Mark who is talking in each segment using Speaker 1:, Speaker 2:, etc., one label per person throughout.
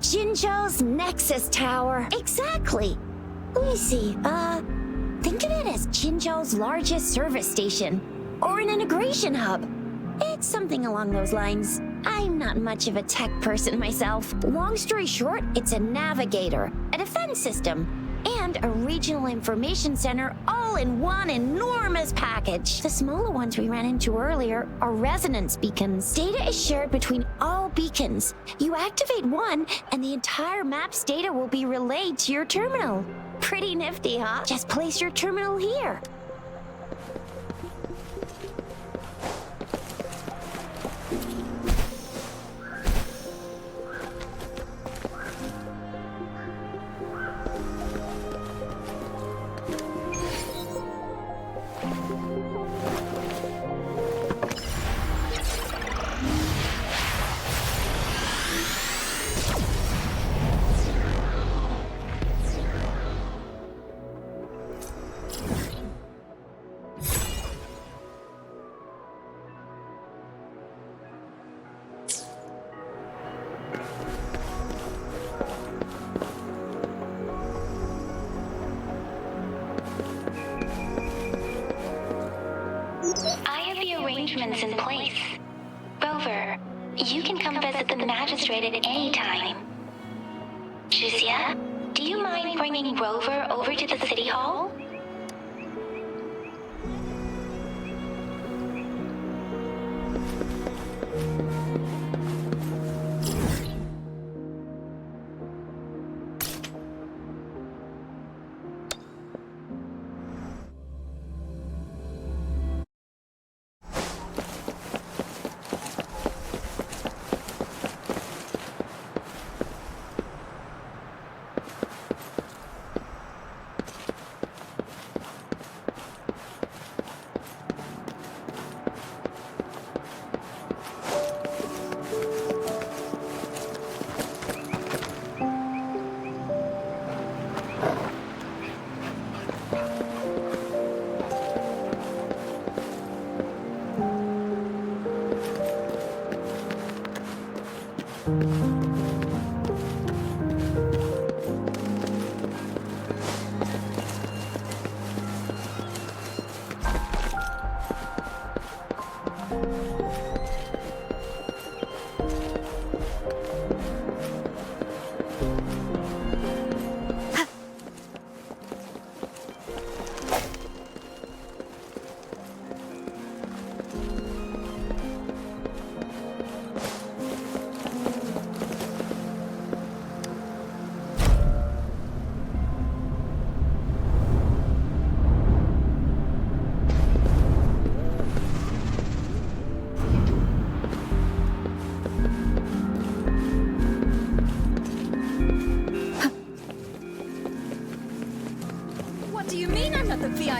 Speaker 1: Jinzhou's Nexus Tower. Exactly. Let me see. Think of it as Jinzhou's largest service station, or an integration hub. It's something along those lines. I'm not much of a tech person myself. Long story short, it's a navigator, a defense system, and a regional information center all in one enormous package. The smaller ones we ran into earlier are resonance beacons. Data is shared between all beacons. You activate one, and the entire map's data will be relayed to your terminal. Pretty nifty, huh? Just place your terminal here.
Speaker 2: Arrangements in place. Rover, you can come visit the magistrate at any time. Juzia, do you mind bringing Rover over to the city hall?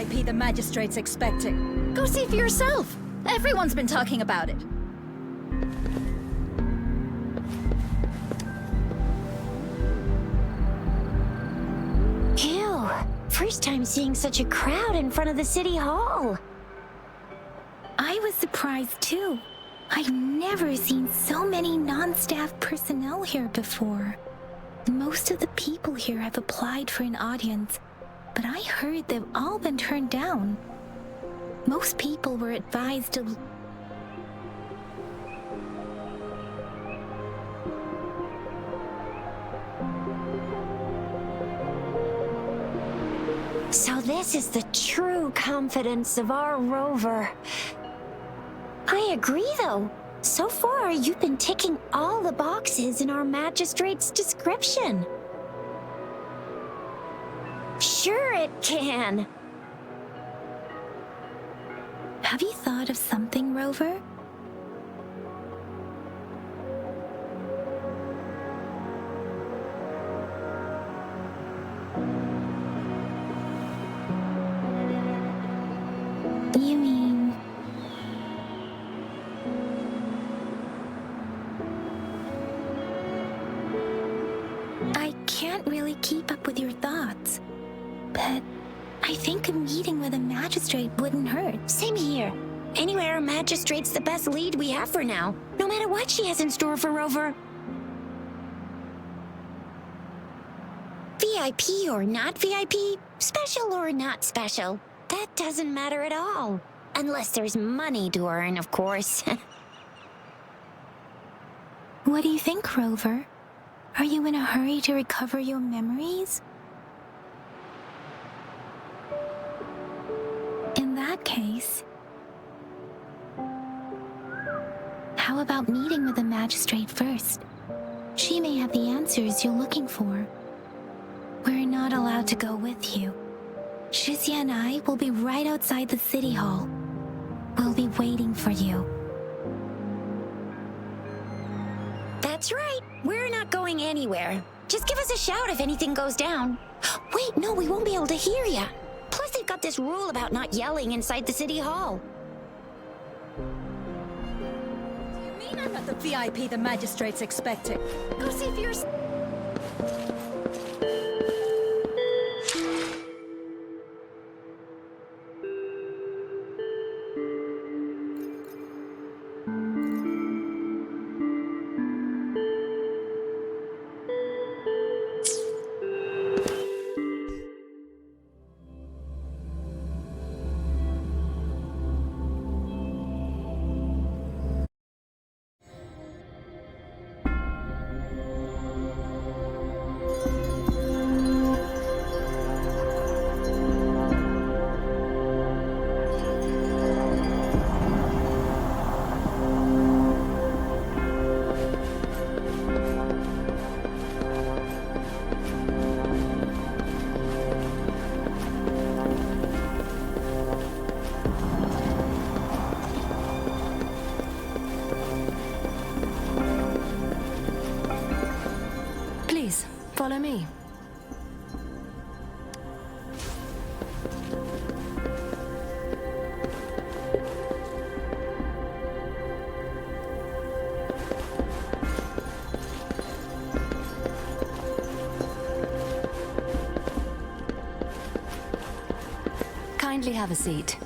Speaker 3: VIP the magistrate's expecting. Go see for yourself. Everyone's been talking about it.
Speaker 1: Ew. First time seeing such a crowd in front of the city hall.
Speaker 4: I was surprised too. I've never seen so many non-staff personnel here before. Most of the people here have applied for an audience, but I heard they've all been turned down. Most people were advised to...
Speaker 1: So this is the true confidence of our rover. I agree, though. So far, you've been ticking all the boxes in our magistrate's description. Sure it can.
Speaker 4: Have you thought of something, Rover? You mean... I can't really keep up with your thoughts, but I think a meeting with a magistrate wouldn't hurt.
Speaker 1: Same here. Anyway, our magistrate's the best lead we have for now, no matter what she has in store for Rover. VIP or not VIP, special or not special, that doesn't matter at all. Unless there's money to earn, of course.
Speaker 4: What do you think, Rover? Are you in a hurry to recover your memories? In that case, how about meeting with the magistrate first? She may have the answers you're looking for. We're not allowed to go with you. Shizia and I will be right outside the city hall. We'll be waiting for you.
Speaker 1: That's right. We're not going anywhere. Just give us a shout if anything goes down. Wait, no, we won't be able to hear ya. Plus, they've got this rule about not yelling inside the city hall.
Speaker 3: You mean I'm not the VIP the magistrate's expecting? Go see for yourself.
Speaker 5: Follow me. Kindly have a seat.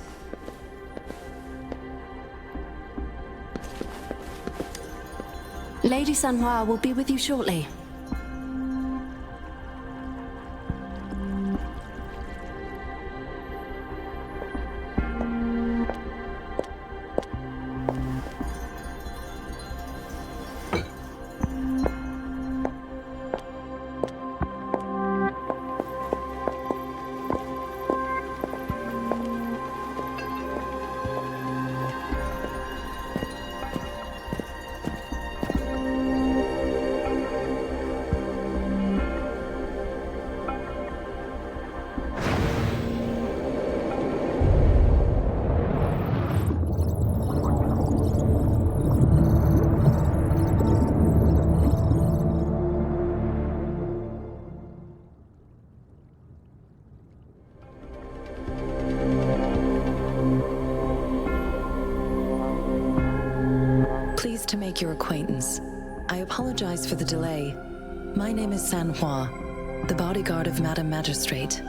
Speaker 5: Lady Sanhua will be with you shortly.
Speaker 6: Pleased to make your acquaintance. I apologize for the delay. My name is San Hua, the bodyguard of Madam Magistrate.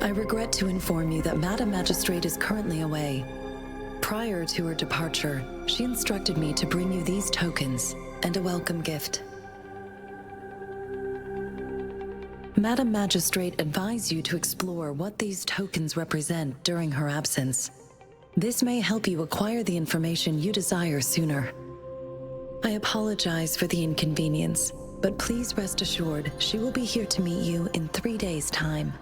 Speaker 6: I regret to inform you that Madam Magistrate is currently away. Prior to her departure, she instructed me to bring you these tokens and a welcome gift. Madam Magistrate advised you to explore what these tokens represent during her absence. This may help you acquire the information you desire sooner. I apologize for the inconvenience, but please rest assured she will be here to meet you in 3 days' time.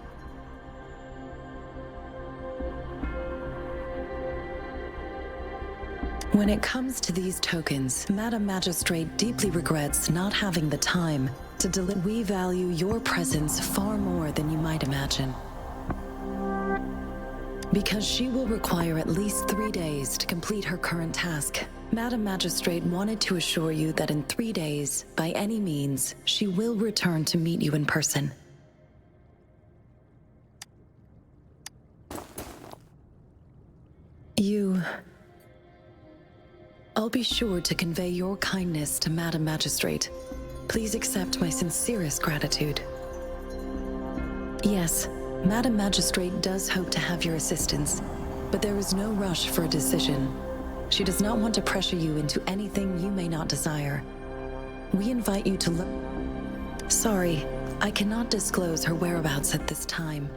Speaker 6: When it comes to these tokens, Madam Magistrate deeply regrets not having the time to deliver. We value your presence far more than you might imagine. Because she will require at least 3 days to complete her current task, Madam Magistrate wanted to assure you that in 3 days, by any means, she will return to meet you in person. I'll be sure to convey your kindness to Madam Magistrate. Please accept my sincerest gratitude. Yes, Madam Magistrate does hope to have your assistance, but there is no rush for a decision. She does not want to pressure you into anything you may not desire. We invite you to look. Sorry, I cannot disclose her whereabouts at this time.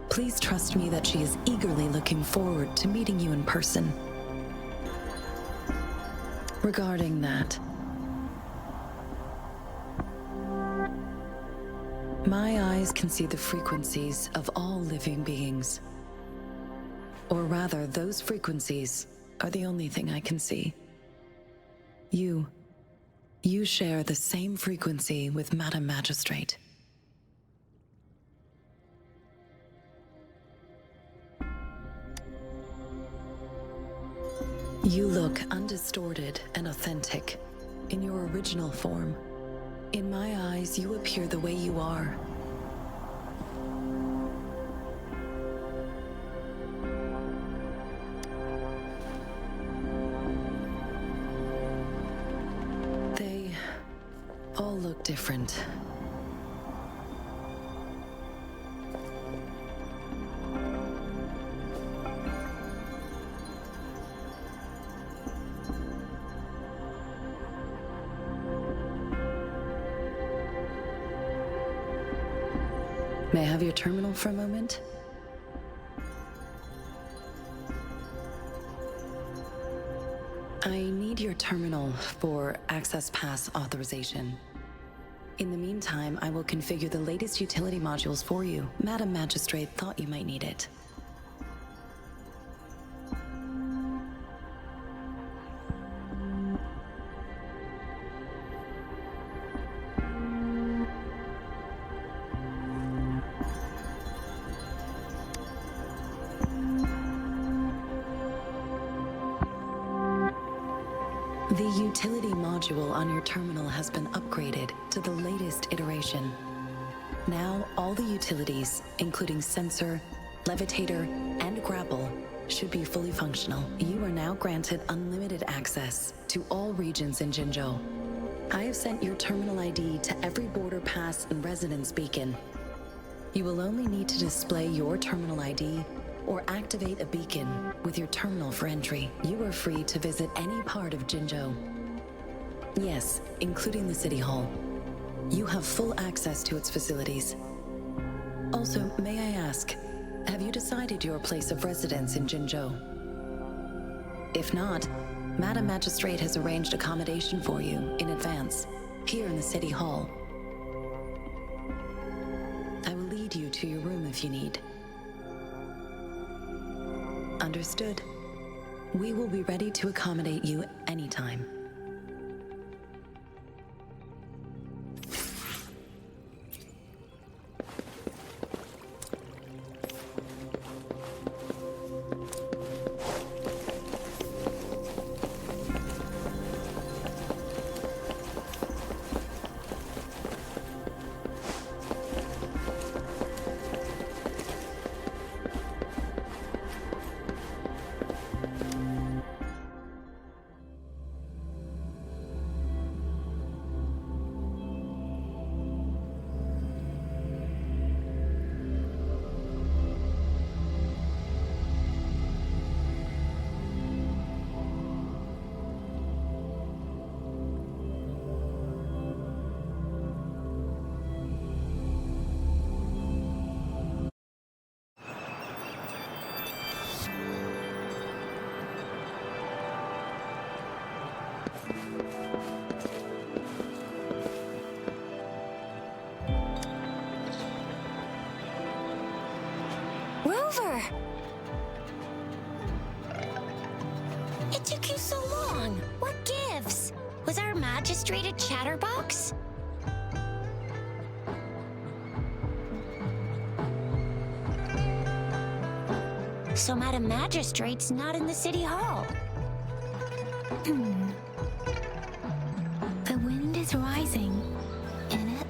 Speaker 6: Please trust me that she is eagerly looking forward to meeting you in person. Regarding that, my eyes can see the frequencies of all living beings. Or rather, those frequencies are the only thing I can see. You share the same frequency with Madam Magistrate. You look undistorted and authentic in your original form. In my eyes, you appear the way you are. They all look different. May I have your terminal for a moment? I need your terminal for Access Pass authorization. In the meantime, I will configure the latest utility modules for you. Madam Magistrate thought you might need it. The utility module on your terminal has been upgraded to the latest iteration. Now, all the utilities, including sensor, levitator, and grapple, should be fully functional. You are now granted unlimited access to all regions in Jinzhou. I have sent your terminal ID to every border pass and residence beacon. You will only need to display your terminal ID or activate a beacon with your terminal for entry. You are free to visit any part of Jinzhou. Yes, including the City Hall. You have full access to its facilities. Also, may I ask, have you decided your place of residence in Jinzhou? If not, Madam Magistrate has arranged accommodation for you in advance, here in the City Hall. I will lead you to your room if you need. Understood. We will be ready to accommodate you anytime.
Speaker 1: Rover! It took you so long. What gives? Was our magistrate a chatterbox? So Madam Magistrate's not in the city hall.
Speaker 4: The wind is rising. In it,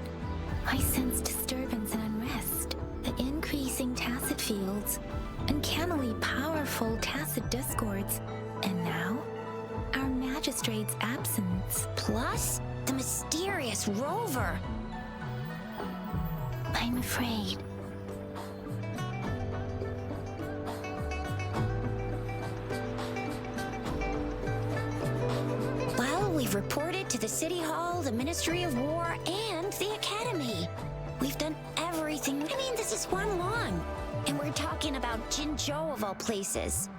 Speaker 4: I sense disturbance and unrest. The increasing tacit fields, uncannily powerful tacit discords, and now, our magistrate's absence.
Speaker 1: Plus, the mysterious Rover.
Speaker 4: I'm afraid.
Speaker 1: Well, we've reported to the City Hall, the Ministry of War, and the Academy. We've done everything. I mean, this is one long. And we're talking about Jinzhou of all places.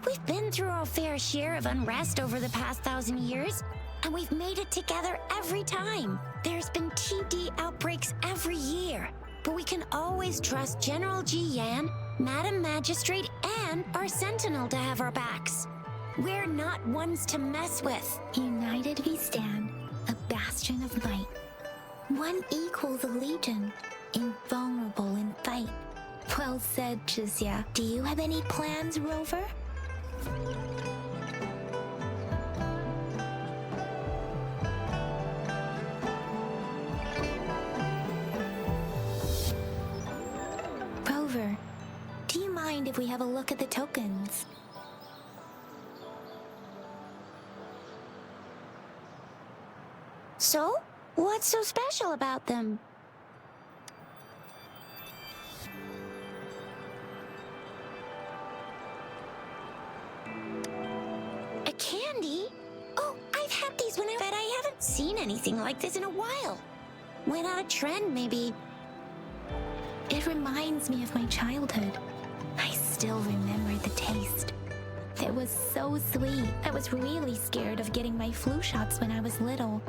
Speaker 1: We've been through our fair share of unrest over the past 1,000 years, and we've made it together every time. There's been TD outbreaks every year, but we can always trust General Ji Yan, Madam Magistrate, and our Sentinel to have our backs. We're not ones to mess with.
Speaker 4: United we stand, a bastion of might. One equals a legion, invulnerable in fight. Well said, Jizya. Do you have any plans, Rover? Rover, do you mind if we have a look at the tokens?
Speaker 1: So, what's so special about them? A candy? Oh, I've had these when but I haven't seen anything like this in a while. Went on a trend, maybe.
Speaker 4: It reminds me of my childhood. I still remember the taste. It was so sweet. I was really scared of getting my flu shots when I was little.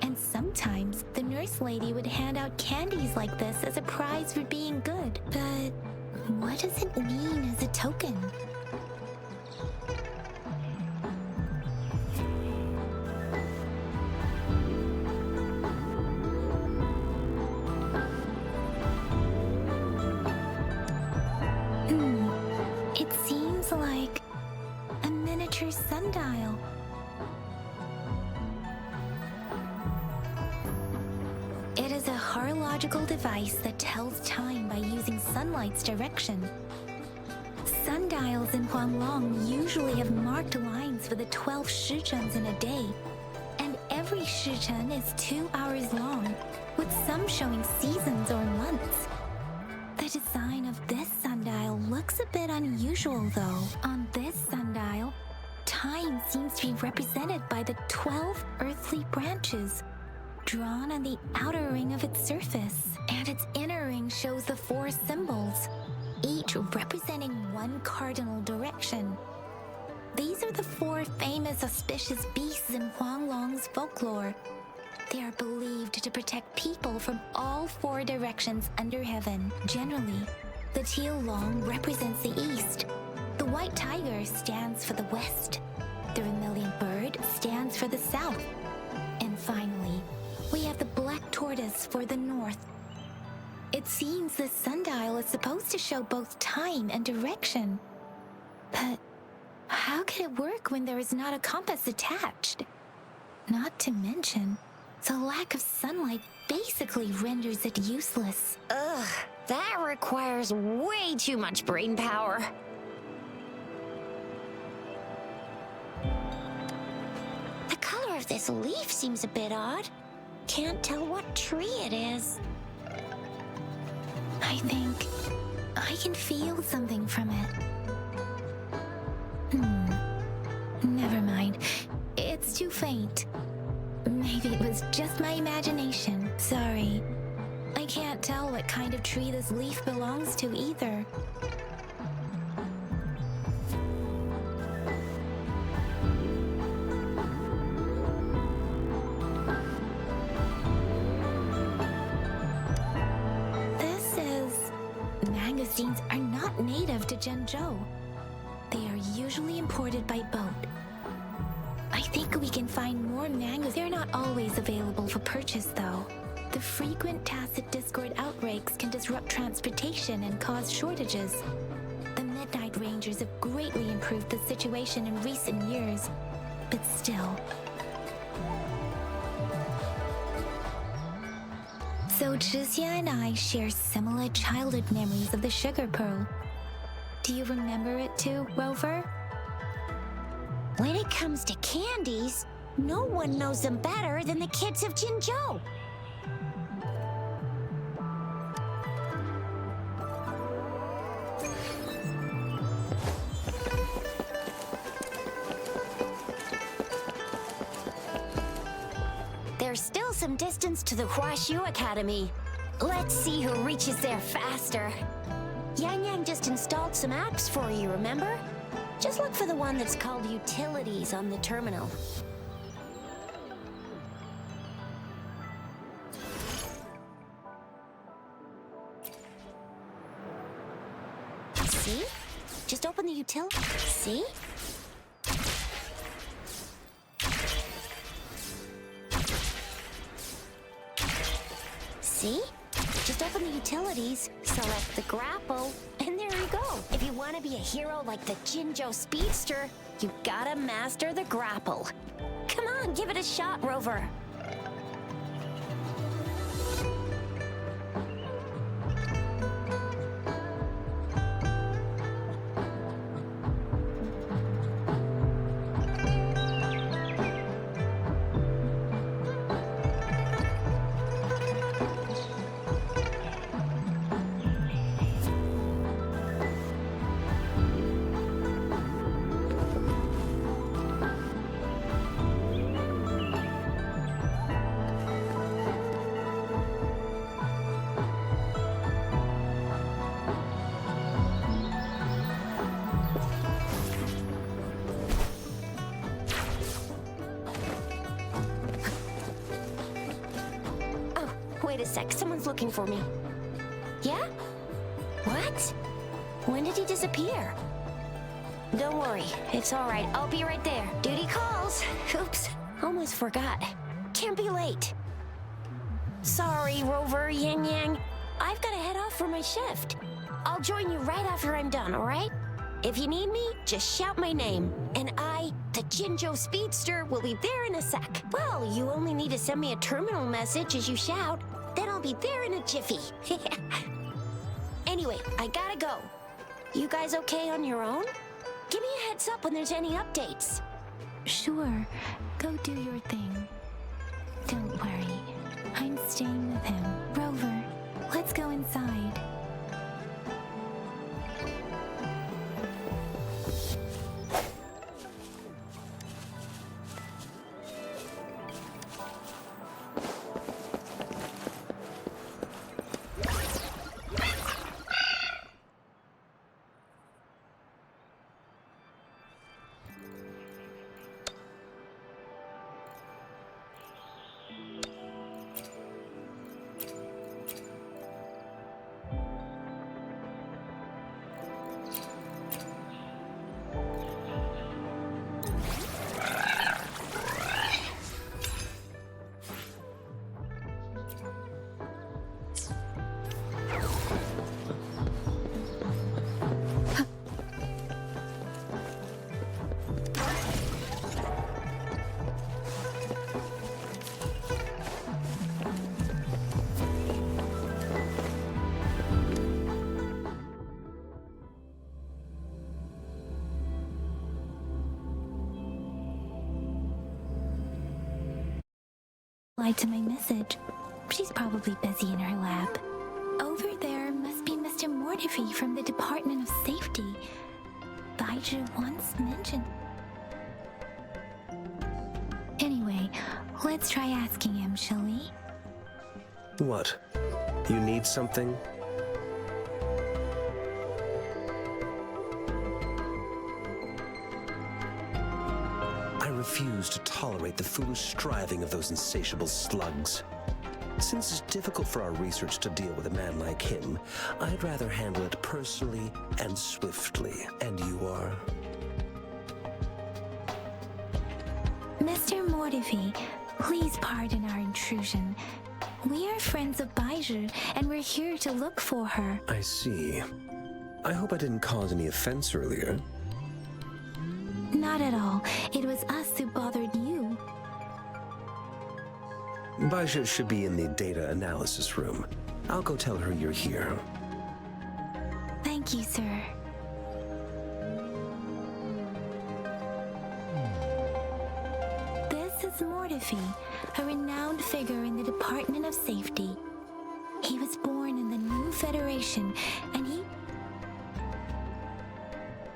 Speaker 4: And sometimes the nurse lady would hand out candies like this as a prize for being good. But what does it mean as a token? It seems like a miniature sundial. It is a horological device that tells time by using sunlight's direction. Sundials in Huanglong usually have marked lines for the 12 shichens in a day, and every shichen is 2 hours long, with some showing seasons or months. The design of this sundial looks a bit unusual though. On this sundial, time seems to be represented by the 12 earthly branches, drawn on the outer ring of its surface, and its inner ring shows the 4 symbols, each representing one cardinal direction. These are the 4 famous auspicious beasts in Huanglong's folklore. They are believed to protect people from all 4 directions under heaven. Generally, the teal long represents the east, the white tiger stands for the west, the vermilion bird stands for the south, and finally, we have the black tortoise for the north. It seems this sundial is supposed to show both time and direction. But how can it work when there is not a compass attached? Not to mention, the lack of sunlight basically renders it useless.
Speaker 1: Ugh, that requires way too much brain power. The color of this leaf seems a bit odd. Can't tell what tree it is.
Speaker 4: I think I can feel something from it. Never mind. It's too faint. Maybe it was just my imagination. Sorry. I can't tell what kind of tree this leaf belongs to either. Magazines are not not native to Zhengzhou. They are usually imported by boat. I think we can find more mangoes. They're not always available for purchase, though. The frequent tacit Discord outbreaks can disrupt transportation and cause shortages. The Midnight Rangers have greatly improved the situation in recent years, but still. So Zhixia and I share similar childhood memories of the Sugar Pearl. Do you remember it too, Rover?
Speaker 1: When it comes to candies, no one knows them better than the kids of Jinzhou. There's still some distance to the Huaxu Academy. Let's see who reaches there faster. Yang Yang just installed some apps for you, remember? Just look for the one that's called Utilities on the terminal. See? Just open the util. See? See? Just open the utilities, select the grapple, and there you go. If you want to be a hero like the Jinzhou Speedster, you gotta master the grapple. Come on, give it a shot, Rover. Wait a sec, someone's looking for me. Yeah? What? When did he disappear? Don't worry, it's all right. I'll be right there. Duty calls. Oops, almost forgot. Can't be late. Sorry, Rover, Yang Yang. I've got to head off for my shift. I'll join you right after I'm done, all right? If you need me, just shout my name. And I, the Jinzhou Speedster, will be there in a sec. Well, you only need to send me a terminal message as you shout. Then I'll be there in a jiffy. Anyway, I gotta go. You guys okay on your own? Give me a heads up when there's any updates.
Speaker 4: Sure, go do your thing. Don't worry, I'm staying with him. Rover, let's go inside. Replied to my message. She's probably busy in her lab. Over there must be Mr. Mortefi from the Department of Safety. Baiju once mentioned. Anyway, let's try asking him, shall we?
Speaker 7: What? You need something? I refuse to tolerate the foolish striving of those insatiable slugs. Since it's difficult for our research to deal with a man like him, I'd rather handle it personally and swiftly. And you are?
Speaker 4: Mr. Mortivy, please pardon our intrusion. We are friends of Baizhi, and we're here to look for her.
Speaker 7: I see. I hope I didn't cause any offense earlier.
Speaker 4: Not at all. It was us who bothered you.
Speaker 7: Baizhi should be in the data analysis room. I'll go tell her you're here.
Speaker 4: Thank you, sir. This is Mortivy, a renowned figure in the Department of Safety. He was born in the new Federation, and he...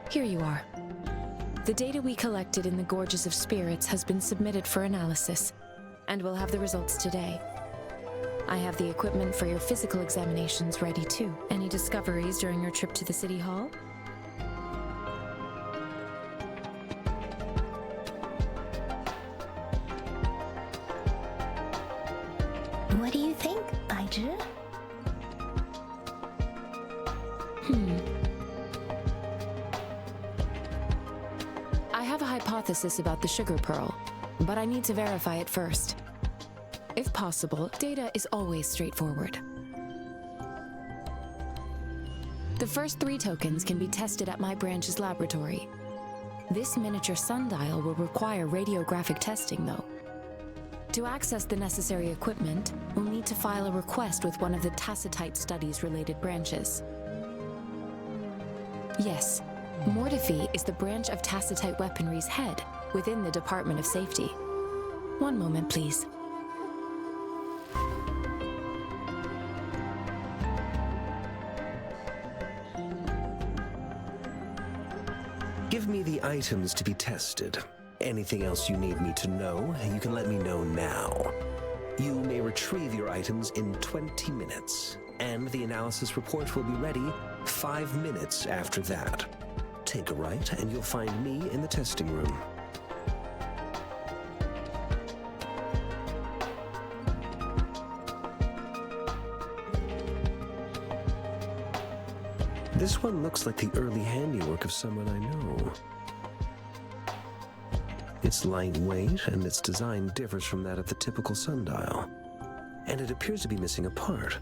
Speaker 8: Here you are. The data we collected in the Gorges of Spirits has been submitted for analysis, and we'll have the results today. I have the equipment for your physical examinations ready too. Any discoveries during your trip to the City Hall?
Speaker 4: What do you think, Baizhi?
Speaker 8: I have a hypothesis about the sugar pearl, but I need to verify it first. If possible, data is always straightforward. The first 3 tokens can be tested at my branch's laboratory. This miniature sundial will require radiographic testing, though. To access the necessary equipment, we'll need to file a request with one of the Tacitite Studies-related branches. Yes, Mortivy is the branch of Tacitite Weaponry's head within the Department of Safety. One moment, please.
Speaker 7: Give me the items to be tested. Anything else you need me to know, you can let me know now. You may retrieve your items in 20 minutes, and the analysis report will be ready 5 minutes after that. Take a right, and you'll find me in the testing room. This one looks like the early handiwork of someone I know. It's lightweight, and its design differs from that of the typical sundial. And it appears to be missing a part.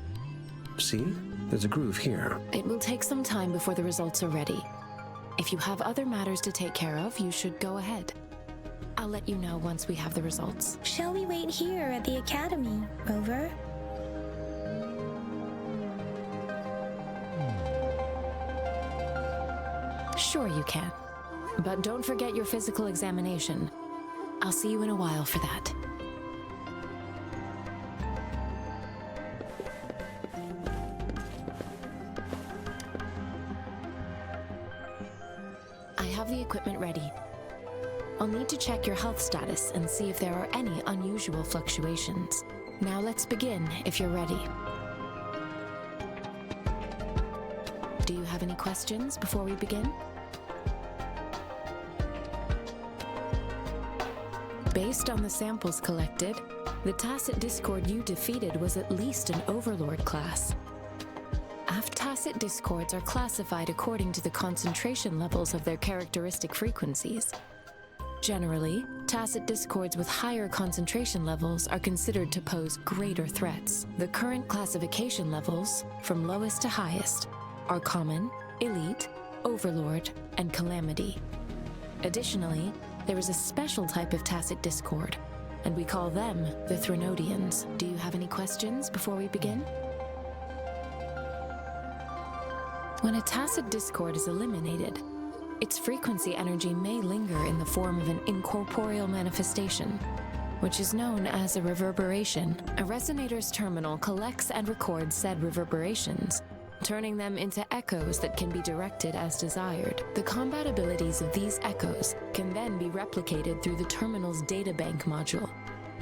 Speaker 7: See? There's a groove here.
Speaker 8: It will take some time before the results are ready. If you have other matters to take care of, you should go ahead. I'll let you know once we have the results.
Speaker 4: Shall we wait here at the Academy, Rover?
Speaker 8: Sure you can. But don't forget your physical examination. I'll see you in a while for that. I have the equipment ready. I'll need to check your health status and see if there are any unusual fluctuations. Now let's begin, if you're ready. Do you have any questions before we begin? Based on the samples collected, the Tacit Discord you defeated was at least an Overlord class. Tacit discords are classified according to the concentration levels of their characteristic frequencies. Generally, Tacit discords with higher concentration levels are considered to pose greater threats. The current classification levels, from lowest to highest, are Common, Elite, Overlord, and Calamity. Additionally, there is a special type of Tacit discord, and we call them the Threnodians. Do you have any questions before we begin? When a Tacit discord is eliminated, its frequency energy may linger in the form of an incorporeal manifestation, which is known as a reverberation. A resonator's terminal collects and records said reverberations, turning them into echoes that can be directed as desired. The combat abilities of these echoes can then be replicated through the terminal's databank module,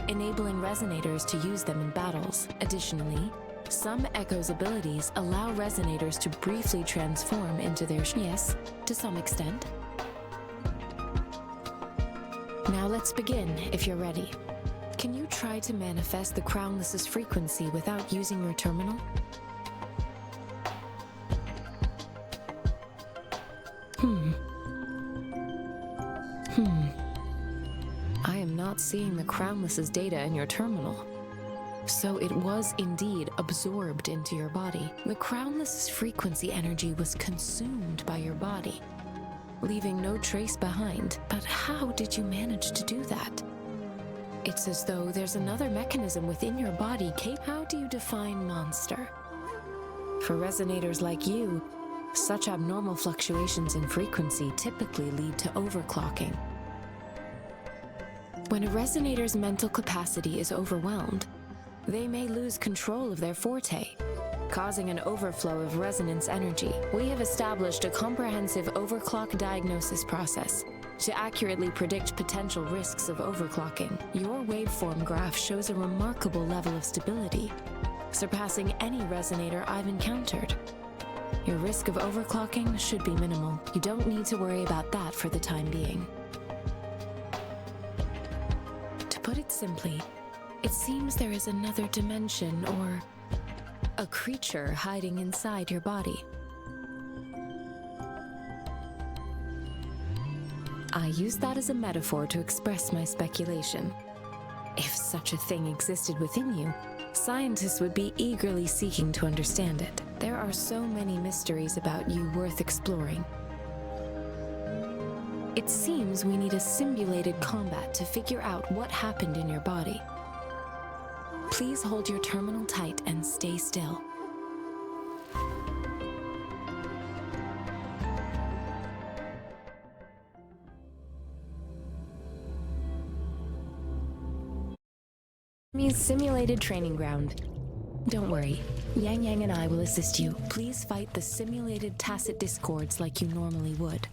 Speaker 8: enabling resonators to use them in battles. Additionally, some echoes' abilities allow resonators to briefly transform into their yes, to some extent. Now let's begin, if you're ready. Can you try to manifest the Crownless's frequency without using your terminal? I am not seeing the Crownless's data in your terminal. So it was indeed absorbed into your body. The Crownless's frequency energy was consumed by your body, leaving no trace behind. But how did you manage to do that? It's as though there's another mechanism within your body. How do you define monster? For resonators like you, such abnormal fluctuations in frequency typically lead to overclocking. When a resonator's mental capacity is overwhelmed, they may lose control of their forte, causing an overflow of resonance energy. We have established a comprehensive overclock diagnosis process to accurately predict potential risks of overclocking. Your waveform graph shows a remarkable level of stability, surpassing any resonator I've encountered. Your risk of overclocking should be minimal. You don't need to worry about that for the time being. To put it simply, it seems there is another dimension or a creature hiding inside your body. I use that as a metaphor to express my speculation. If such a thing existed within you, scientists would be eagerly seeking to understand it. There are so many mysteries about you worth exploring. It seems we need a simulated combat to figure out what happened in your body. Please hold your terminal tight and stay still. Simulated training ground. Don't worry, Yang Yang and I will assist you. Please fight the simulated tacit discords like you normally would.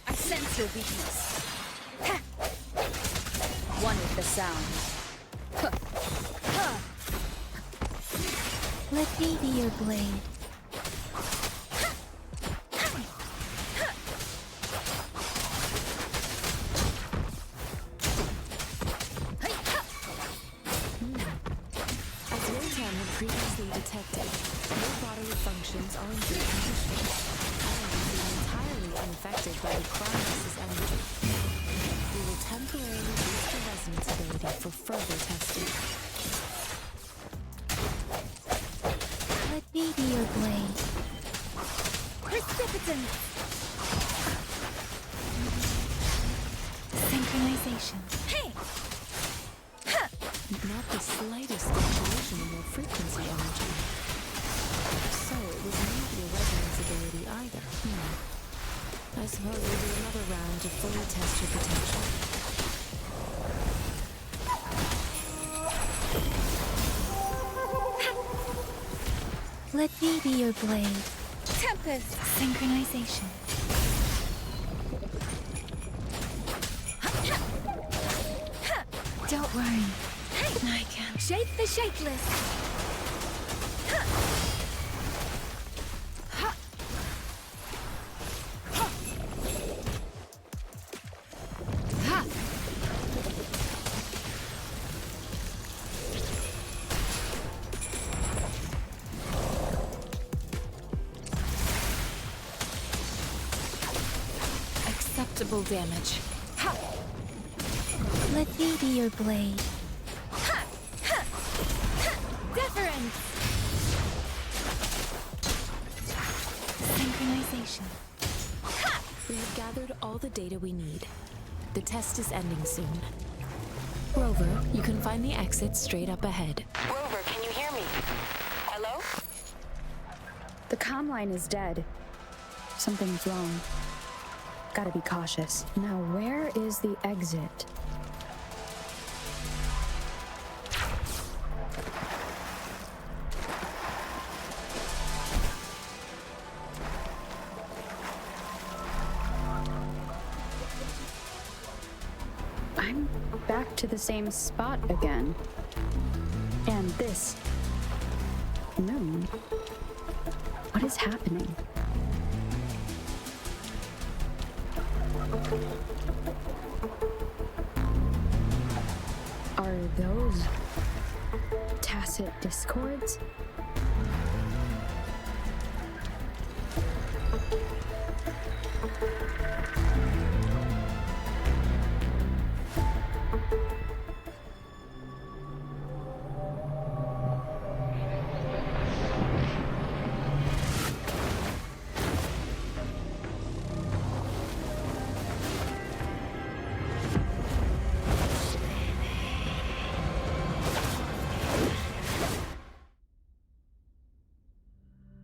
Speaker 3: I sense your weakness. One with the sound.
Speaker 4: Let me be your blade.
Speaker 8: Previously detected, your bodily functions are in good condition, and being entirely unaffected by the Crownless's energy. We will temporarily boost your resonance ability for further testing.
Speaker 4: Let me be your blade.
Speaker 3: Precipitant!
Speaker 4: Synchronization.
Speaker 3: Hey!
Speaker 8: Not the slightest fluctuation in your frequency energy. So it was not your resonance ability either. I suppose we'll do another round to fully test your potential.
Speaker 4: Let me be your blade.
Speaker 3: Tempest!
Speaker 4: Synchronization. Don't worry. I can.
Speaker 3: Shape the shapeless!
Speaker 8: Acceptable damage.
Speaker 4: Let me be your blade.
Speaker 3: Deference!
Speaker 4: Synchronization.
Speaker 8: We have gathered all the data we need. The test is ending soon. Rover, you can find the exit straight up ahead.
Speaker 9: Rover, can you hear me? Hello? The comm line is dead. Something's wrong. Gotta be cautious. Now, where is the exit? I'm back to the same spot again. And this moon. What is happening? Are those tacit discords?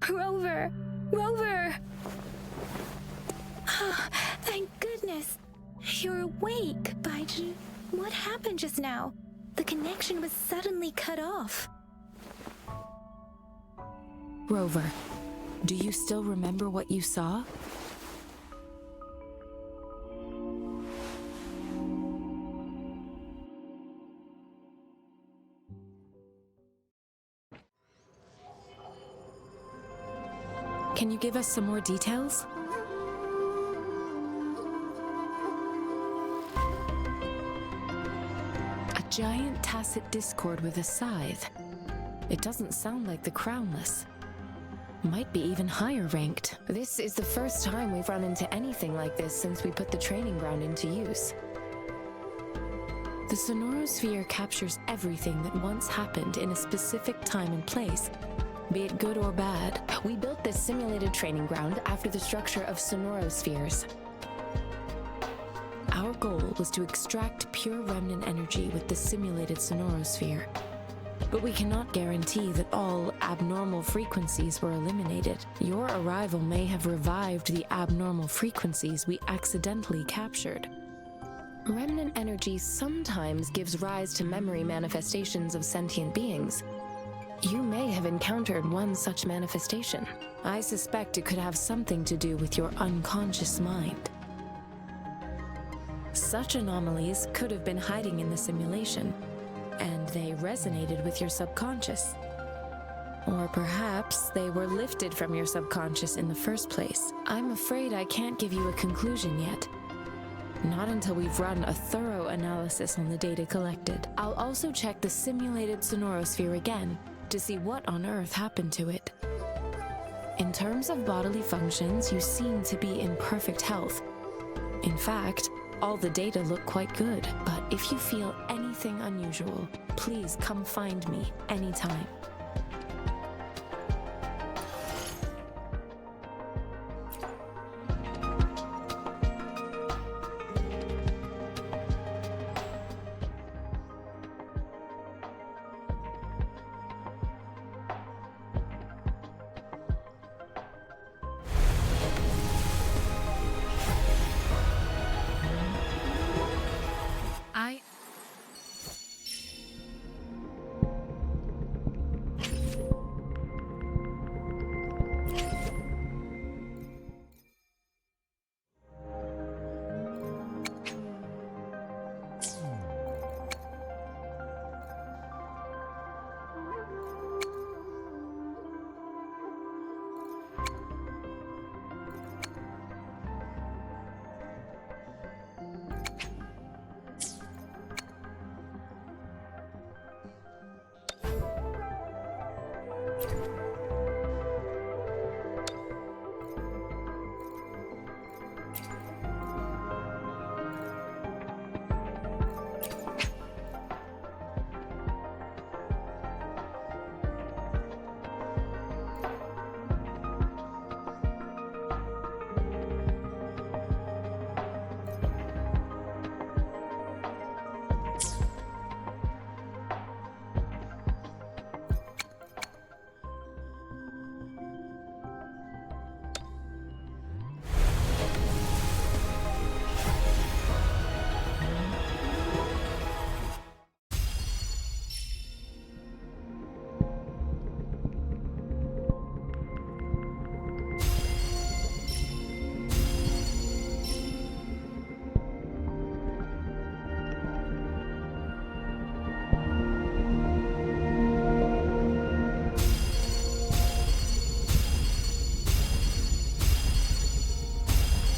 Speaker 4: Rover! Rover! Thank goodness. You're awake, Baiji. What happened just now? The connection was suddenly cut off.
Speaker 8: Rover, do you still remember what you saw? Can you give us some more details? A giant tacit discord with a scythe. It doesn't sound like the Crownless. Might be even higher ranked. This is the first time we've run into anything like this since we put the training ground into use. The Sonorosphere captures everything that once happened in a specific time and place, be it good or bad. We built this simulated training ground after the structure of Sonorospheres. Our goal was to extract pure remnant energy with the simulated Sonorosphere. But we cannot guarantee that all abnormal frequencies were eliminated. Your arrival may have revived the abnormal frequencies we accidentally captured. Remnant energy sometimes gives rise to memory manifestations of sentient beings. You may have encountered one such manifestation. I suspect it could have something to do with your unconscious mind. Such anomalies could have been hiding in the simulation, and they resonated with your subconscious. Or perhaps they were lifted from your subconscious in the first place. I'm afraid I can't give you a conclusion yet. Not until we've run a thorough analysis on the data collected. I'll also check the simulated Sonorosphere again to see what on earth happened to it. In terms of bodily functions, you seem to be in perfect health. In fact, all the data look quite good, but if you feel anything unusual, please come find me anytime.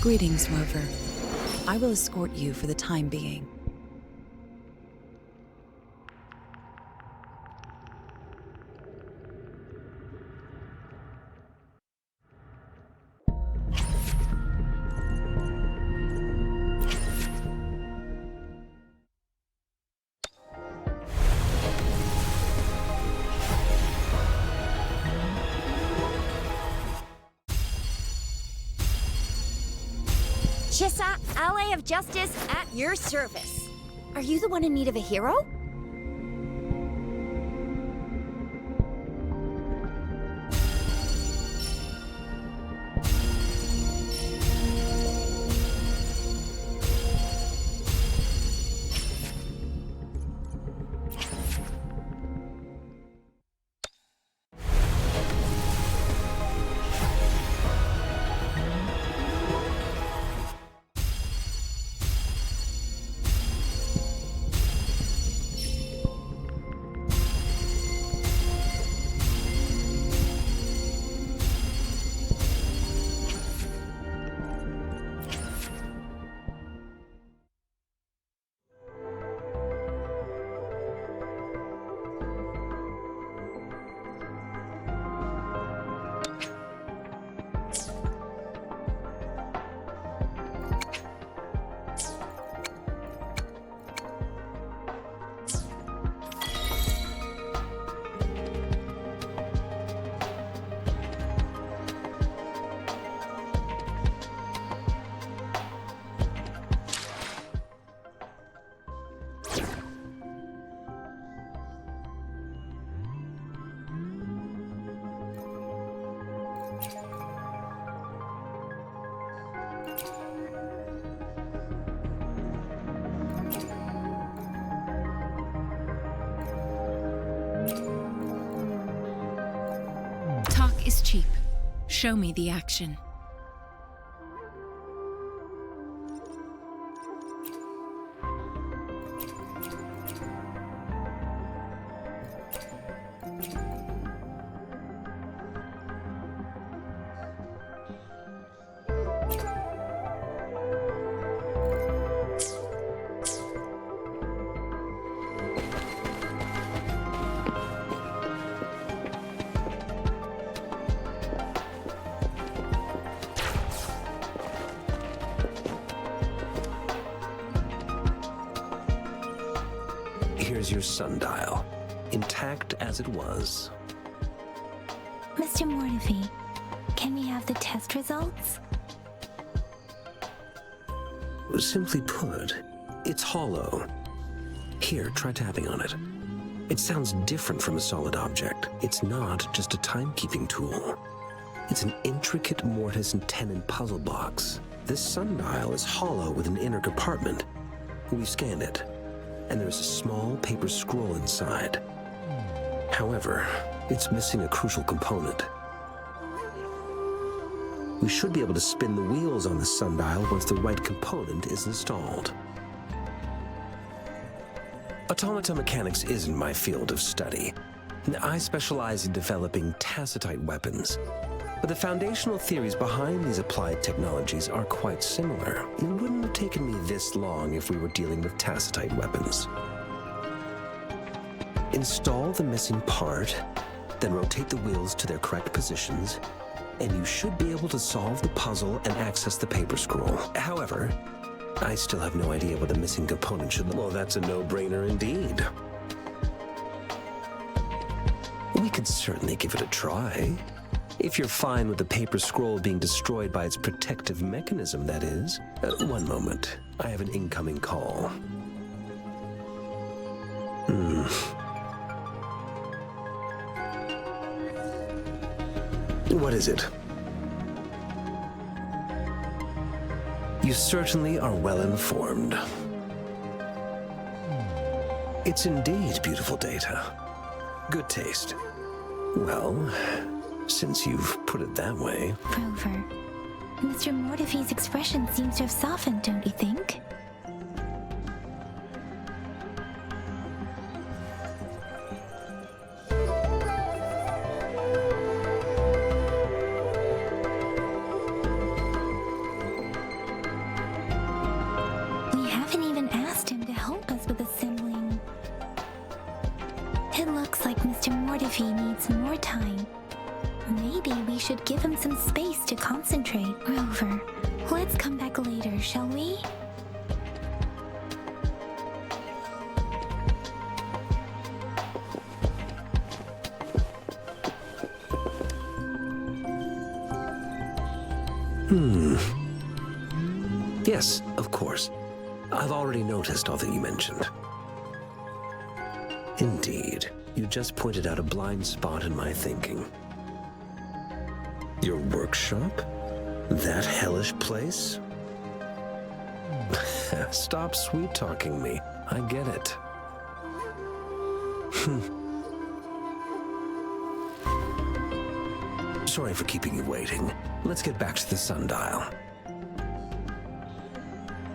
Speaker 6: Greetings, Rover. I will escort you for the time being.
Speaker 1: Chissa, ally of justice at your service. Are you the one in need of a hero?
Speaker 8: Talk is cheap. Show me the action.
Speaker 7: Here's your sundial, intact as it was.
Speaker 4: Mr. Mortefi, can we have the test results?
Speaker 7: Simply put, it's hollow. Here, try tapping on it. It sounds different from a solid object. It's not just a timekeeping tool. It's an intricate mortise and tenon puzzle box. This sundial is hollow with an inner compartment. We scanned it, and there's a small paper scroll inside. However, it's missing a crucial component. We should be able to spin the wheels on the sundial once the right component is installed. Automata mechanics isn't my field of study. I specialize in developing tacitite weapons, but the foundational theories behind these applied technologies are quite similar. It wouldn't have taken me this long if we were dealing with tacitite weapons. Install the missing part, then rotate the wheels to their correct positions, and you should be able to solve the puzzle and access the paper scroll. However, I still have no idea what the missing component should look. Well, that's a no-brainer indeed. We could certainly give it a try. If you're fine with the paper scroll being destroyed by its protective mechanism, that is. One moment. I have an incoming call. What is it? You certainly are well informed. It's indeed beautiful data. Good taste. Well, since you've put it that way...
Speaker 4: Rover, Mr. Mortefi's expression seems to have softened, don't you think? Maybe we should give him some space to concentrate. Rover, let's come back later, shall we?
Speaker 7: Yes, of course. I've already noticed all that you mentioned. Indeed, you just pointed out a blind spot in my thinking. Your workshop? That hellish place? Stop sweet-talking me. I get it. Sorry for keeping you waiting. Let's get back to the sundial.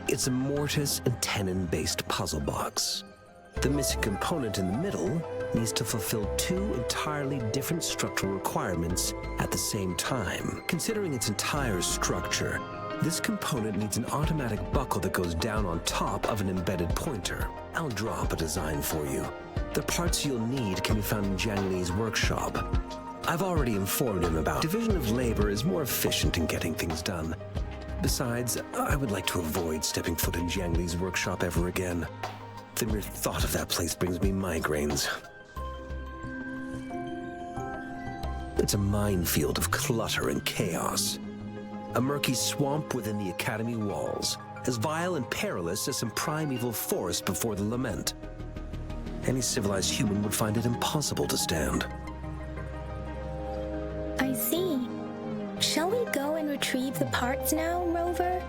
Speaker 7: It's a mortise and tenon-based puzzle box. The missing component in the middle needs to fulfill two entirely different structural requirements at the same time. Considering its entire structure, this component needs an automatic buckle that goes down on top of an embedded pointer. I'll draw up a design for you. The parts you'll need can be found in Jiang Li's workshop. I've already informed him about division of labor is more efficient in getting things done. Besides, I would like to avoid stepping foot in Jiang Li's workshop ever again. The mere thought of that place brings me migraines. It's a minefield of clutter and chaos. A murky swamp within the Academy walls, as vile and perilous as some primeval forest before the lament. Any civilized human would find it impossible to stand.
Speaker 4: I see. Shall we go and retrieve the parts now, Rover?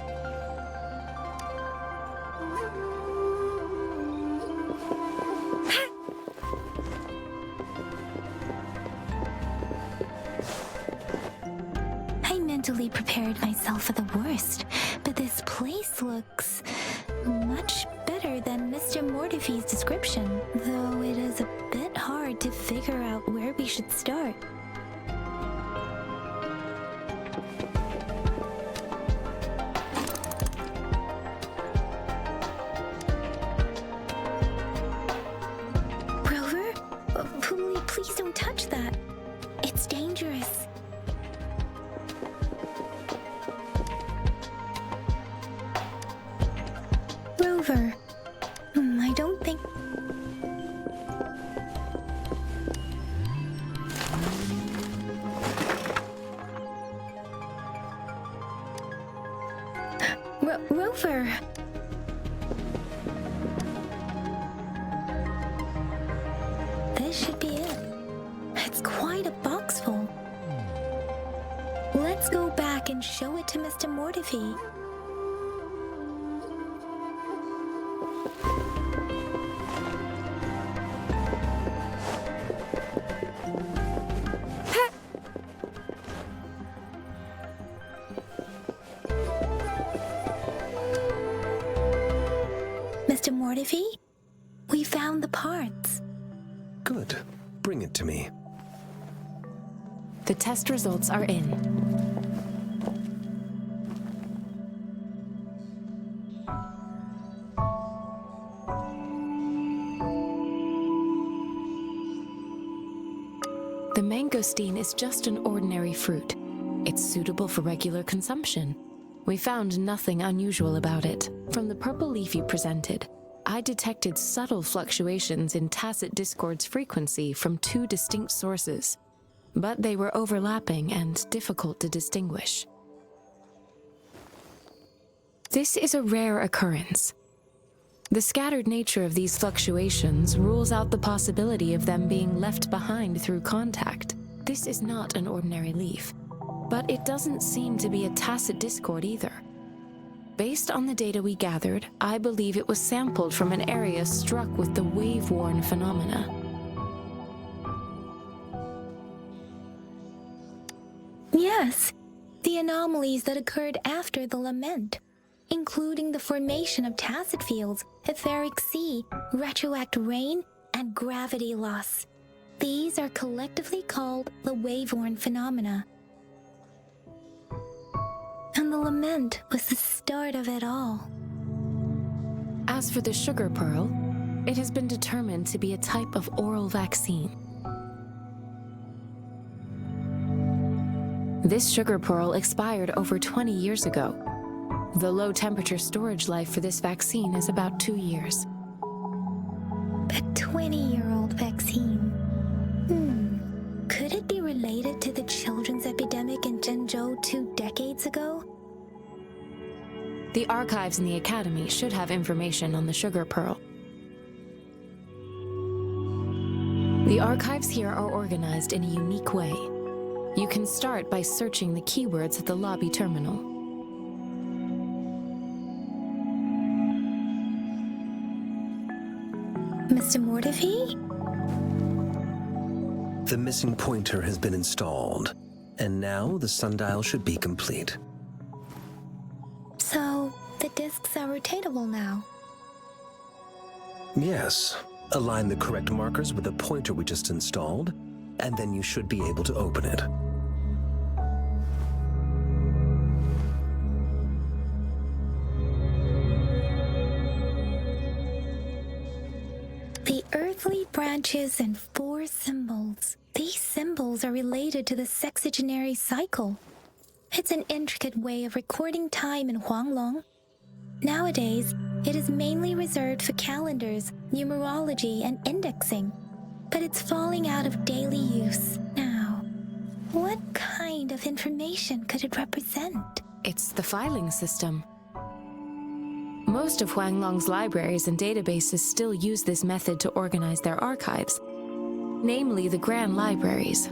Speaker 4: I mentally prepared myself for the worst, but this place looks much better than Mr. Mortify's description, though it is a bit hard to figure out where we should start. Please don't touch that. It's dangerous. Rover, I don't think... Rover... This should be it. It's quite a box full. Let's go back and show it to Mr. Mortify. Mr. Mortify, we found the parts.
Speaker 7: Good. Bring it to me.
Speaker 8: The test results are in. The mangosteen is just an ordinary fruit. It's suitable for regular consumption. We found nothing unusual about it. From the purple leaf you presented, I detected subtle fluctuations in tacit discord's frequency from two distinct sources, but they were overlapping and difficult to distinguish. This is a rare occurrence. The scattered nature of these fluctuations rules out the possibility of them being left behind through contact. This is not an ordinary leaf, but it doesn't seem to be a tacit discord either. Based on the data we gathered, I believe it was sampled from an area struck with the wave-worn phenomena.
Speaker 4: Yes, the anomalies that occurred after the lament, including the formation of tacit fields, etheric sea, retroact rain, and gravity loss. These are collectively called the wave-worn phenomena. And the lament was the start of it all.
Speaker 8: As for the sugar pearl, it has been determined to be a type of oral vaccine. This sugar pearl expired over 20 years ago. The low temperature storage life for this vaccine is about 2 years.
Speaker 4: A 20-year-old vaccine. Could it be related to the children's epidemic in Zhengzhou 2 decades ago?
Speaker 8: The archives in the Academy should have information on the sugar pearl. The archives here are organized in a unique way. You can start by searching the keywords at the lobby terminal.
Speaker 4: Mr. Mortefi?
Speaker 7: The missing pointer has been installed, and now the sundial should be complete.
Speaker 4: So, the discs are rotatable now.
Speaker 7: Yes. Align the correct markers with the pointer we just installed, and then you should be able to open it.
Speaker 4: The earthly branches and 4 symbols. These symbols are related to the sexagenary cycle. It's an intricate way of recording time in Huanglong. Nowadays, it is mainly reserved for calendars, numerology, and indexing. But it's falling out of daily use now. What kind of information could it represent?
Speaker 8: It's the filing system. Most of Huanglong's libraries and databases still use this method to organize their archives, namely the Grand Libraries.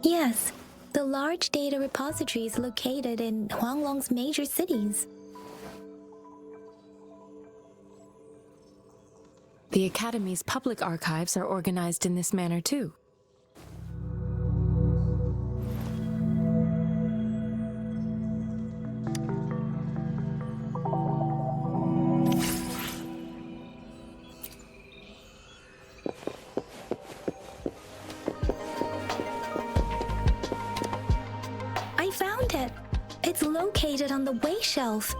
Speaker 4: Yes, the large data repositories located in Huanglong's major cities.
Speaker 8: The Academy's public archives are organized in this manner too.
Speaker 4: I found it. It's located on the way shelf.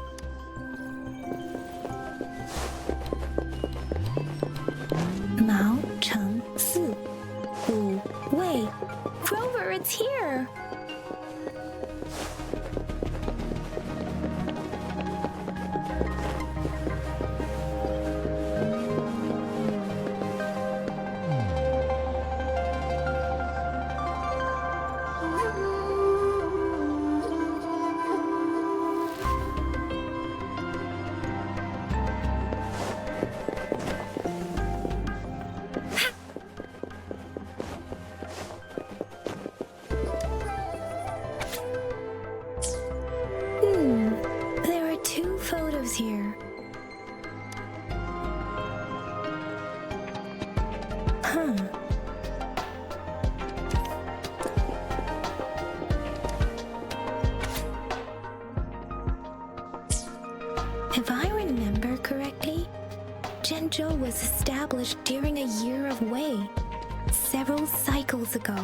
Speaker 4: Mao Cheng Si Wu Wei. Rover, it's here. There are 2 photos here. If I remember correctly, Zhengzhou was established during a year of Wei, several cycles ago.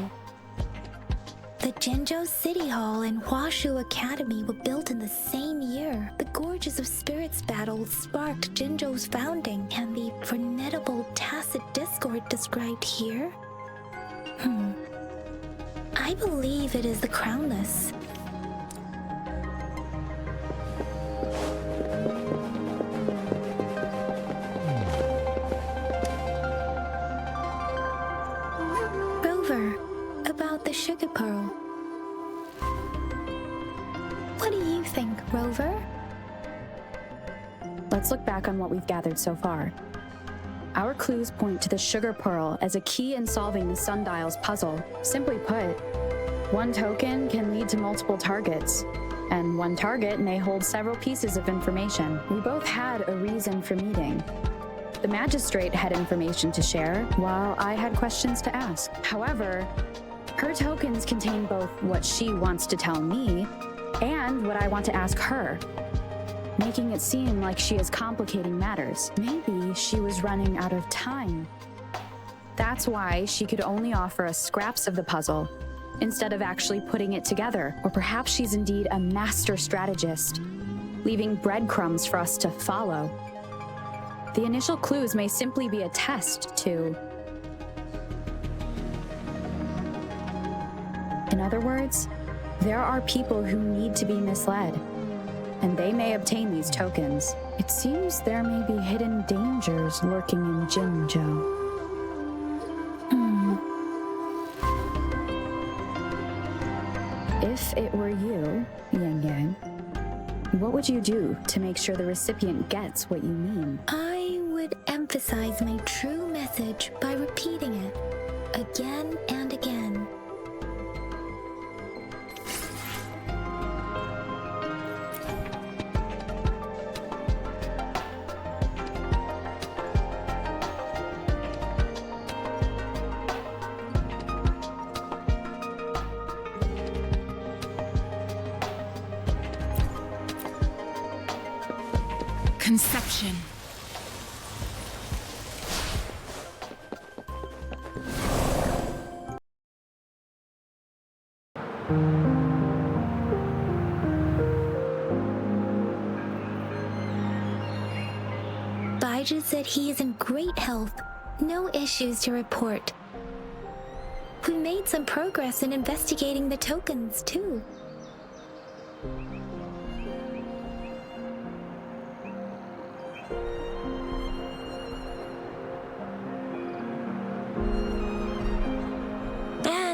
Speaker 4: The Zhengzhou City Hall and Huashu Academy were built in the same year. The Gorges of Spirits battle sparked Zhengzhou's founding, and the formidable tacit discord described here? I believe it is the Crownless. Rover, about the sugar pearl. What do you think, Rover?
Speaker 9: Let's look back on what we've gathered so far. Our clues point to the sugar pearl as a key in solving the sundial's puzzle. Simply put, one token can lead to multiple targets, and one target may hold several pieces of information. We both had a reason for meeting. The magistrate had information to share, while I had questions to ask. However, her tokens contain both what she wants to tell me and what I want to ask her, making it seem like she is complicating matters. Maybe she was running out of time. That's why she could only offer us scraps of the puzzle instead of actually putting it together. Or perhaps she's indeed a master strategist, leaving breadcrumbs for us to follow. The initial clues may simply be a test to... In other words, there are people who need to be misled, and they may obtain these tokens. It seems there may be hidden dangers lurking in Jinzhou. If it were you, Yang Yang, what would you do to make sure the recipient gets what you mean?
Speaker 4: I would emphasize my true message by repeating it again and again.
Speaker 8: Conception.
Speaker 4: Baiju said he is in great health, no issues to report. We made some progress in investigating the tokens, too.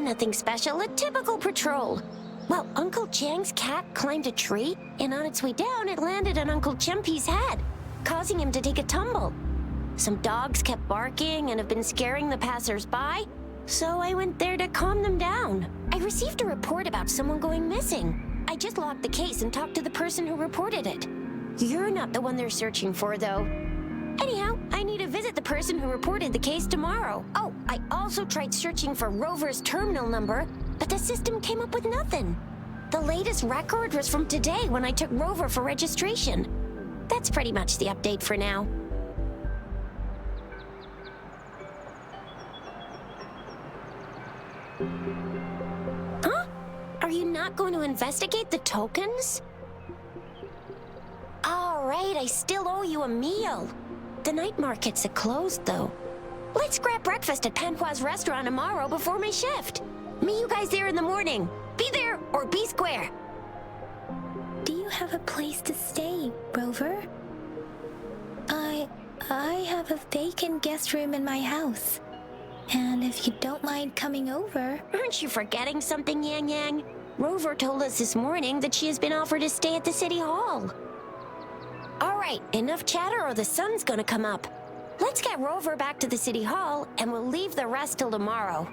Speaker 1: Nothing special, a typical patrol. Well, Uncle Chang's cat climbed a tree, and on its way down, it landed on Uncle Chempi's head, causing him to take a tumble. Some dogs kept barking and have been scaring the passers-by, so I went there to calm them down. I received a report about someone going missing. I just locked the case and talked to the person who reported it. You're not the one they're searching for, though. Anyhow, I need to visit the person who reported the case tomorrow. Oh, I also tried searching for Rover's terminal number, but the system came up with nothing. The latest record was from today when I took Rover for registration. That's pretty much the update for now. Huh? Are you not going to investigate the tokens? All right, I still owe you a meal. The night markets are closed, though. Let's grab breakfast at Panhua's restaurant tomorrow before my shift. Meet you guys there in the morning. Be there or be square.
Speaker 4: Do you have a place to stay, Rover? I have a vacant guest room in my house. And if you don't mind coming over...
Speaker 1: Aren't you forgetting something, Yang Yang? Rover told us this morning that she has been offered to stay at the City Hall. All right, enough chatter or the sun's gonna come up. Let's get Rover back to the City Hall, and we'll leave the rest till tomorrow.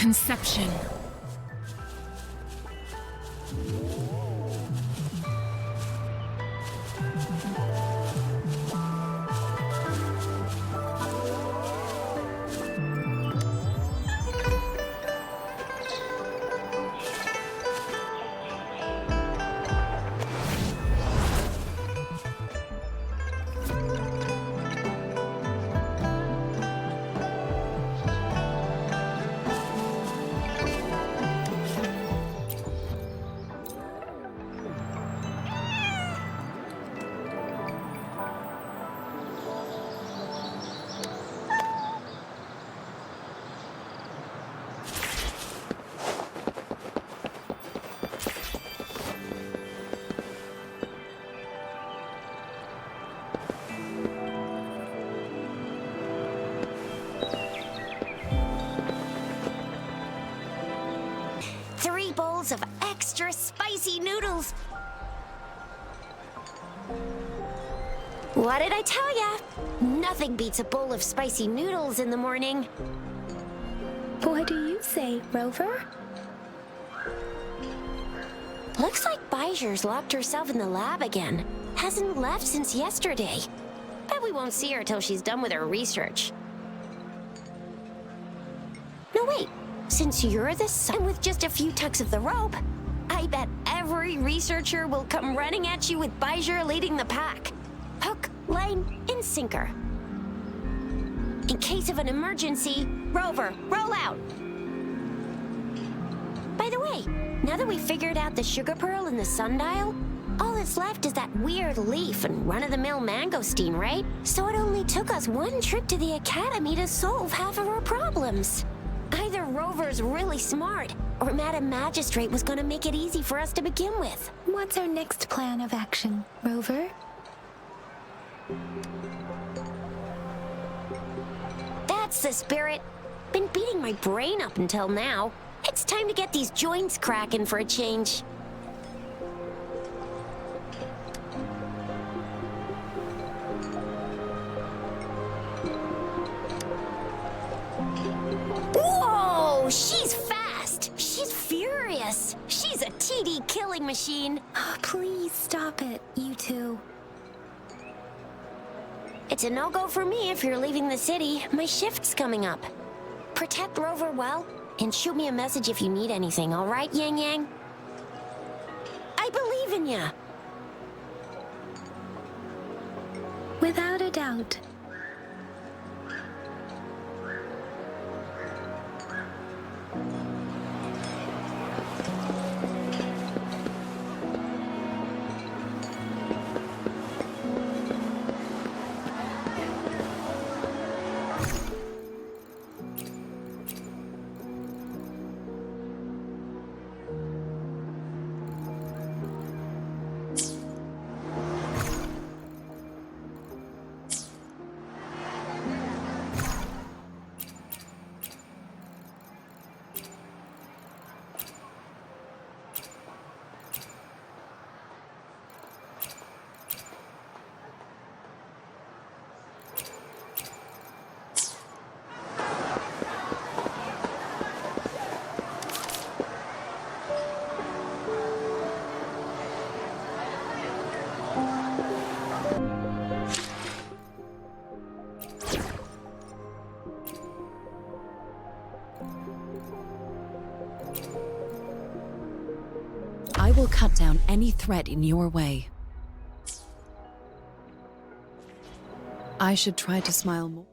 Speaker 10: conception.
Speaker 1: Of extra spicy noodles. What did I tell ya? Nothing beats a bowl of spicy noodles in the morning.
Speaker 4: What do you say, Rover?
Speaker 1: Looks like Bijur's locked herself in the lab again. Hasn't left since yesterday. Bet we won't see her till she's done with her research. No, wait. Since you're the son with just a few tucks of the rope, I bet every researcher will come running at you with Bijur leading the pack. Hook, line, and sinker. In case of an emergency, Rover, roll out. By the way, now that we've figured out the sugar pearl and the sundial, all that's left is that weird leaf and run-of-the-mill mangosteen, right? So it only took us one trip to the academy to solve half of our problems. Either Rover's really smart, or Madam Magistrate was gonna make it easy for us to begin with.
Speaker 4: What's our next plan of action, Rover?
Speaker 1: That's the spirit. Been beating my brain up until now. It's time to get these joints cracking for a change. Whoa! She's fast! She's furious! She's a TD killing machine!
Speaker 4: Oh, please stop it, you two.
Speaker 1: It's a no-go for me if you're leaving the city. My shift's coming up. Protect Rover well, and shoot me a message if you need anything, all right, Yang Yang? I believe in ya!
Speaker 4: Without a doubt.
Speaker 6: I will cut down any threat in your way. I should try to smile more.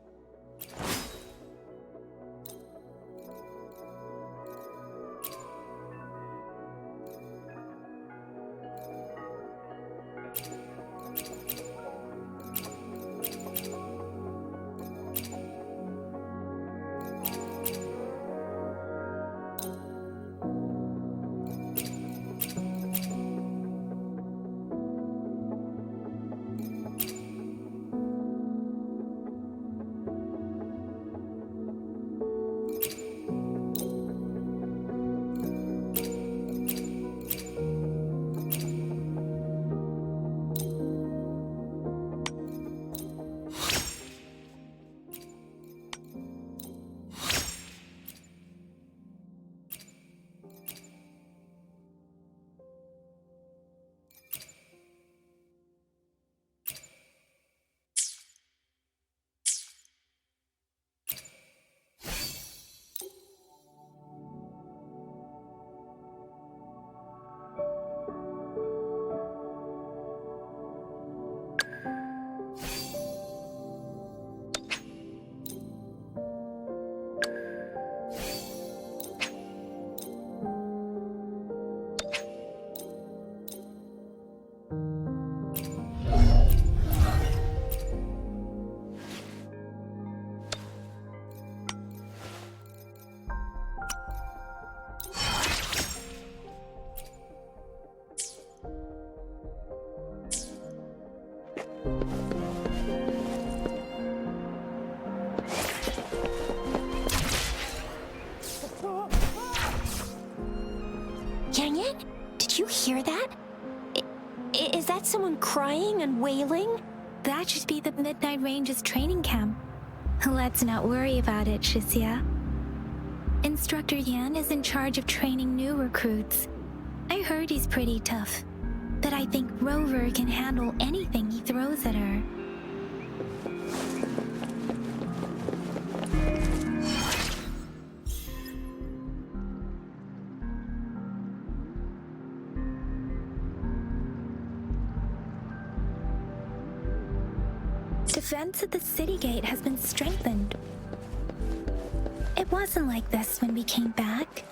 Speaker 1: Dang it! Did you hear that? Is that someone crying and wailing?
Speaker 4: That should be the Midnight Ranges training camp. Let's not worry about it, Shisia. Instructor Yan is in charge of training new recruits. I heard he's pretty tough, but I think Rover can handle anything he throws at her. Defense at the city gate has been strengthened. It wasn't like this when we came back.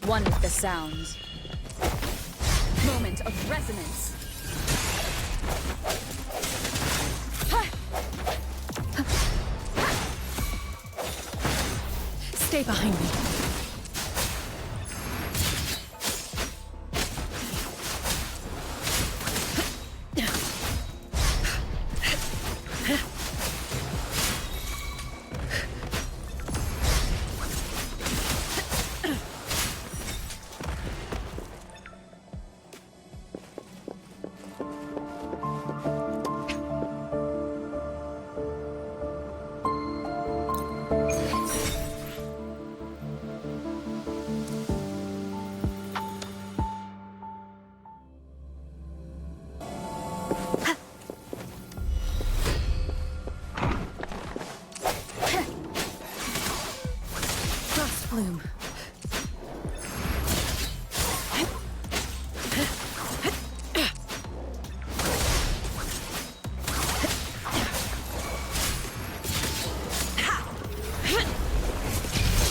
Speaker 9: One with the sounds. Moment of resonance.
Speaker 8: Stay behind me. Bloom.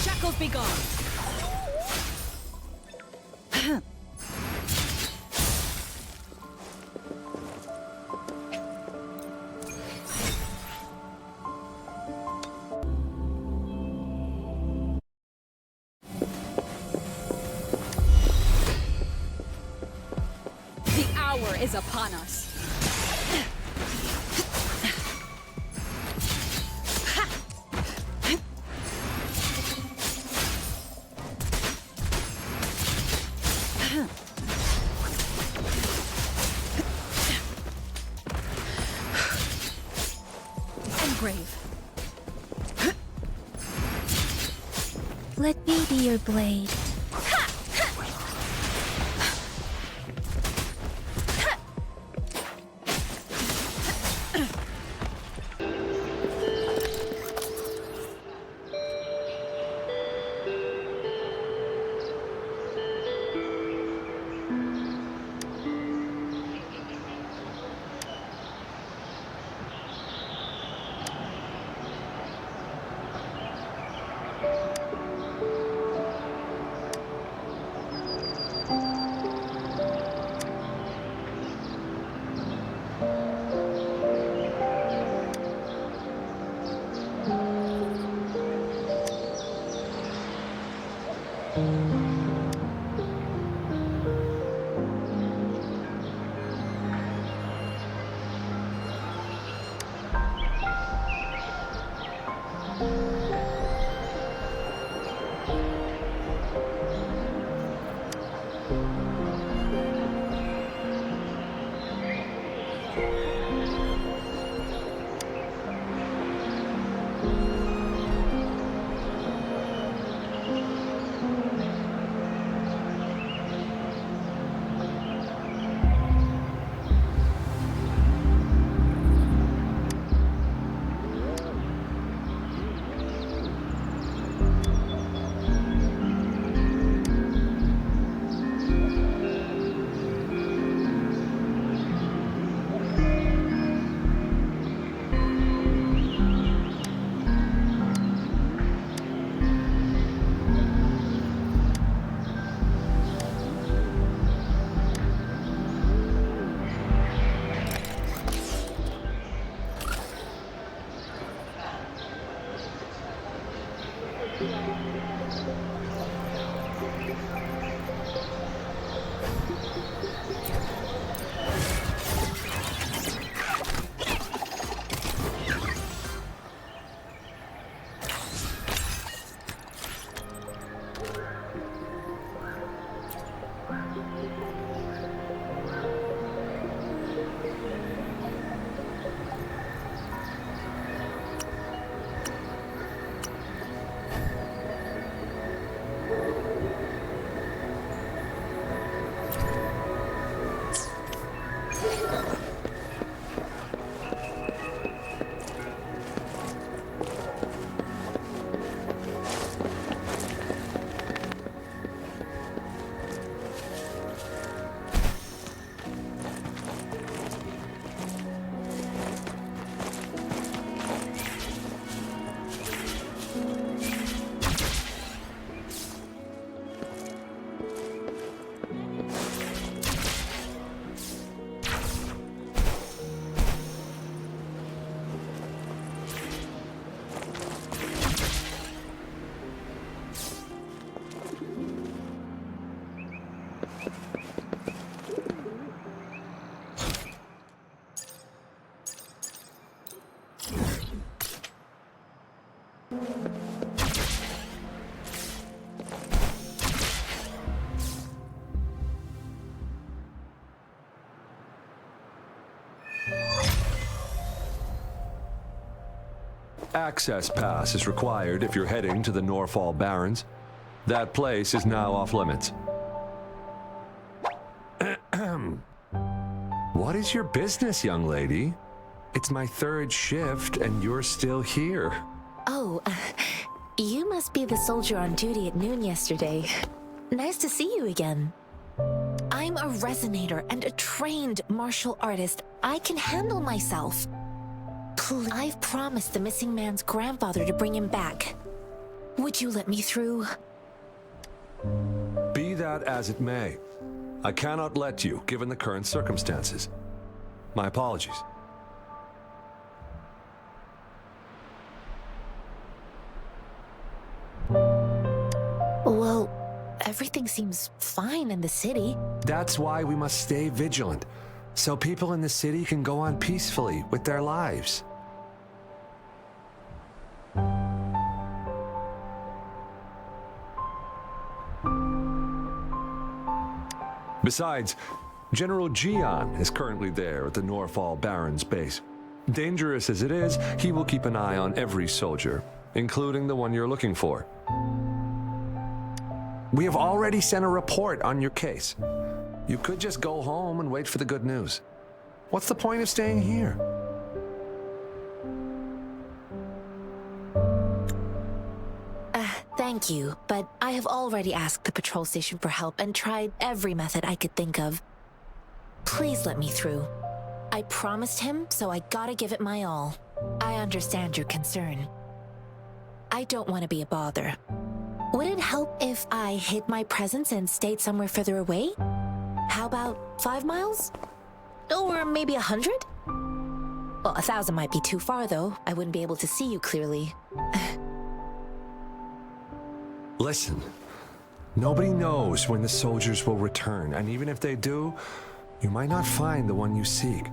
Speaker 3: Shackles be gone. Is upon us. Engrave.
Speaker 4: Let me be your blade.
Speaker 10: Access pass is required if you're heading to the Norfall Barrens. That place is now off limits. What is your business, young lady? It's my third shift and you're still here.
Speaker 4: Oh, you must be the soldier on duty at noon yesterday. Nice to see you again. I'm a resonator and a trained martial artist. I can handle myself. Please, I've promised the missing man's grandfather to bring him back. Would you let me through?
Speaker 10: Be that as it may, I cannot let you, given the current circumstances. My apologies.
Speaker 4: Well, everything seems fine in the city.
Speaker 10: That's why we must stay vigilant, so people in the city can go on peacefully with their lives. Besides, General Jian is currently there at the Norfall Barrens base. Dangerous as it is, he will keep an eye on every soldier, including the one you're looking for. We have already sent a report on your case. You could just go home and wait for the good news. What's the point of staying here?
Speaker 4: Thank you, but I have already asked the patrol station for help and tried every method I could think of. Please let me through. I promised him, so I gotta give it my all. I understand your concern. I don't want to be a bother. Would it help if I hid my presence and stayed somewhere further away? How about 5 miles? Or maybe 100? Well, 1,000 might be too far, though. I wouldn't be able to see you clearly.
Speaker 10: Listen, nobody knows when the soldiers will return, and even if they do, you might not find the one you seek.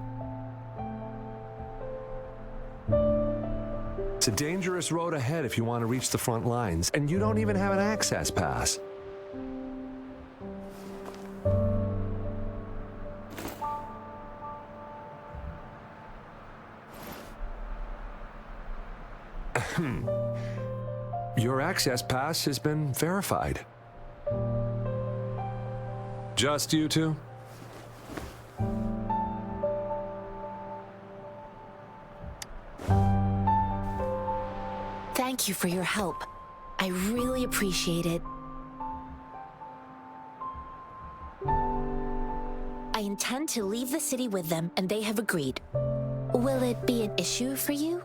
Speaker 10: It's a dangerous road ahead if you want to reach the front lines, and you don't even have an access pass. Your access pass has been verified. Just you two?
Speaker 4: Thank you for your help. I really appreciate it. I intend to leave the city with them, and they have agreed. Will it be an issue for you?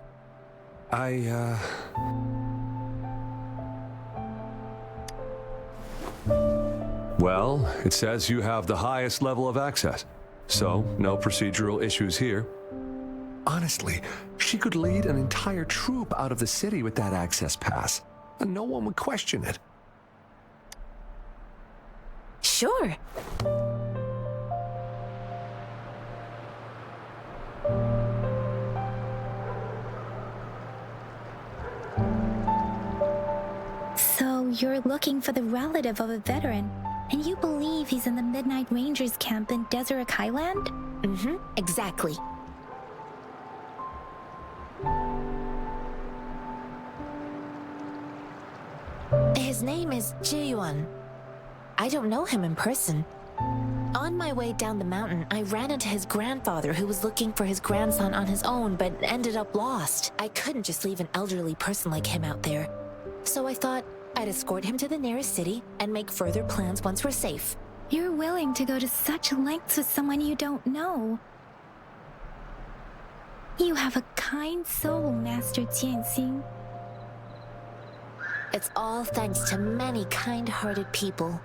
Speaker 10: Well, it says you have the highest level of access, so no procedural issues here. Honestly, she could lead an entire troop out of the city with that access pass, and no one would question it.
Speaker 4: Sure. So you're looking for the relative of a veteran, and you believe he's in the Midnight Rangers camp in Deseret Highland? Mm-hmm, exactly. His name is Ji-yuan. I don't know him in person. On my way down the mountain, I ran into his grandfather who was looking for his grandson on his own but ended up lost. I couldn't just leave an elderly person like him out there. So I thought I'd escort him to the nearest city and make further plans once we're safe. You're willing to go to such lengths with someone you don't know. You have a kind soul, Master Jianxing. It's all thanks to many kind-hearted people.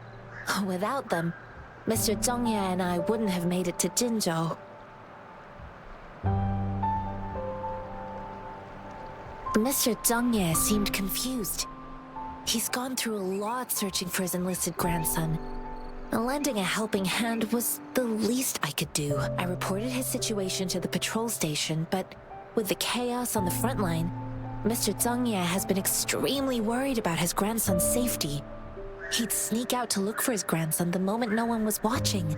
Speaker 4: Without them, Mr. Zhongye and I wouldn't have made it to Jinzhou. Mr. Zhongye seemed confused. He's gone through a lot searching for his enlisted grandson. Lending a helping hand was the least I could do. I reported his situation to the patrol station, but with the chaos on the front line, Mr. Zhongye has been extremely worried about his grandson's safety. He'd sneak out to look for his grandson the moment no one was watching.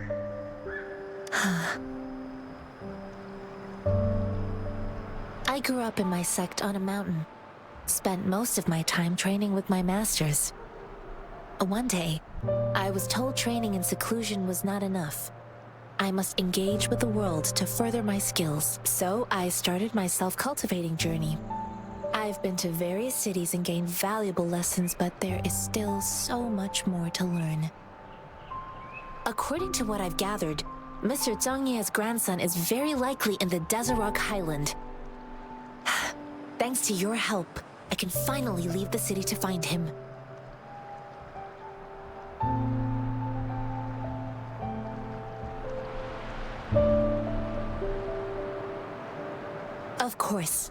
Speaker 4: I grew up in my sect on a mountain. spent most of my time training with my masters. One day, I was told training in seclusion was not enough. I must engage with the world to further my skills, so I started my self-cultivating journey. I've been to various cities and gained valuable lessons, but there is still so much more to learn. According to what I've gathered, Mr. Zhang Ye's grandson is very likely in the Desert Highland. Thanks to your help, I can finally leave the city to find him. Of course.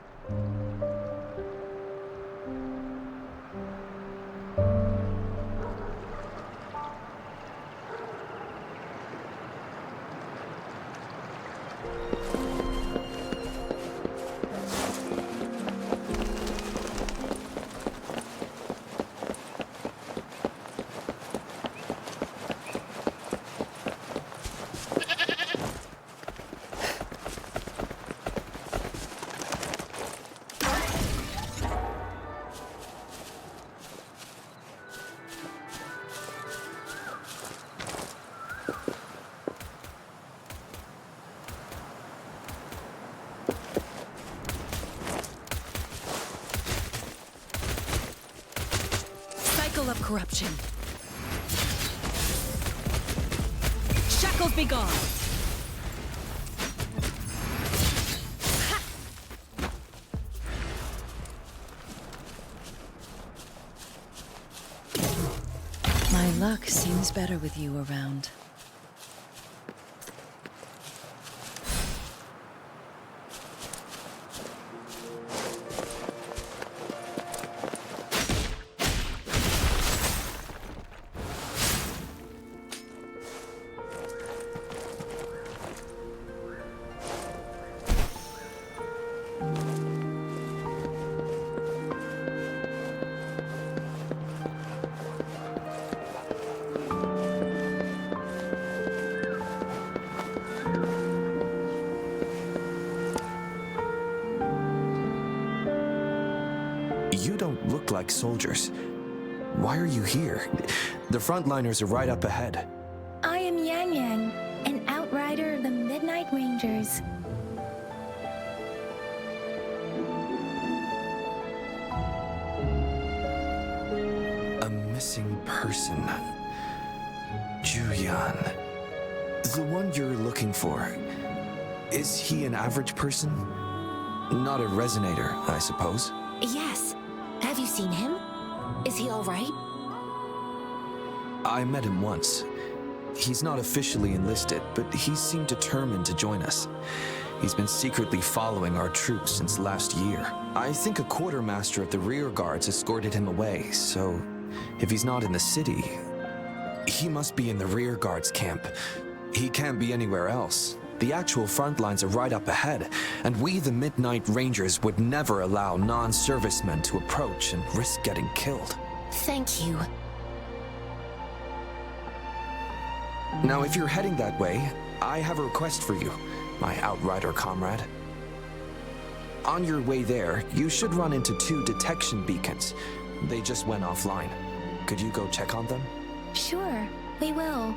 Speaker 3: Of corruption. Shackles be gone.
Speaker 6: My luck seems better with you around.
Speaker 11: You don't look like soldiers. Why are you here? The frontliners are right up ahead.
Speaker 4: I am Yang Yang, an outrider of the Midnight Rangers.
Speaker 11: A missing person. Juyan. The one you're looking for. Is he an average person? Not a resonator, I suppose.
Speaker 4: Yes. Have you seen him? Is he all right?
Speaker 11: I met him once. He's not officially enlisted, but he seemed determined to join us. He's been secretly following our troops since last year. I think a quartermaster of the rear guards escorted him away, so if he's not in the city, he must be in the rear guards camp. He can't be anywhere else. The actual front lines are right up ahead, and we, the Midnight Rangers, would never allow non-servicemen to approach and risk getting killed.
Speaker 4: Thank you.
Speaker 11: Now, if you're heading that way, I have a request for you, my outrider comrade. On your way there, you should run into 2 detection beacons. They just went offline. Could you go check on them?
Speaker 4: Sure, we will.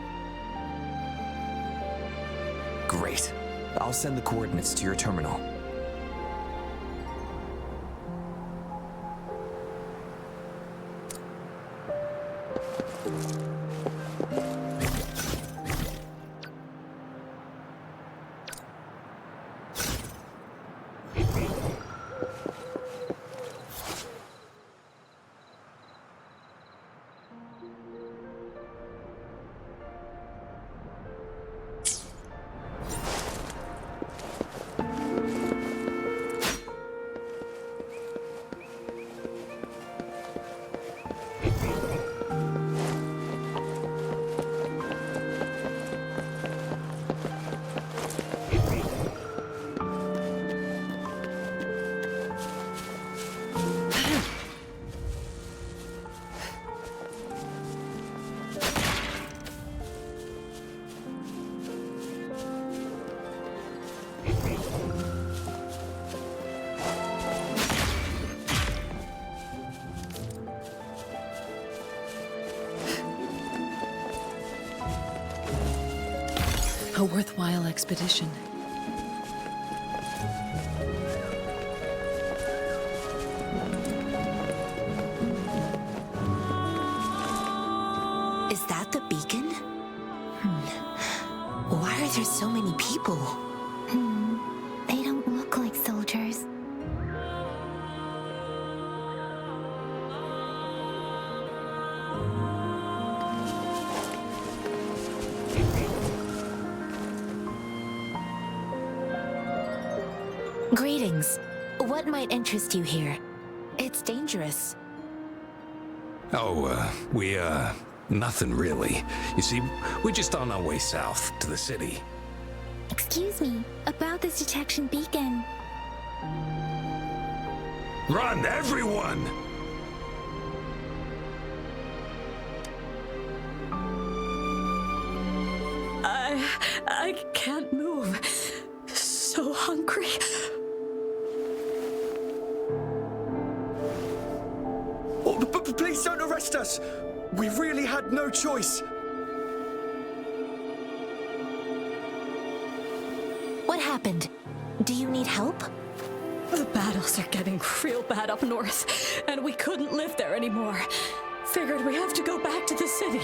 Speaker 11: Great. I'll send the coordinates to your terminal.
Speaker 6: worthwhile expedition.
Speaker 1: Is that the beacon? Why are there so many people?
Speaker 4: They don't look like soldiers.
Speaker 1: Greetings. What might interest you here? It's dangerous.
Speaker 12: Nothing really. You see, we're just on our way south to the city.
Speaker 4: Excuse me, about this detection beacon.
Speaker 12: Run, everyone!
Speaker 3: I can't move. So hungry.
Speaker 11: Oh, but please don't arrest us! We really had no choice.
Speaker 1: What happened? Do you need help?
Speaker 3: The battles are getting real bad up north, and we couldn't live there anymore. Figured we have to go back to the city.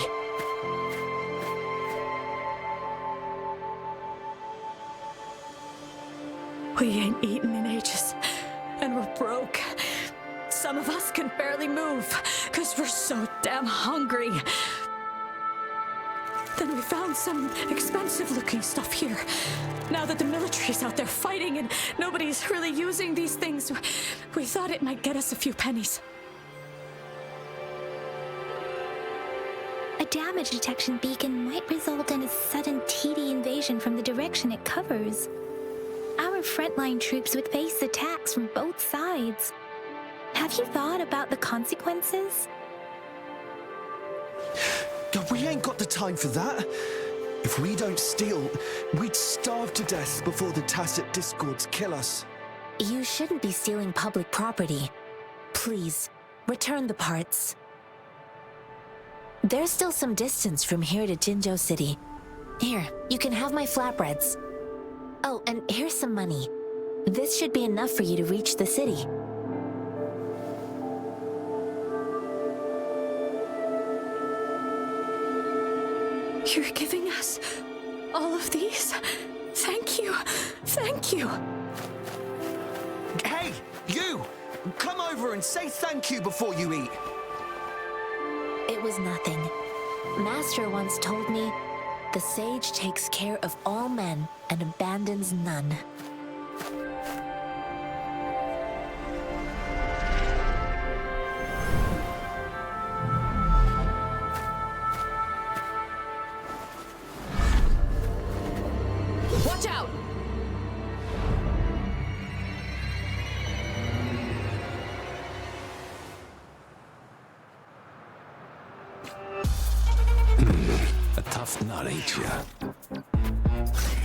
Speaker 3: We ain't eaten in ages, and we're broke. Some of us can barely move, because we're so damn hungry. Then we found some expensive-looking stuff here. Now that the military's out there fighting and nobody's really using these things, we thought it might get us a few pennies.
Speaker 4: A damage detection beacon might result in a sudden TD invasion from the direction it covers. Our frontline troops would face attacks from both sides. Have you thought about the consequences?
Speaker 11: God, we ain't got the time for that. If we don't steal, we'd starve to death before the Tacit Discords kill us.
Speaker 1: You shouldn't be stealing public property. Please, return the parts. There's still some distance from here to Jinzhou City. Here, you can have my flatbreads. Oh, and here's some money. This should be enough for you to reach the city.
Speaker 3: You're giving us all of these? Thank you. Thank you.
Speaker 11: Hey, you! Come over and say thank you before you eat.
Speaker 1: It was nothing. Master once told me, the sage takes care of all men and abandons none.
Speaker 3: Watch out!
Speaker 12: A tough nut, ain't ya?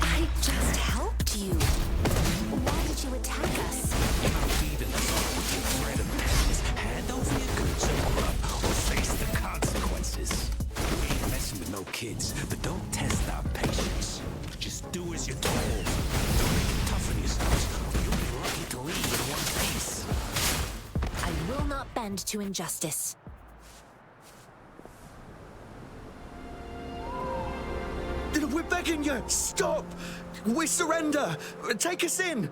Speaker 1: I just helped you. Why did you attack us?
Speaker 12: You're not feeding us all with your bread and pennies. Hand over your goods and grub, or face the consequences. We ain't messing with no kids, but don't test our patience. Just do as you're told. Don't make it tough on yourselves, or you'll be lucky to leave in one piece.
Speaker 1: I will not bend to injustice.
Speaker 11: We're begging you! Stop! We surrender! Take us in!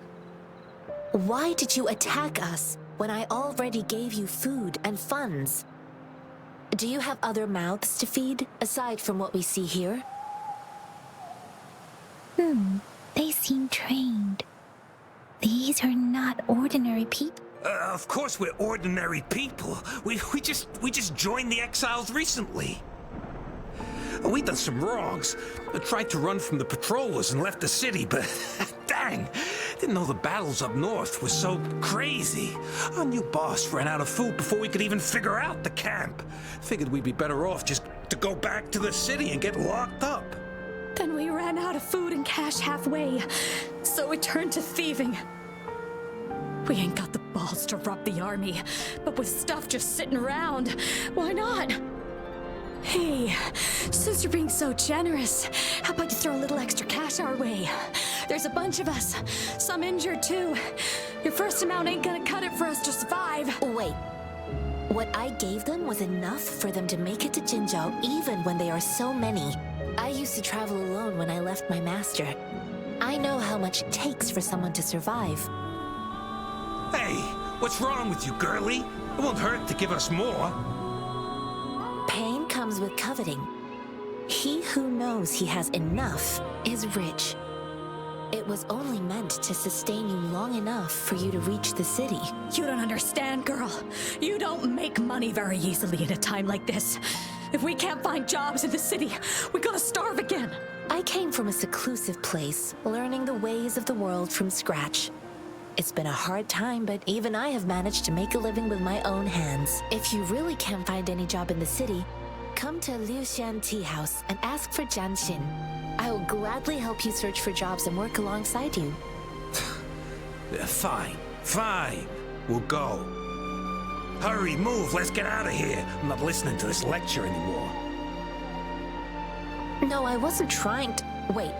Speaker 1: Why did you attack us when I already gave you food and funds? Do you have other mouths to feed, aside from what we see here?
Speaker 4: They seem trained. These are not ordinary people.
Speaker 12: Of course we're ordinary people. We just joined the exiles recently. We done some wrongs. I tried to run from the patrollers and left the city, but dang, didn't know the battles up north were so crazy. Our new boss ran out of food before we could even figure out the camp. Figured we'd be better off just to go back to the city and get locked up.
Speaker 3: Then we ran out of food and cash halfway, so we turned to thieving. We ain't got the balls to rob the army, but with stuff just sitting around, why not? Hey, since you're being so generous, how about you throw a little extra cash our way? There's a bunch of us, some injured too. Your first amount ain't gonna cut it for us to survive.
Speaker 1: Wait. What I gave them was enough for them to make it to Jinzhou even when they are so many. I used to travel alone when I left my master. I know how much it takes for someone to survive.
Speaker 12: Hey, what's wrong with you, girlie? It won't hurt to give us more.
Speaker 1: Pain comes with coveting. He who knows he has enough is rich. It was only meant to sustain you long enough for you to reach the city.
Speaker 3: You don't understand, girl. You don't make money very easily in a time like this. If we can't find jobs in the city, we're gonna starve again.
Speaker 1: I came from a seclusive place, learning the ways of the world from scratch. It's been a hard time, but even I have managed to make a living with my own hands. If you really can't find any job in the city, come to Liuxian Tea House and ask for Jian Xin. I will gladly help you search for jobs and work alongside you.
Speaker 12: Fine, fine. We'll go. Hurry, move, let's get out of here. I'm not listening to this lecture anymore.
Speaker 1: No, I wasn't trying to... Wait.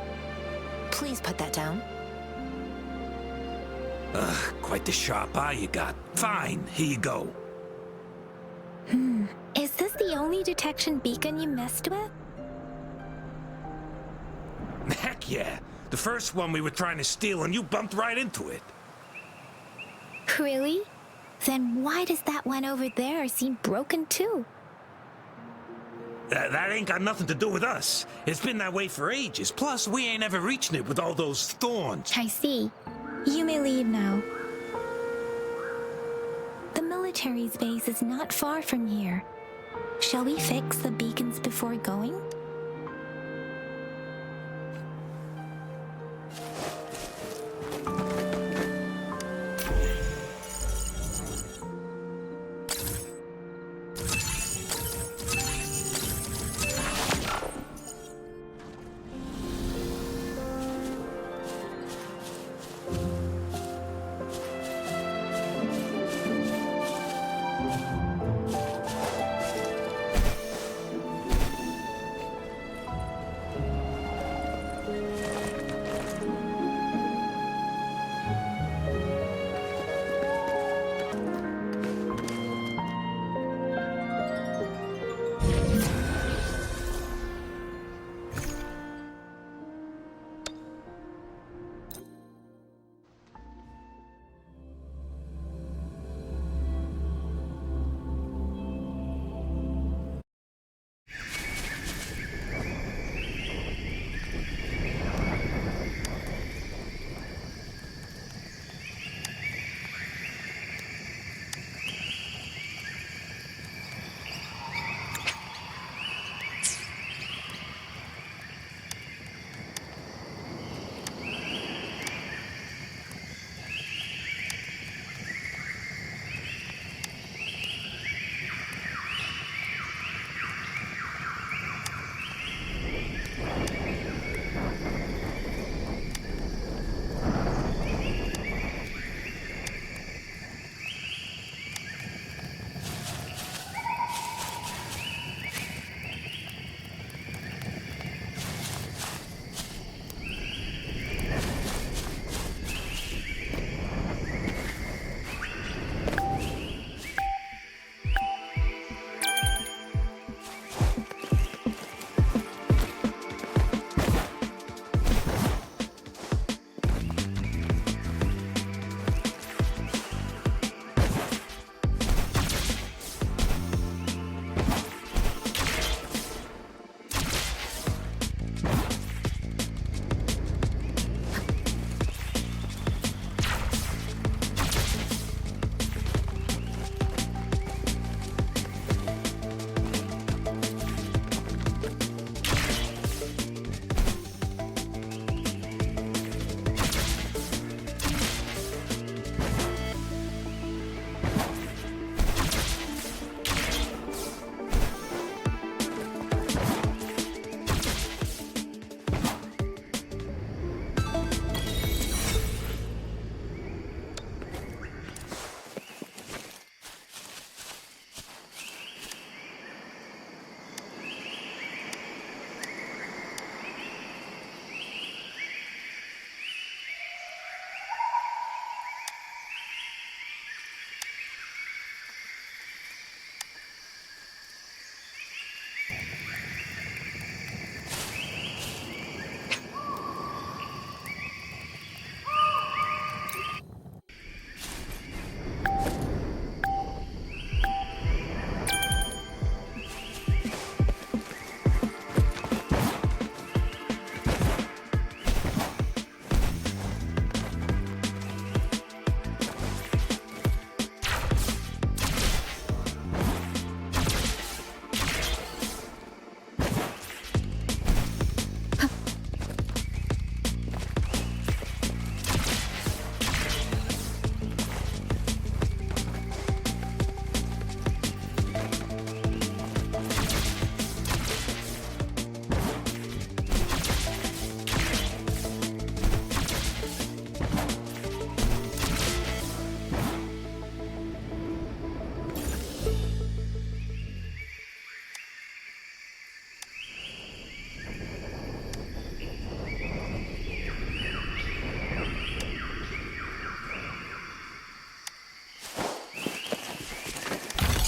Speaker 1: Please put that down.
Speaker 12: Quite the sharp eye you got. Fine, here you go.
Speaker 4: Is this the only detection beacon you messed with?
Speaker 12: Heck yeah. The first one we were trying to steal and you bumped right into it.
Speaker 4: Really? Then why does that one over there seem broken too?
Speaker 12: That ain't got nothing to do with us. It's been that way for ages. Plus, we ain't ever reaching it with all those thorns.
Speaker 4: I see. You may leave now. The military's base is not far from here. Shall we fix the beacons before going?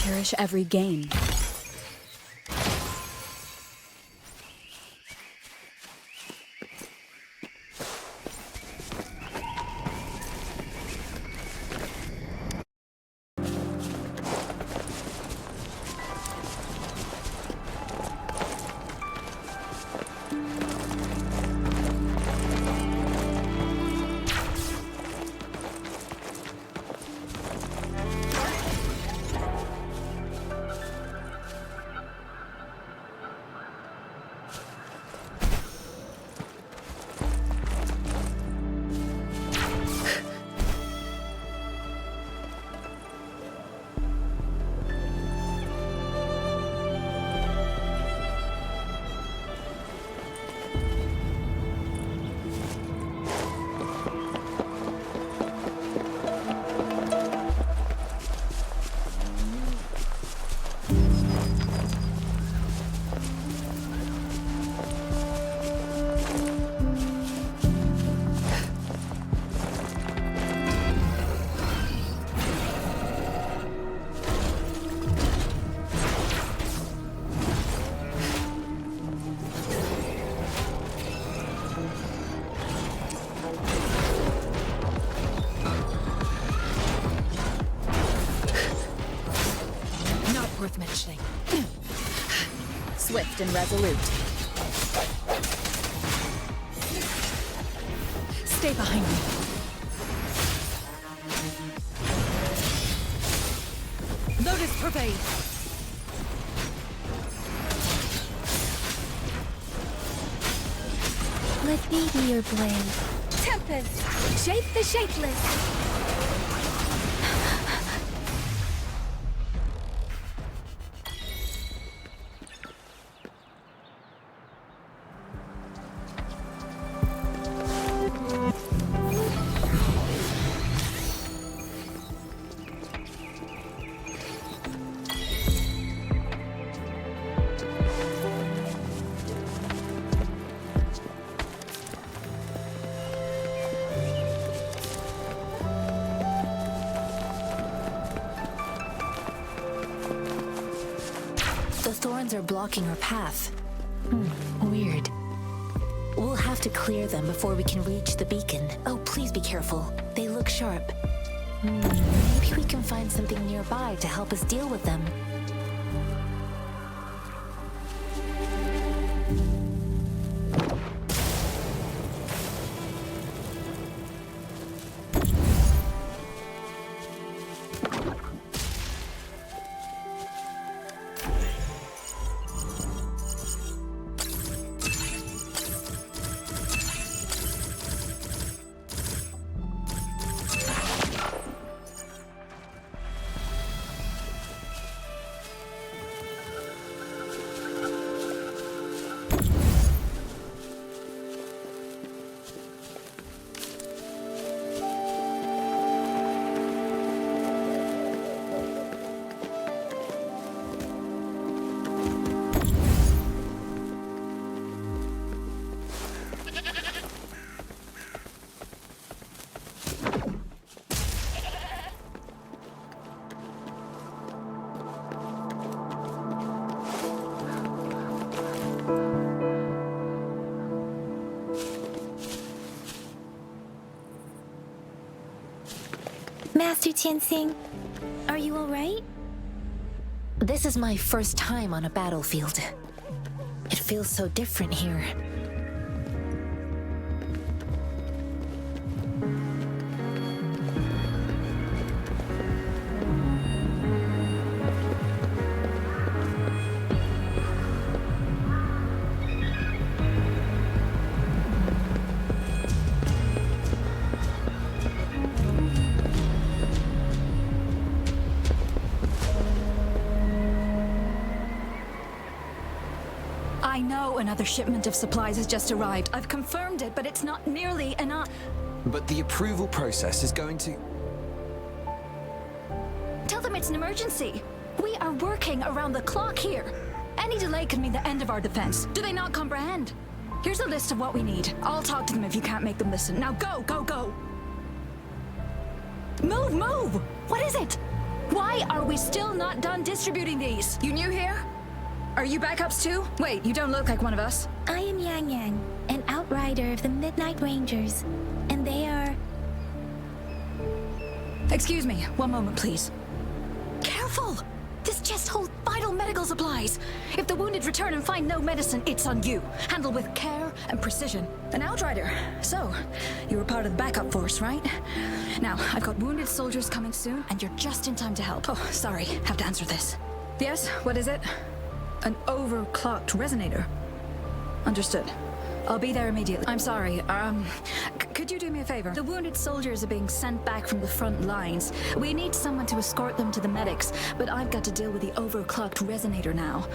Speaker 9: cherish every gain.
Speaker 3: Worth mentioning. Swift and resolute. Stay behind me. Lotus pervade.
Speaker 4: Let me be your blade.
Speaker 3: Tempest, shape the shapeless.
Speaker 4: The thorns are blocking our path. Weird. We'll have to clear them before we can reach the beacon. Oh, please be careful. They look sharp. Maybe we can find something nearby to help us deal with them. Master Tianxing, are you alright? This is my first time on a battlefield. It feels so different here.
Speaker 3: I know another shipment of supplies has just arrived. I've confirmed it, but it's not nearly enough.
Speaker 11: But the approval process is going to...
Speaker 3: Tell them it's an emergency. We are working around the clock here. Any delay could mean the end of our defense. Do they not comprehend? Here's a list of what we need. I'll talk to them if you can't make them listen. Now go, go, go! Move, move! What is it? Why are we still not done distributing these? You new here? Are you backups too? Wait, you don't look like one of us.
Speaker 4: I am Yang Yang, an outrider of the Midnight Rangers, and they are...
Speaker 3: Excuse me, one moment, please. Careful! This chest holds vital medical supplies. If the wounded return and find no medicine, it's on you. Handle with care and precision. An outrider. So, you were part of the backup force, right? Now, I've got wounded soldiers coming soon, and you're just in time to help. Oh, sorry, have to answer this. Yes, what is it? An overclocked resonator. Understood. I'll be there immediately. I'm sorry, could you do me a favor? The wounded soldiers are being sent back from the front lines. We need someone to escort them to the medics, but I've got to deal with the overclocked resonator now.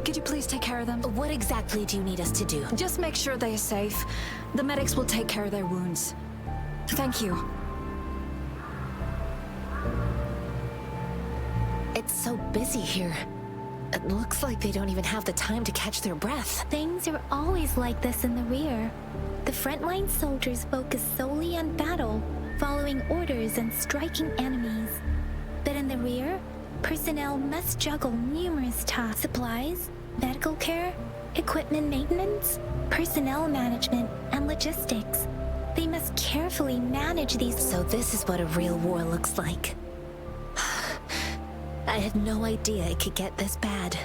Speaker 3: Could you please take care of them?
Speaker 1: What exactly do you need us to do?
Speaker 3: Just make sure they're safe. The medics will take care of their wounds. Thank you.
Speaker 1: It's so busy here. It looks like they don't even have the time to catch their breath.
Speaker 4: Things are always like this in the rear. The frontline soldiers focus solely on battle, following orders and striking enemies. But in the rear, personnel must juggle numerous tasks: supplies, medical care, equipment maintenance, personnel management, and logistics. They must carefully manage these.
Speaker 1: So this is what a real war looks like. I had no idea it could get this bad.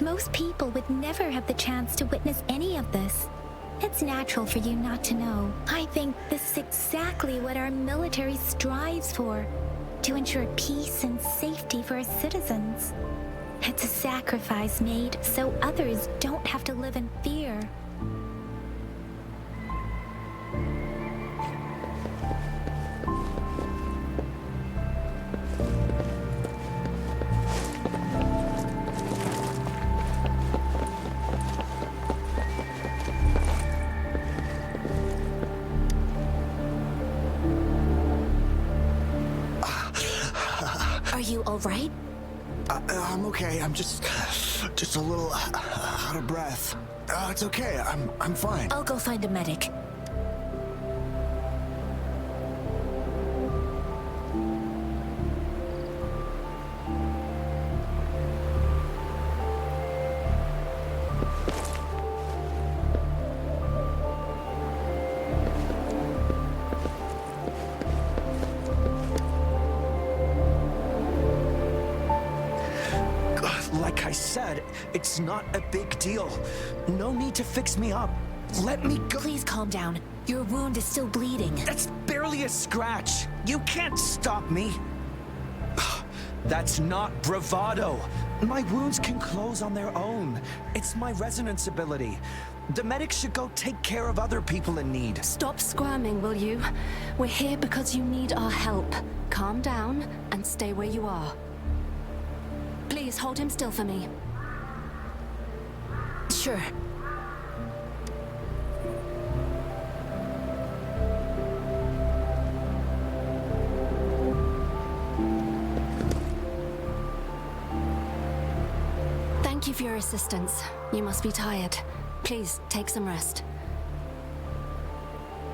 Speaker 4: Most people would never have the chance to witness any of this. It's natural for you not to know. I think this is exactly what our military strives for, to ensure peace and safety for its citizens. It's a sacrifice made so others don't have to live in fear.
Speaker 1: Are you all right?
Speaker 13: I'm okay. I'm just a little out of breath. It's okay. I'm fine.
Speaker 1: I'll go find a medic.
Speaker 13: Like I said, it's not a big deal. No need to fix me up. Let me go.
Speaker 1: Please calm down. Your wound is still bleeding.
Speaker 13: That's barely a scratch. You can't stop me. That's not bravado. My wounds can close on their own. It's my resonance ability. The medics should go take care of other people in need.
Speaker 9: Stop squirming, will you? We're here because you need our help. Calm down and stay where you are. Please hold him still for me.
Speaker 1: Sure.
Speaker 9: Thank you for your assistance. You must be tired. Please, take some rest.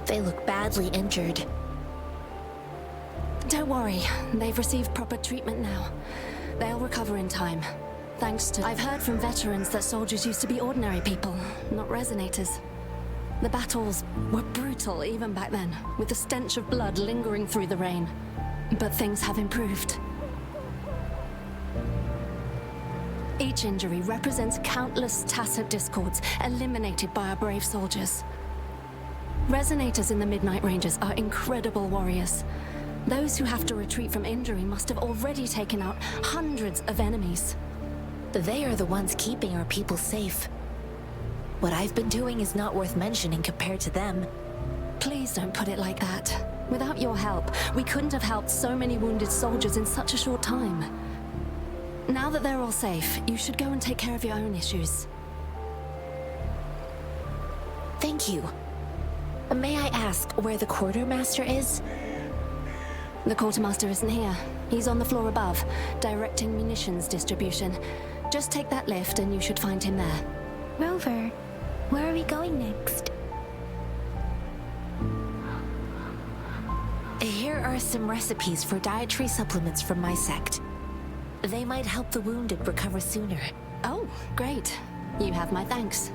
Speaker 1: They look badly injured.
Speaker 9: Don't worry, they've received proper treatment now. They'll recover in time. Thanks to... I've heard from veterans that soldiers used to be ordinary people, not resonators. The battles were brutal even back then, with the stench of blood lingering through the rain. But things have improved. Each injury represents countless tacit discords eliminated by our brave soldiers. Resonators in the Midnight Rangers are incredible warriors. Those who have to retreat from injury must have already taken out hundreds of enemies.
Speaker 1: They are the ones keeping our people safe. What I've been doing is not worth mentioning compared to them.
Speaker 9: Please don't put it like that. Without your help, we couldn't have helped so many wounded soldiers in such a short time. Now that they're all safe, you should go and take care of your own issues.
Speaker 1: Thank you. May I ask where the quartermaster is?
Speaker 9: The quartermaster isn't here. He's on the floor above, directing munitions distribution. Just take that lift and you should find him there.
Speaker 4: Rover, where are we going next?
Speaker 1: Here
Speaker 14: are some recipes for dietary supplements from my sect. They might help the wounded recover sooner.
Speaker 5: Oh, great. You have my thanks.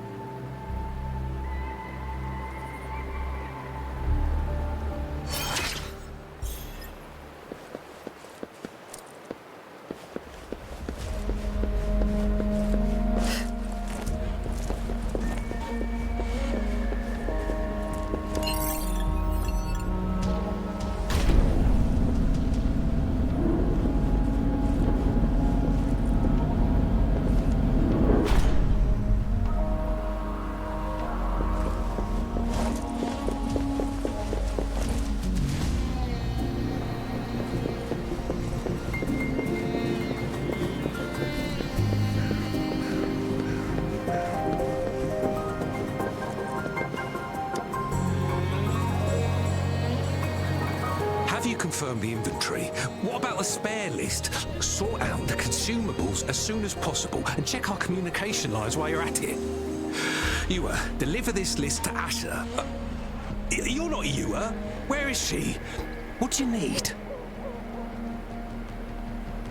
Speaker 12: Confirm the inventory. What about the spare list? Sort out the consumables as soon as possible and check our communication lines while you're at it. You, deliver this list to Asher. You're not you, Where is she? What do you need?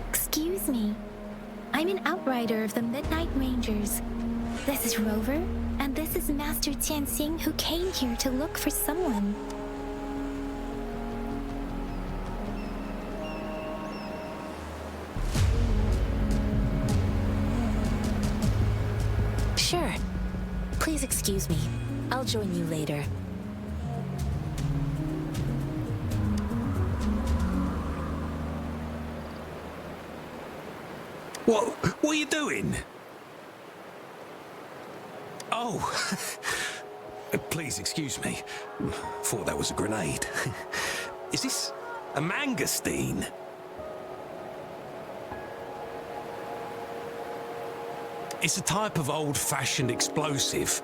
Speaker 4: Excuse me. I'm an outrider of the Midnight Rangers. This is Rover, and this is Master Tianxing, who came here to look for someone.
Speaker 14: Sure. Please excuse me. I'll join you later.
Speaker 12: What are you doing? Oh. Please excuse me. Thought that was a grenade. Is this a mangosteen? It's a type of old-fashioned explosive.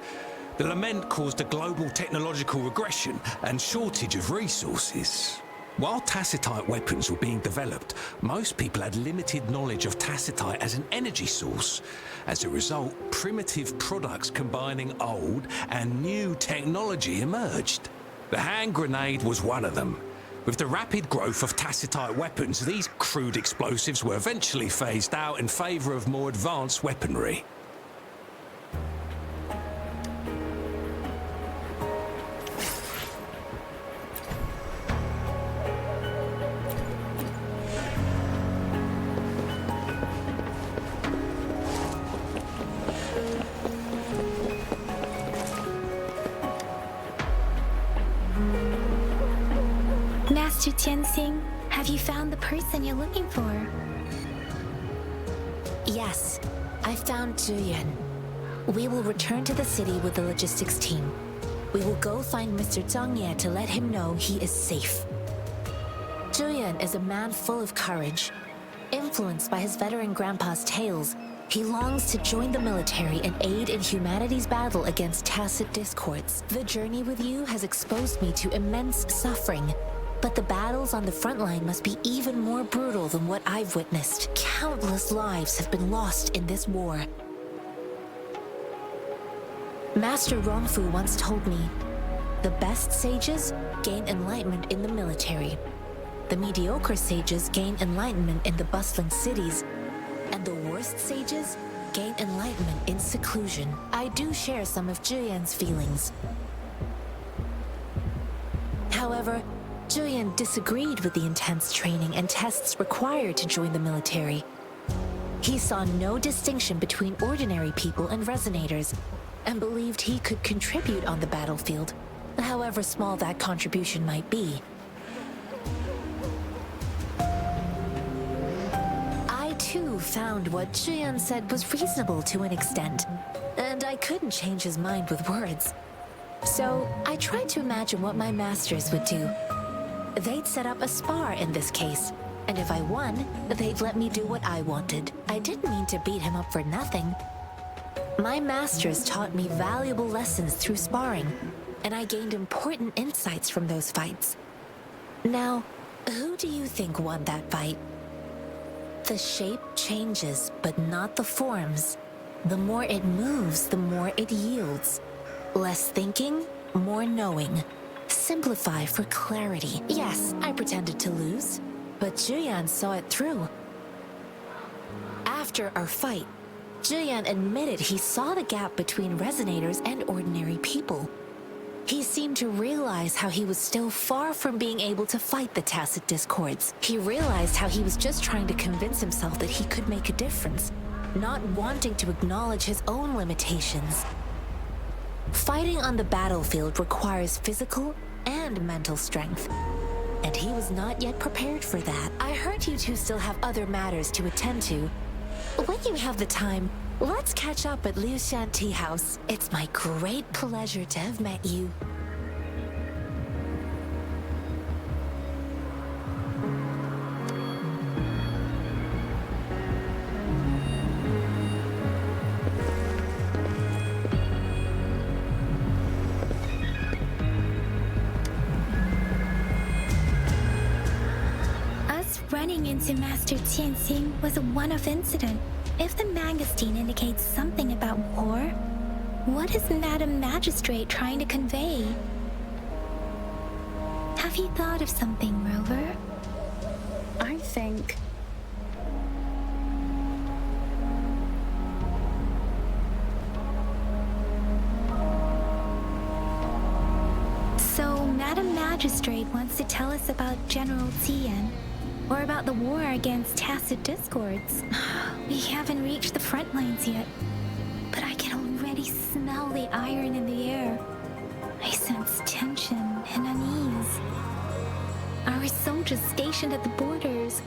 Speaker 12: The lament caused a global technological regression and shortage of resources. While tacitite weapons were being developed, most people had limited knowledge of tacitite as an energy source. As a result, primitive products combining old and new technology emerged. The hand grenade was one of them. With the rapid growth of tacitite weapons, these crude explosives were eventually phased out in favor of more advanced weaponry.
Speaker 4: Master Tianxing, have you found the person you're looking for?
Speaker 14: Yes, I found Zhuyan. We will return to the city with the logistics team. We will go find Mr. Zhang Ye to let him know he is safe. Zhuyan is a man full of courage. Influenced by his veteran grandpa's tales, he longs to join the military and aid in humanity's battle against tacit discords. The journey with you has exposed me to immense suffering, but the battles on the front line must be even more brutal than what I've witnessed. Countless lives have been lost in this war. Master Rongfu once told me, the best sages gain enlightenment in the military. The mediocre sages gain enlightenment in the bustling cities, and the worst sages gain enlightenment in seclusion. I do share some of Zhuyan's feelings. However, Zhuyan disagreed with the intense training and tests required to join the military. He saw no distinction between ordinary people and resonators, and believed he could contribute on the battlefield, however small that contribution might be. I too found what Zhuyan said was reasonable to an extent, and I couldn't change his mind with words. So I tried to imagine what my masters would do. They'd set up a spar in this case, and if I won, they'd let me do what I wanted. I didn't mean to beat him up for nothing. My masters taught me valuable lessons through sparring, and I gained important insights from those fights. Now, who do you think won that fight? The shape changes, but not the forms. The more it moves, the more it yields. Less thinking, more knowing. simplify for clarity. Yes, I pretended to lose, but Julian saw it through. After our fight, Julian admitted he saw the gap between resonators and ordinary people. He seemed to realize how he was still far from being able to fight the Tacit Discords. He realized how he was just trying to convince himself that he could make a difference, not wanting to acknowledge his own limitations. Fighting on the battlefield requires physical and mental strength, and he was not yet prepared for that. I heard you two still have other matters to attend to. When you have the time, let's catch up at Liu Shan Tea House. It's my great pleasure to have met you.
Speaker 4: Running into Master Tianxing was a one-off incident. If the Mangosteen indicates something about war, what is Madam Magistrate trying to convey? Have you thought of something, Rover?
Speaker 9: I think...
Speaker 4: So, Madam Magistrate wants to tell us about General Tian, or about the war against Tacit Discords. We haven't reached the front lines yet, but I can already smell the iron in the air. I sense tension and unease. Our soldiers stationed at the borders,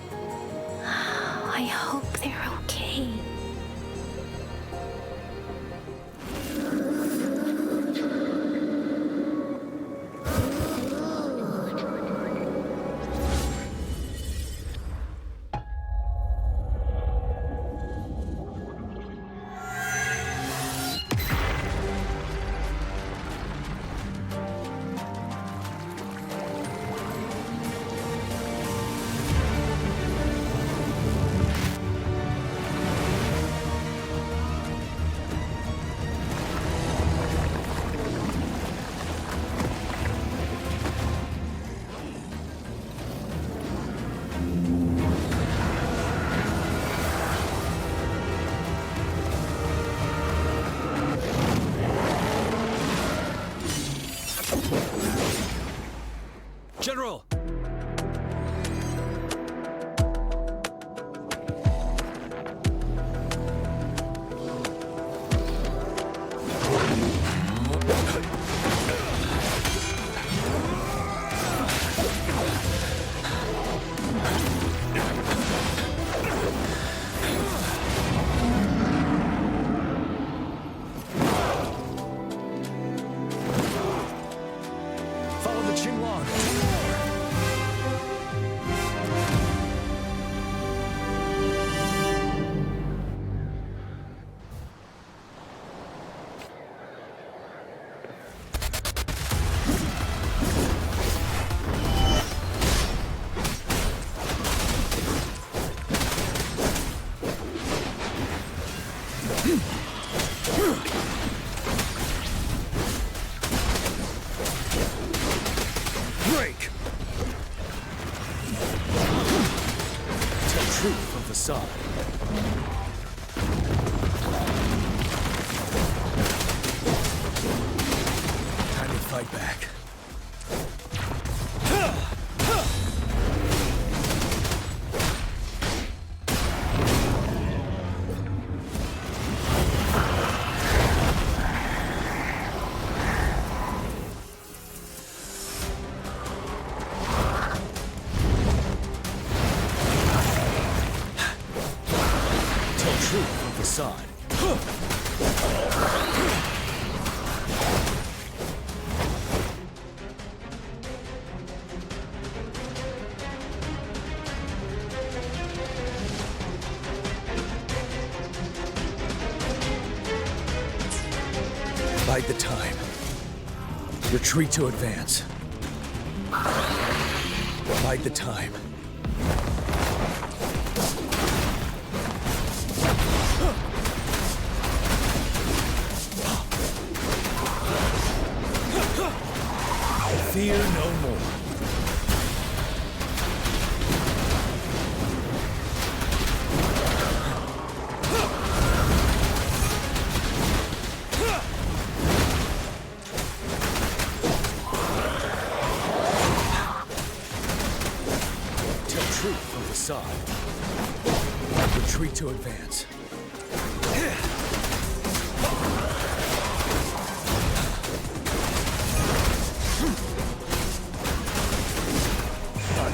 Speaker 4: I hope they're okay.
Speaker 10: General!
Speaker 13: Follow the Qinglong.
Speaker 15: Break! Tell truth from facade. Time to fight back. Truth from facade. Bide the time. Retreat to advance. Bide the time. Fear no more. Tell truth from facade. Retreat to advance.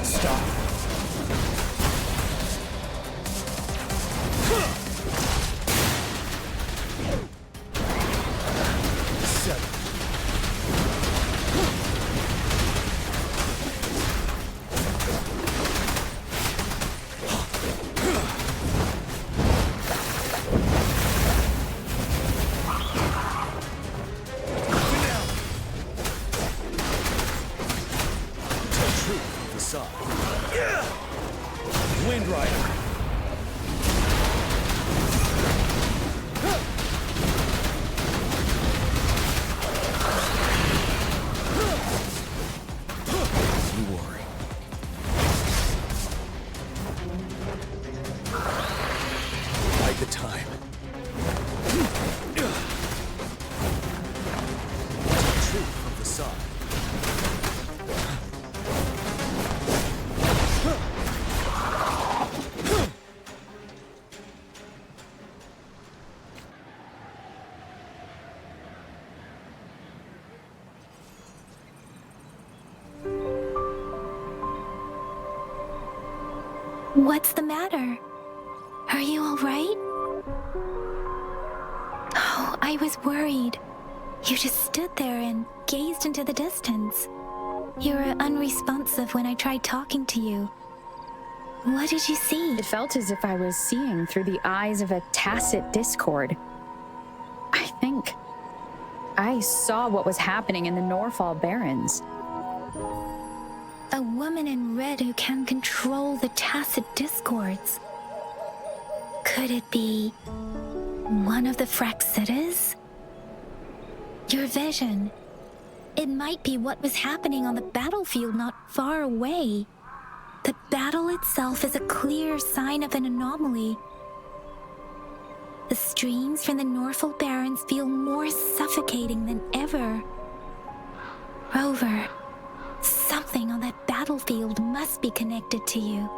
Speaker 15: Stop. Wind Rider. You worry. Bide the time. Truth from the side.
Speaker 4: What's the matter? Are you all right? Oh, I was worried. You just stood there and gazed into the distance. You were unresponsive when I tried talking to you. What did you see?
Speaker 9: It felt as if I was seeing through the eyes of a tacit discord. I think I saw what was happening in the Norfall Barrens.
Speaker 4: A woman in red who can control the tacit discords. Could it be one of the Fraxitas? Your vision. It might be what was happening on the battlefield not far away. The battle itself is a clear sign of an anomaly. The streams from the Norfall Barrens feel more suffocating than ever. Rover, something on that battlefield must be connected to you,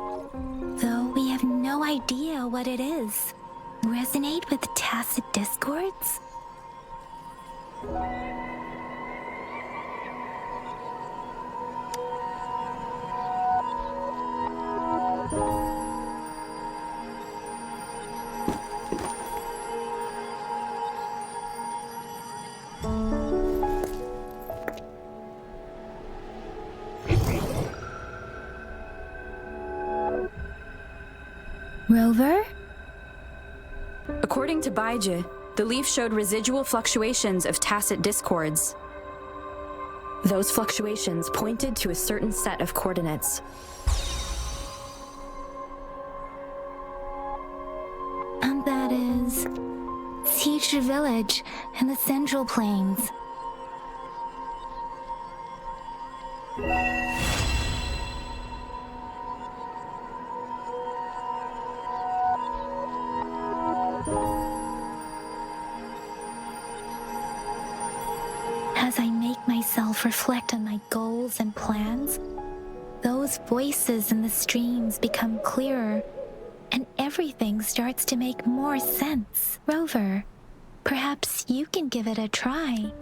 Speaker 4: though we have no idea what it is. Resonate with tacit discords? Rover?
Speaker 9: According to Baiji, the leaf showed residual fluctuations of tacit discords. Those fluctuations pointed to a certain set of coordinates.
Speaker 4: And that is Siege Village in the Central Plains. As I make myself reflect on my goals and plans, those voices in the streams become clearer, and everything starts to make more sense. Rover, perhaps you can give it a try.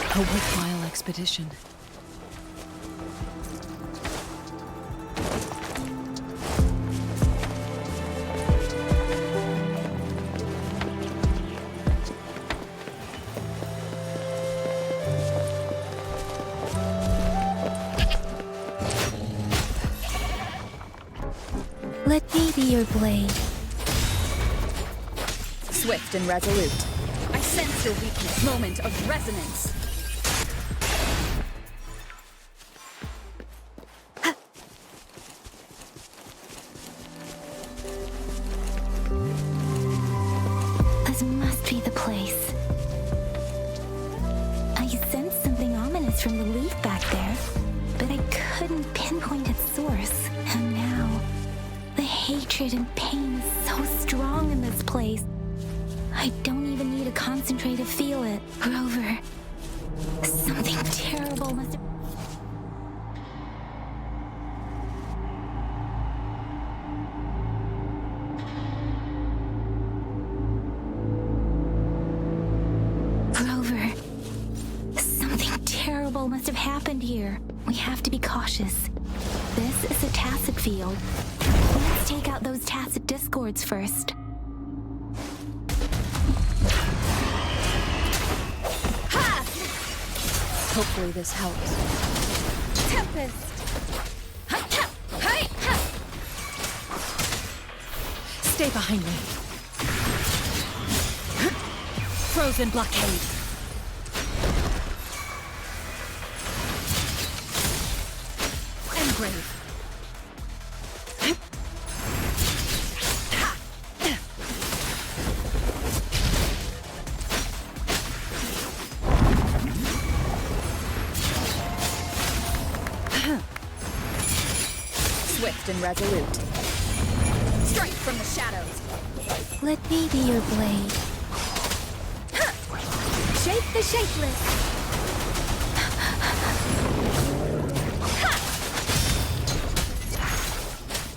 Speaker 6: A worthwhile expedition.
Speaker 4: Let me be your blade.
Speaker 9: Swift and resolute. I sense your weakness. Moment of resonance.
Speaker 4: This must be the place. I sensed something ominous from the leaf back there, but I couldn't pinpoint its source. And now, the hatred and pain is so strong in this place. I don't even need to concentrate to feel it. Rover, something terrible must have... Rover, something terrible must have happened here. We have to be cautious. This is a tacit field. Let's take out those tacit discords first.
Speaker 9: Hopefully this helps.
Speaker 3: Tempest!
Speaker 6: Stay behind me. Frozen blockade. Engrave.
Speaker 9: Swift and resolute. Strike from the shadows.
Speaker 4: Let me be your blade.
Speaker 3: Shape the shapeless!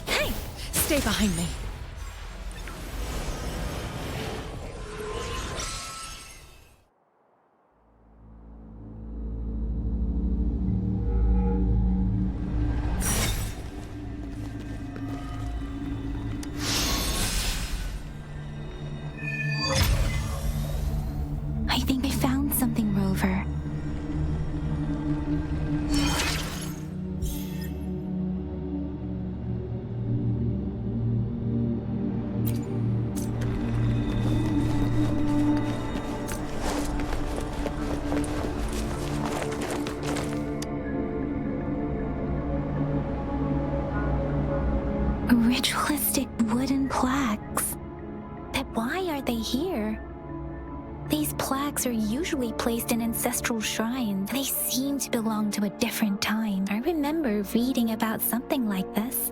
Speaker 6: Hey! Stay behind me.
Speaker 4: I think I found something, Rover. Ritualistic wooden plaques. But why are they here? These plaques are usually placed in ancestral shrines. They seem to belong to a different time. I remember reading about something like this.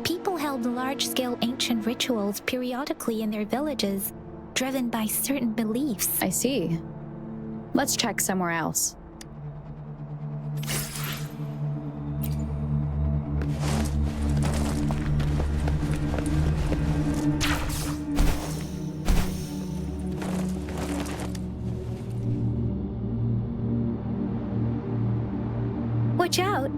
Speaker 4: People held large-scale ancient rituals periodically in their villages, driven by certain beliefs.
Speaker 9: I see. Let's check somewhere else.
Speaker 4: Watch out.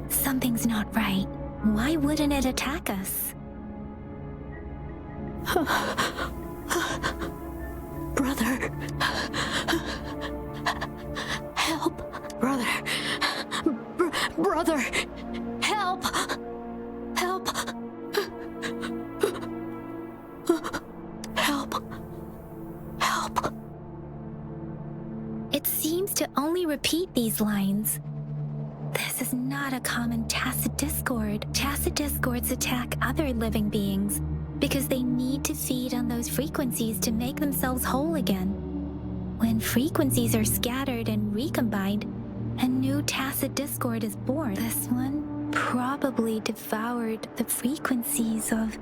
Speaker 4: Something's not right. Why wouldn't it attack us?
Speaker 3: Brother. Help. Brother. Brother. Help. Help. Help. Help.
Speaker 4: It seems to only repeat these lines. This is not a common tacit discord. Tacit discords attack other living beings because they need to feed on those frequencies to make themselves whole again. When frequencies are scattered and recombined, a new tacit discord is born. This one probably devoured the frequencies of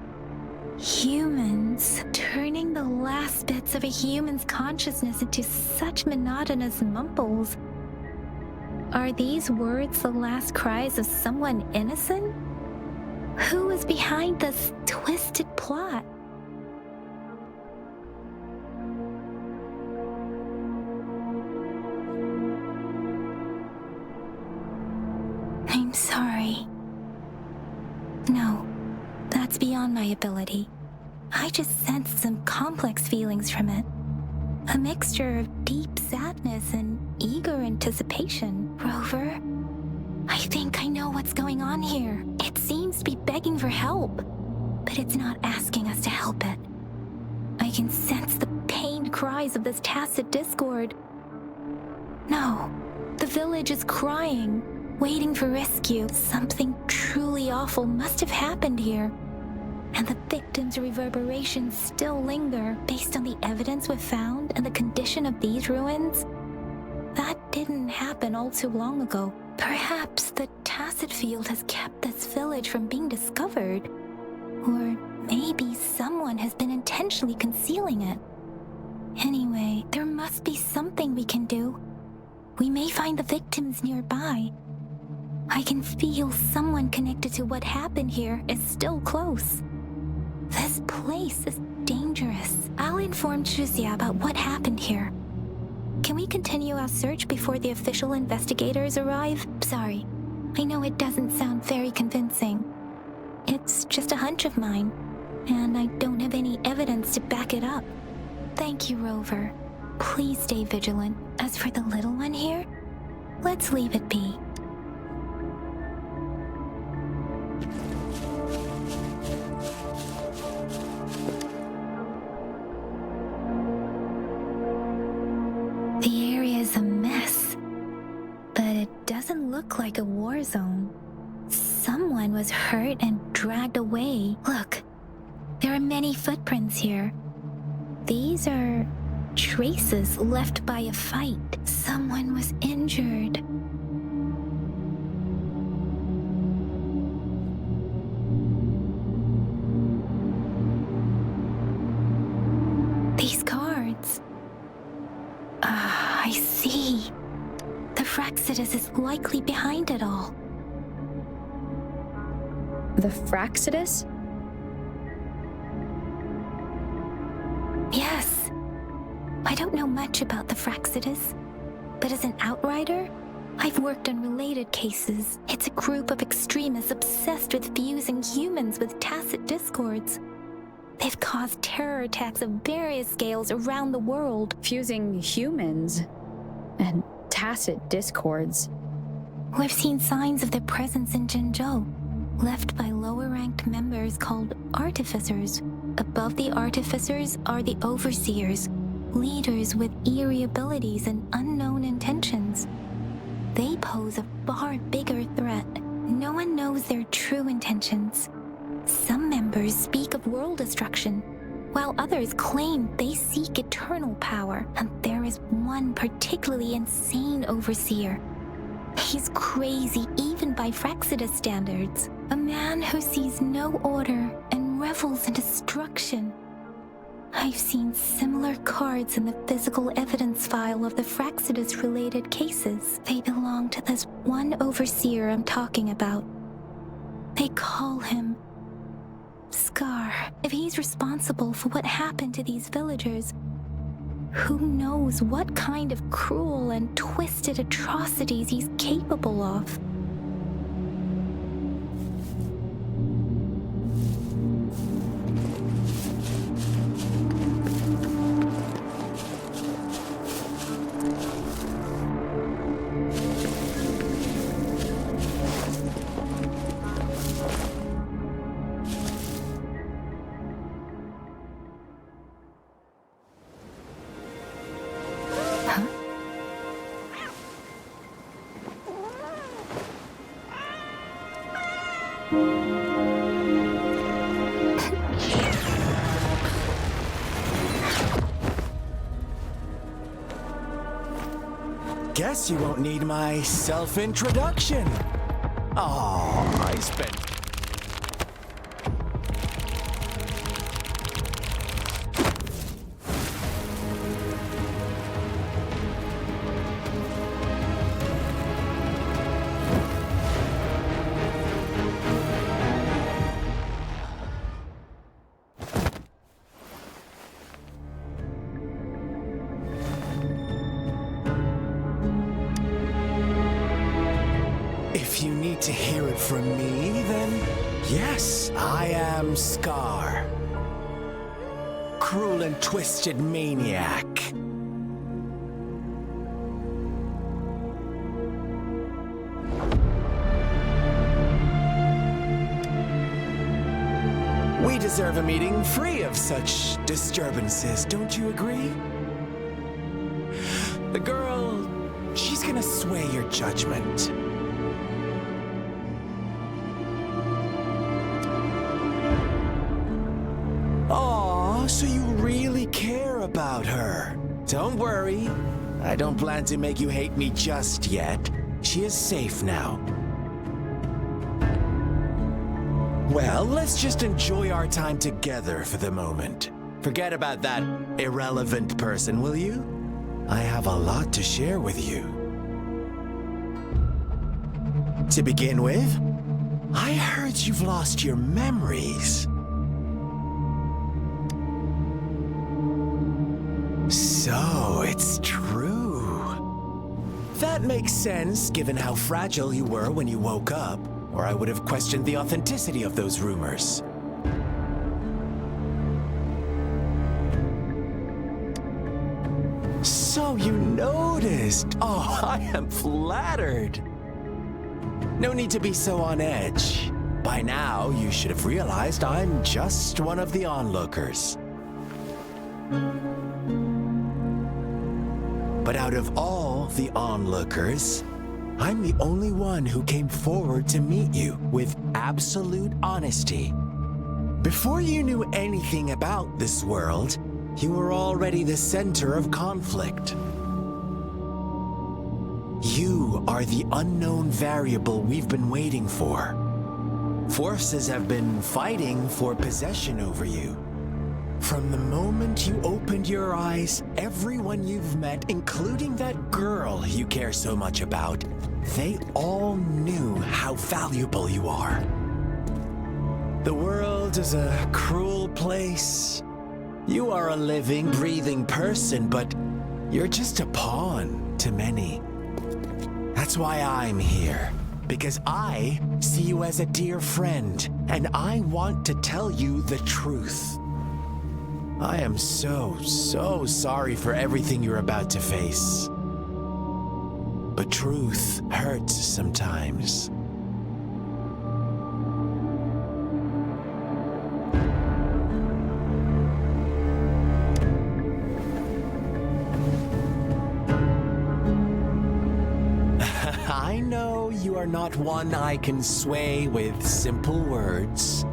Speaker 4: humans, turning the last bits of a human's consciousness into such monotonous mumbles. Are these words the last cries of someone innocent? Who is behind this twisted plot? I'm sorry. No, that's beyond my ability. I just sensed some complex feelings from it. A mixture of deep sadness and eager anticipation. Rover, I think I know what's going on here. It seems to be begging for help, but it's not asking us to help it. I can sense the pained cries of this tacit discord. No, the village is crying, waiting for rescue. Something truly awful must have happened here. And the victims' reverberations still linger based on the evidence we've found and the condition of these ruins. That didn't happen all too long ago. Perhaps the tacit field has kept this village from being discovered. Or maybe someone has been intentionally concealing it. Anyway, there must be something we can do. We may find the victims nearby. I can feel someone connected to what happened here is still close. This place is dangerous. I'll inform Chuzia about what happened here. Can we continue our search before the official investigators arrive? Sorry, I know it doesn't sound very convincing. It's just a hunch of mine, and I don't have any evidence to back it up. Thank you, Rover. Please stay vigilant. As for the little one here, let's leave it be. The area is a mess, but it doesn't look like a war zone. Someone was hurt and dragged away. Look, there are many footprints here. These are traces left by a fight. Someone was injured. These cards. I see. The Fraxidus is likely behind it all.
Speaker 9: The Fraxidus?
Speaker 4: Yes. I don't know much about the Fraxidus, but as an outrider, I've worked on related cases. It's a group of extremists obsessed with fusing humans with tacit discords. They've caused terror attacks of various scales around the world.
Speaker 9: Fusing humans and tacit discords.
Speaker 4: We've seen signs of their presence in Jinzhou, left by lower-ranked members called artificers. Above the artificers are the overseers, leaders with eerie abilities and unknown intentions. They pose a far bigger threat. No one knows their true intentions. Some members speak of world destruction, while others claim they seek eternal power, and there is one particularly insane overseer. He's crazy even by Fraxidus standards. A man who sees no order and revels in destruction. I've seen similar cards in the physical evidence file of the Fraxidus-related cases. They belong to this one overseer I'm talking about. They call him Scar, if he's responsible for what happened to these villagers, who knows what kind of cruel and twisted atrocities he's capable of?
Speaker 13: Guess you won't need my self-introduction. Oh, I spent... If you need to hear it from me, then yes, I am Scar. Cruel and twisted maniac. We deserve a meeting free of such disturbances, don't you agree? The girl, she's gonna sway your judgment. Aw, so you really care about her. Don't worry, I don't plan to make you hate me just yet. She is safe now. Well, let's just enjoy our time together for the moment. Forget about that irrelevant person, will you? I have a lot to share with you. To begin with, I heard you've lost your memories. So, it's true. That makes sense, given how fragile you were when you woke up, or I would have questioned the authenticity of those rumors. So you noticed. Oh, I am flattered. No need to be so on edge. By now, you should have realized I'm just one of the onlookers. But out of all the onlookers, I'm the only one who came forward to meet you with absolute honesty. Before you knew anything about this world, you were already the center of conflict. You are the unknown variable we've been waiting for. Forces have been fighting for possession over you. From the moment you opened your eyes, everyone you've met, including that girl you care so much about, they all knew how valuable you are. The world is a cruel place. You are a living, breathing person, but you're just a pawn to many. That's why I'm here, because I see you as a dear friend, and I want to tell you the truth. I am so sorry for everything you're about to face. But truth hurts sometimes. I know you are not one I can sway with simple words.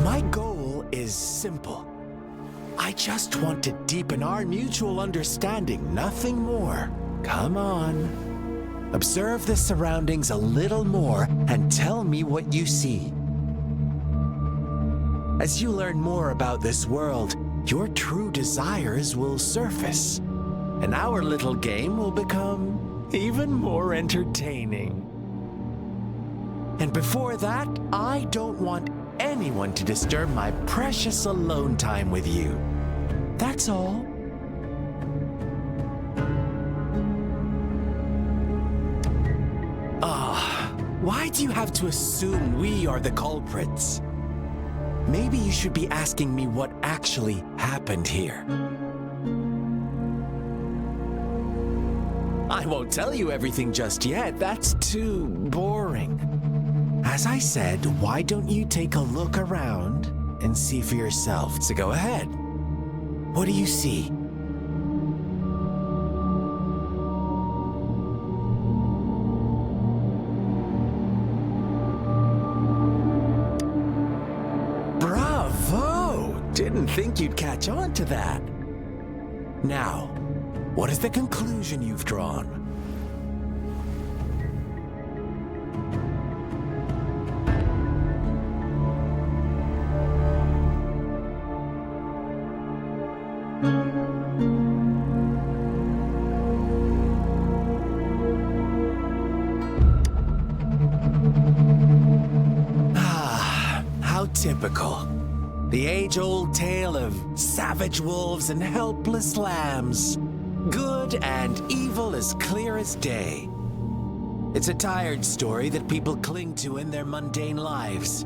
Speaker 13: My goal is simple. I just want to deepen our mutual understanding, nothing more. Come on. Observe the surroundings a little more and tell me what you see. As you learn more about this world, your true desires will surface, and our little game will become even more entertaining. And before that, I don't want anyone to disturb my precious alone time with you. That's all. Why do you have to assume we are the culprits? Maybe you should be asking me what actually happened here. I won't tell you everything just yet. That's too boring. As I said, why don't you take a look around and see for yourself? So go ahead. What do you see? Didn't think you'd catch on to that. Now, what is the conclusion you've drawn? How typical. The age-old tale of savage wolves and helpless lambs. Good and evil as clear as day. It's a tired story that people cling to in their mundane lives.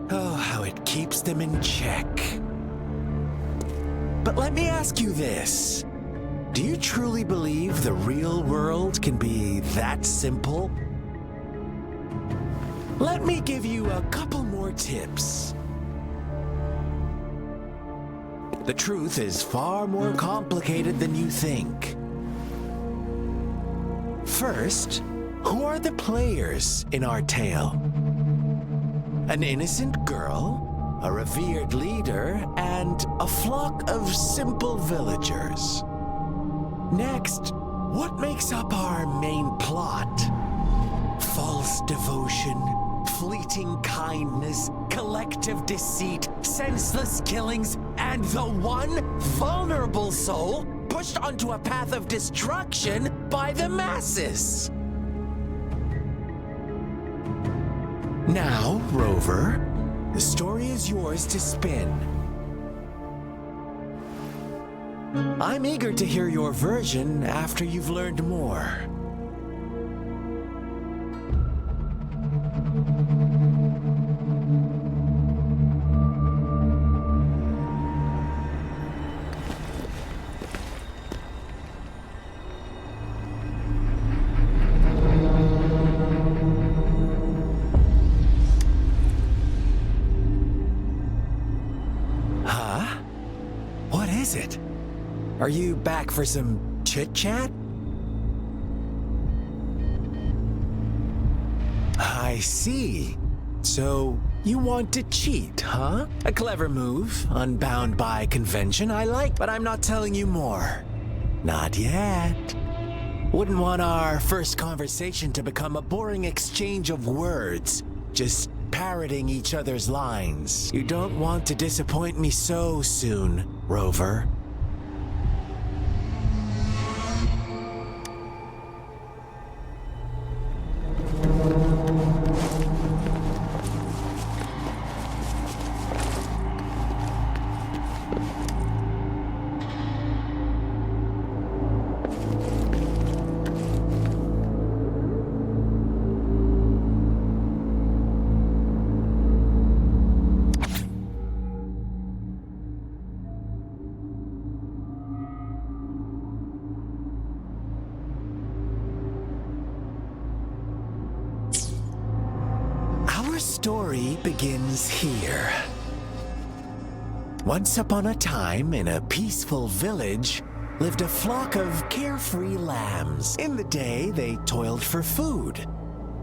Speaker 13: Oh, how it keeps them in check. But let me ask you this. Do you truly believe the real world can be that simple? Let me give you a couple more tips. The truth is far more complicated than you think. First, who are the players in our tale? An innocent girl, a revered leader, and a flock of simple villagers. Next, what makes up our main plot? False devotion, fleeting kindness, collective deceit, senseless killings, and the one vulnerable soul pushed onto a path of destruction by the masses. Now, Rover, the story is yours to spin. I'm eager to hear your version after you've learned more. Are you back for some chit-chat? I see. So, you want to cheat, huh? A clever move, unbound by convention, I like, but I'm not telling you more. Not yet. Wouldn't want our first conversation to become a boring exchange of words, just parroting each other's lines. You don't want to disappoint me so soon, Rover. Story begins here. Once upon a time, in a peaceful village, lived a flock of carefree lambs. In the day, they toiled for food,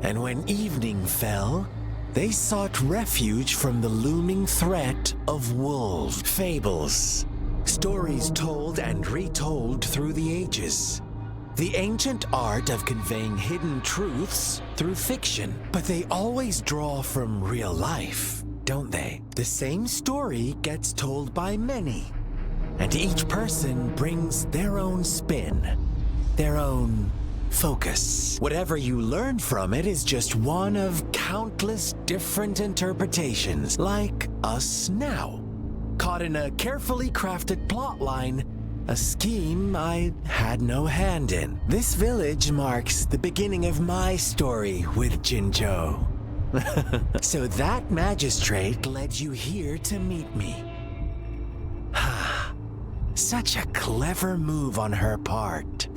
Speaker 13: and when evening fell, they sought refuge from the looming threat of wolves. Fables, stories told and retold through the ages. The ancient art of conveying hidden truths through fiction. But they always draw from real life, don't they? The same story gets told by many, and each person brings their own spin, their own focus. Whatever you learn from it is just one of countless different interpretations, like us now. Caught in a carefully crafted plotline, a scheme I had no hand in. This village marks the beginning of my story with Jinzhou. So that magistrate led you here to meet me. Such a clever move on her part.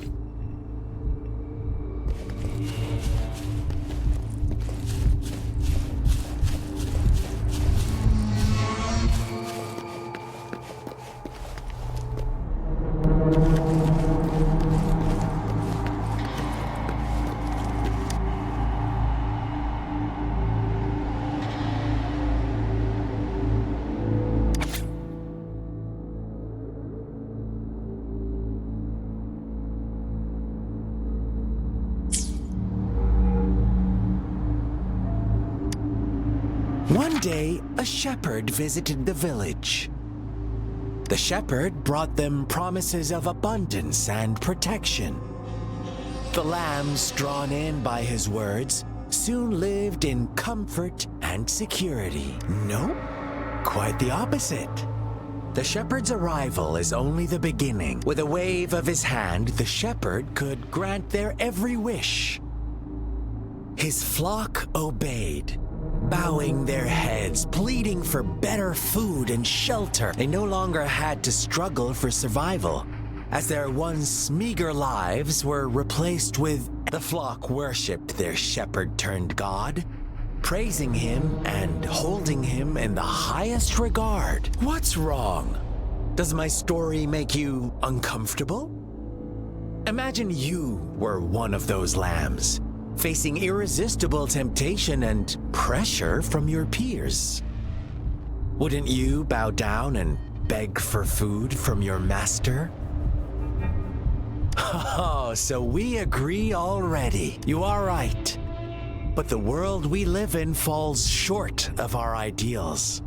Speaker 13: One day, a shepherd visited the village. The shepherd brought them promises of abundance and protection. The lambs, drawn in by his words, soon lived in comfort and security. No, quite the opposite. The shepherd's arrival is only the beginning. With a wave of his hand, the shepherd could grant their every wish. His flock obeyed, bowing their heads, pleading for better food and shelter. They no longer had to struggle for survival, as their once meager lives were replaced with the flock worshipped their shepherd-turned-god, praising him and holding him in the highest regard. What's wrong? Does my story make you uncomfortable? Imagine you were one of those lambs, facing irresistible temptation and pressure from your peers. Wouldn't you bow down and beg for food from your master? Oh, so we agree already. You are right. But the world we live in falls short of our ideals.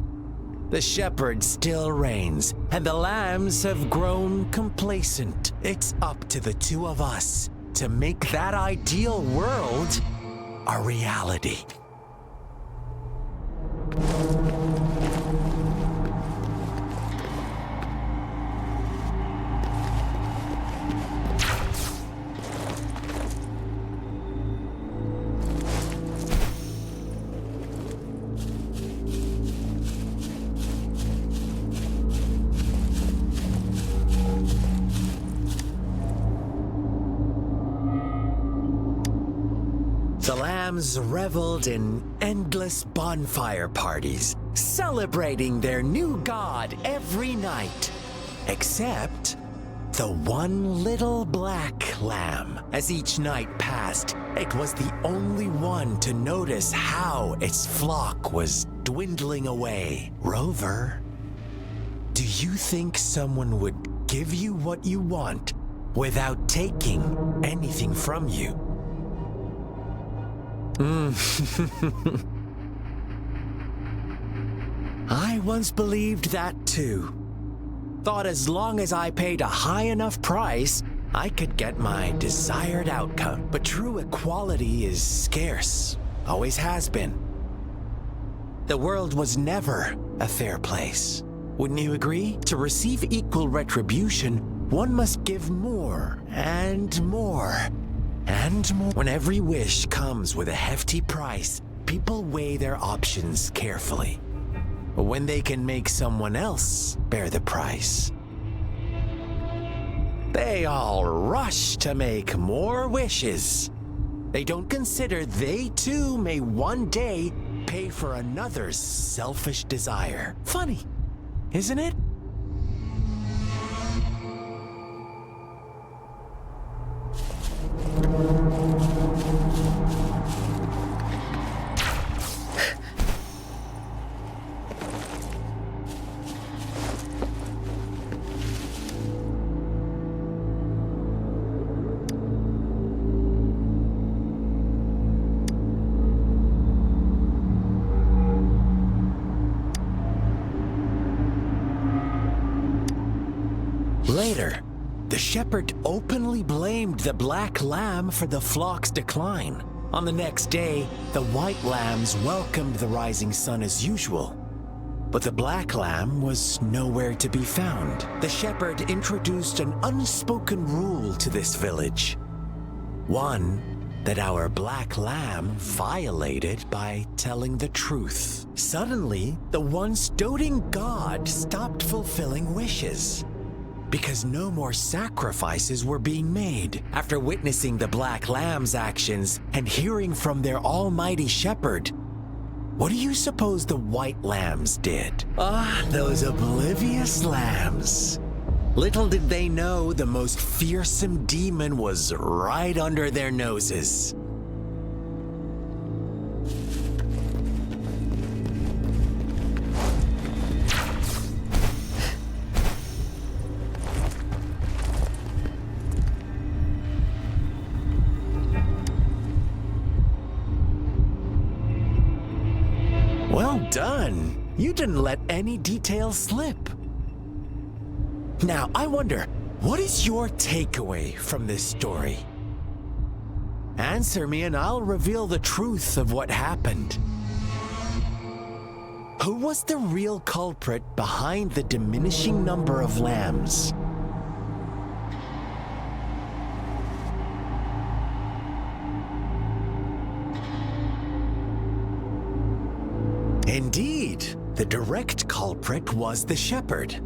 Speaker 13: The shepherd still reigns, and the lambs have grown complacent. It's up to the two of us to make that ideal world a reality. The lambs reveled in endless bonfire parties, celebrating their new god every night. Except the one little black lamb. As each night passed, it was the only one to notice how its flock was dwindling away. Rover, do you think someone would give you what you want without taking anything from you? I once believed that too. Thought as long as I paid a high enough price, I could get my desired outcome. But true equality is scarce, always has been. The world was never a fair place. Wouldn't you agree? To receive equal retribution, one must give more and more. And more. When every wish comes with a hefty price, people weigh their options carefully. When they can make someone else bear the price, they all rush to make more wishes. They don't consider they too may one day pay for another's selfish desire. Funny, isn't it? Later, the shepherd openly blamed the black lamb for the flock's decline. On the next day, the white lambs welcomed the rising sun as usual. But the black lamb was nowhere to be found. The shepherd introduced an unspoken rule to this village. One that our black lamb violated by telling the truth. Suddenly, the once doting god stopped fulfilling wishes because no more sacrifices were being made. After witnessing the black lamb's actions and hearing from their almighty shepherd, what do you suppose the white lambs did? Ah, those oblivious lambs. Little did they know the most fearsome demon was right under their noses. Well done. You didn't let any details slip. Now, I wonder, what is your takeaway from this story? Answer me and I'll reveal the truth of what happened. Who was the real culprit behind the diminishing number of lambs? Indeed, the direct culprit was the shepherd.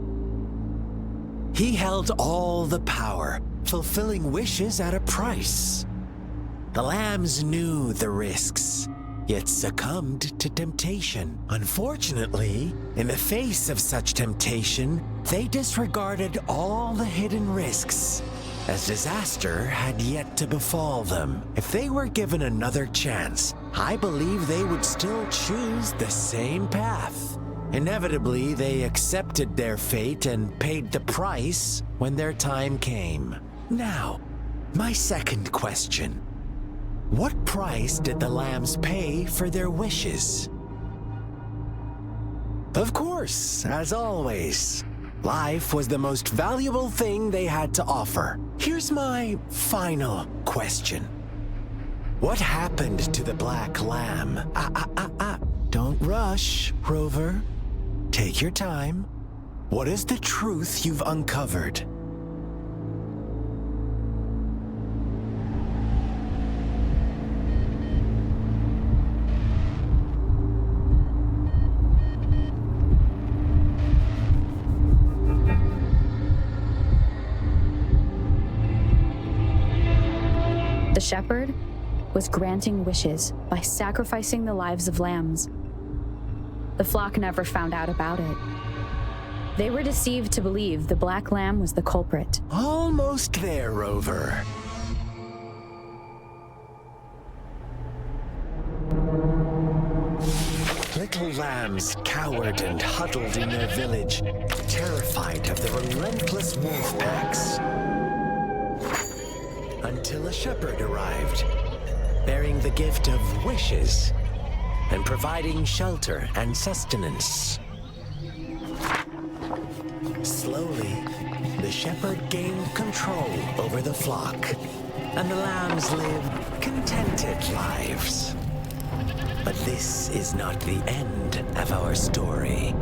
Speaker 13: He held all the power, fulfilling wishes at a price. The lambs knew the risks, yet succumbed to temptation. Unfortunately, in the face of such temptation, they disregarded all the hidden risks, as disaster had yet to befall them. If they were given another chance, I believe they would still choose the same path. Inevitably, they accepted their fate and paid the price when their time came. Now, my second question. What price did the lambs pay for their wishes? Of course, as always, life was the most valuable thing they had to offer. Here's my final question. What happened to the black lamb? Don't rush, Rover. Take your time. What is the truth you've uncovered?
Speaker 9: The shepherd was granting wishes by sacrificing the lives of lambs. The flock never found out about it. They were deceived to believe the black lamb was the culprit.
Speaker 13: Almost there, Rover. Little lambs cowered and huddled in their village, terrified of the relentless wolf packs. Until a shepherd arrived, bearing the gift of wishes and providing shelter and sustenance. Slowly, the shepherd gained control over the flock, and the lambs lived contented lives. But this is not the end of our story.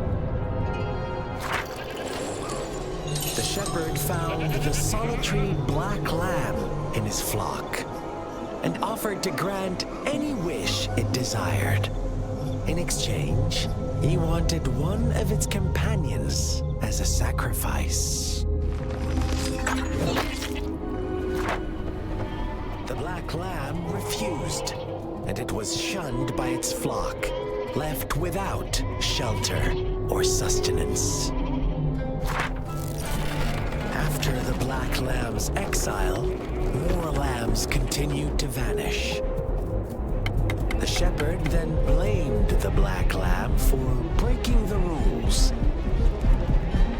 Speaker 13: The shepherd found the solitary black lamb in his flock and offered to grant any wish it desired. In exchange, he wanted one of its companions as a sacrifice. The black lamb refused, and it was shunned by its flock, left without shelter or sustenance. After the black lamb's exile, more lambs continued to vanish. The shepherd then blamed the black lamb for breaking the rules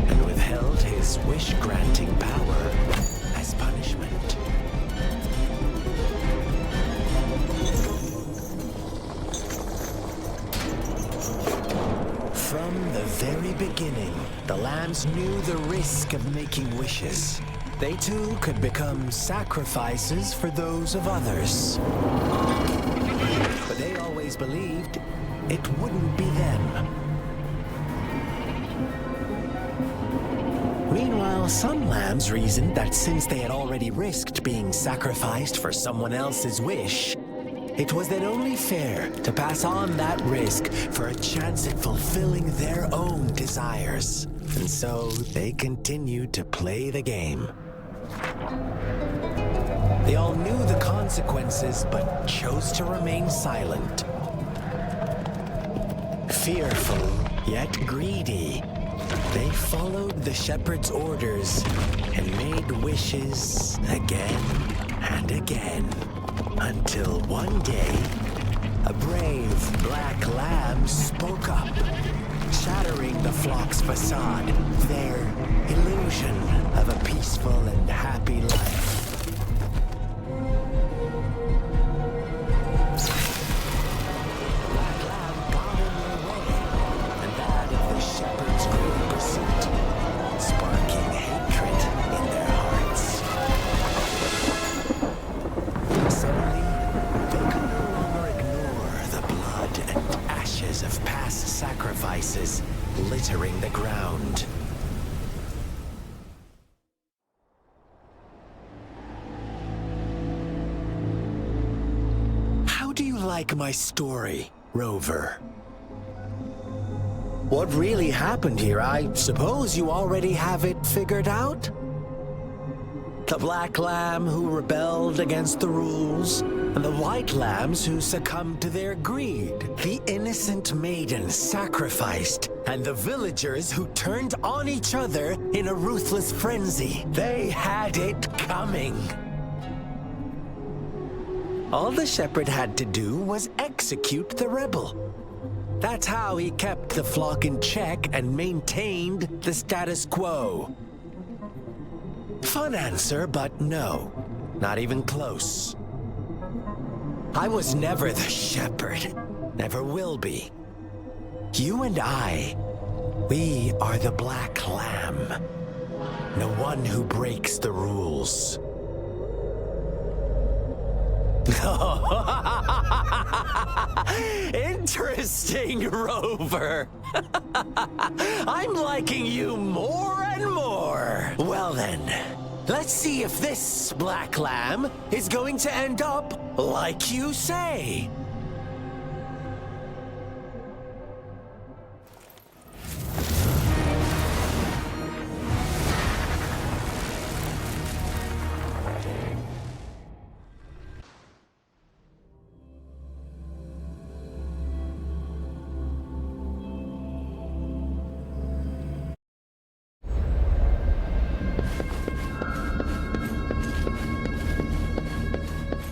Speaker 13: and withheld his wish-granting power as punishment. From the very beginning, the lambs knew the risk of making wishes. they too could become sacrifices for those of others. But they always believed it wouldn't be them. Meanwhile, some lambs reasoned that since they had already risked being sacrificed for someone else's wish, it was then only fair to pass on that risk for a chance at fulfilling their own desires. And so they continued to play the game. They all knew the consequences, but chose to remain silent. Fearful, yet greedy, they followed the shepherd's orders and made wishes again and again. Until one day, a brave black lamb spoke up, shattering the flock's facade, their illusion of a peaceful and happy life. Black lamb got in their way, and that of the shepherd's great pursuit, sparking hatred in their hearts. Suddenly, they could no longer ignore the blood and ashes of past sacrifices littering the ground. How do you like my story, Rover? What really happened here? I suppose you already have it figured out? The black lamb who rebelled against the rules, and the white lambs who succumbed to their greed. The innocent maiden sacrificed, and the villagers who turned on each other in a ruthless frenzy. They had it coming. All the shepherd had to do was execute the rebel. That's how he kept the flock in check and maintained the status quo. Fun answer, but no, not even close. I was never the shepherd, never will be. You and I, we are the black lamb, the one who breaks the rules. Interesting, Rover. I'm liking you more and more. Well then, let's see if this black lamb is going to end up like you say.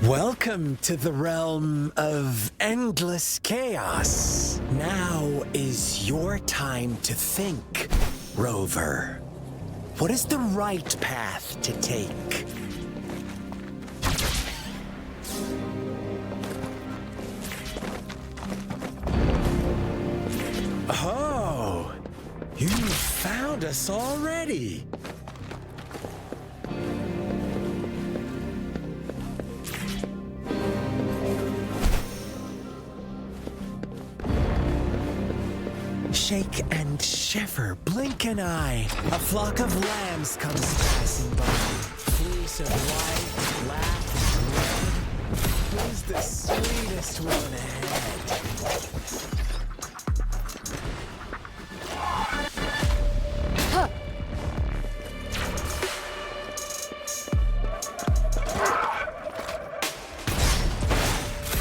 Speaker 13: Welcome to the realm of endless chaos. Now is your time to think, Rover. What is the right path to take? Oh, you found us already. Shake and shiver, blink an eye. A flock of lambs comes passing by. Fleece of white, black, and red. Who's the sweetest one ahead?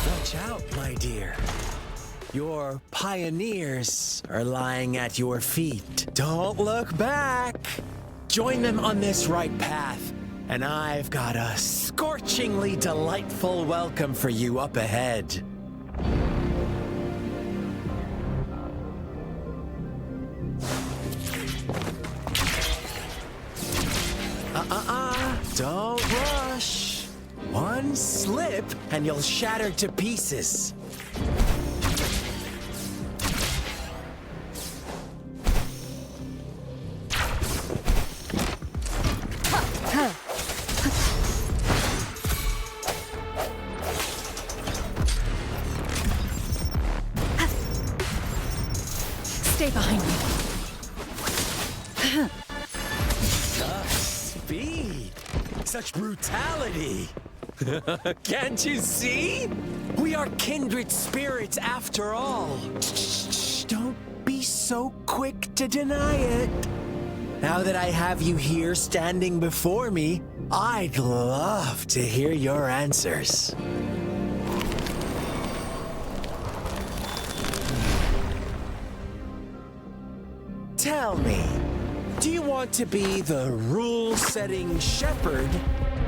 Speaker 13: Watch out, my dear. Your pioneers are lying at your feet. Don't look back. Join them on this right path, and I've got a scorchingly delightful welcome for you up ahead. Don't rush. One slip, and you'll shatter to pieces.
Speaker 3: Stay behind me.
Speaker 13: Speed! Such brutality! Can't you see? We are kindred spirits after all. Shh, don't be so quick to deny it. Now that I have you here standing before me, I'd love to hear your answers. Tell me, do you want to be the rule-setting shepherd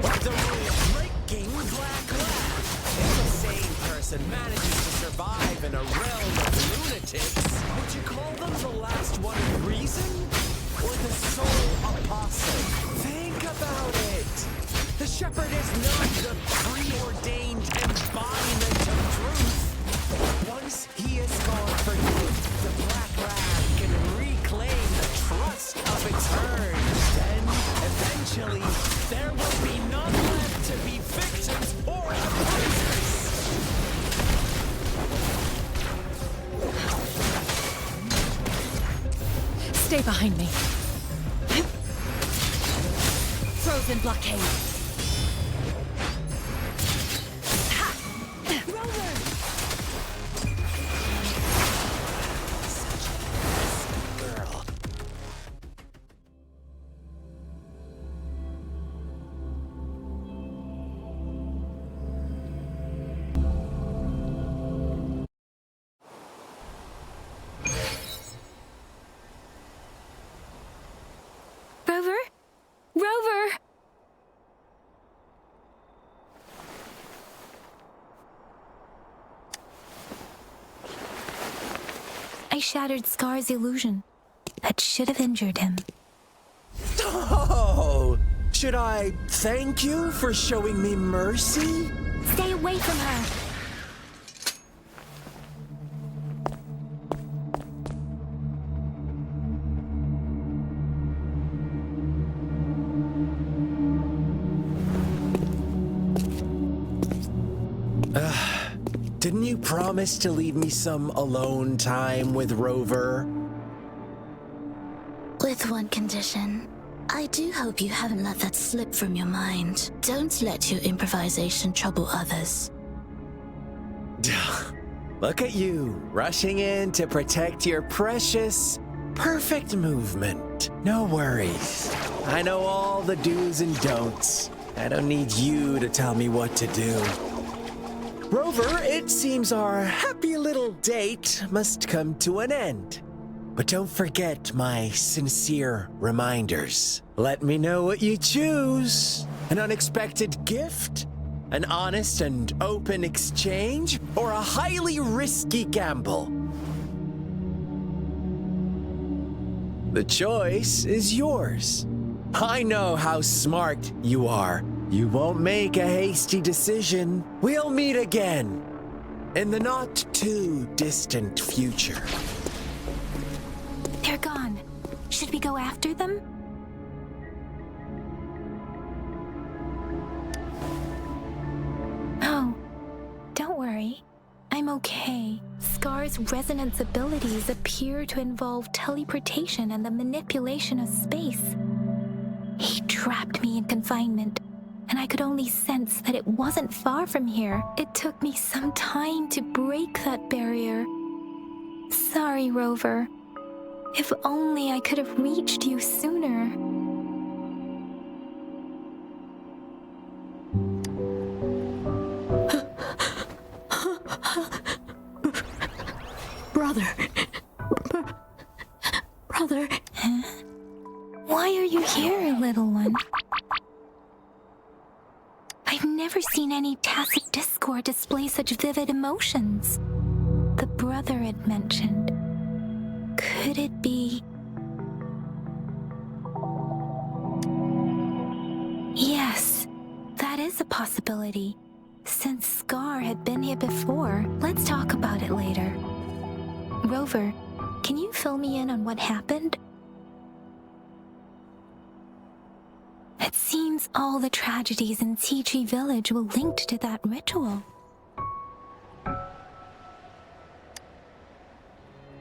Speaker 13: or the rule-breaking black lab? If the same person manages to survive in a realm of lunatics, would you call them the last one of reason or the sole apostle? Think about it. The shepherd is not the preordained embodiment of truth. Once he is gone for good, the black lab can reclaim the trust of its herd. Then, eventually, there will be none left to be victims or oppressors.
Speaker 3: Stay behind me. Frozen blockade.
Speaker 4: Rover? Rover! I shattered Scar's illusion. That should have injured him.
Speaker 13: Oh! Should I thank you for showing me mercy?
Speaker 4: Stay away from her!
Speaker 13: Didn't you promise to leave me some alone time with Rover?
Speaker 16: With one condition. I do hope you haven't let that slip from your mind. Don't let your improvisation trouble others.
Speaker 13: Look at you, rushing in to protect your precious, perfect movement. No worries. I know all the do's and don'ts. I don't need you to tell me what to do. Rover, it seems our happy little date must come to an end. But don't forget my sincere reminders. Let me know what you choose. An unexpected gift? An honest and open exchange? Or a highly risky gamble? The choice is yours. I know how smart you are. You won't make a hasty decision. We'll meet again in the not-too-distant future.
Speaker 4: They're gone. Should we go after them? Oh, don't worry. I'm okay. Scar's resonance abilities appear to involve teleportation and the manipulation of space. He trapped me in confinement, and I could only sense that it wasn't far from here. It took me some time to break that barrier. Sorry, Rover. If only I could have reached you sooner.
Speaker 16: Brother. Brother.
Speaker 4: Huh? Why are you here, little one? I've never seen any tacit discord display such vivid emotions. The brother it mentioned. Could it be... Yes, that is a possibility. Since Scar had been here before, let's talk about it later. Rover, can you fill me in on what happened? It seems all the tragedies in Tea Village were linked to that ritual.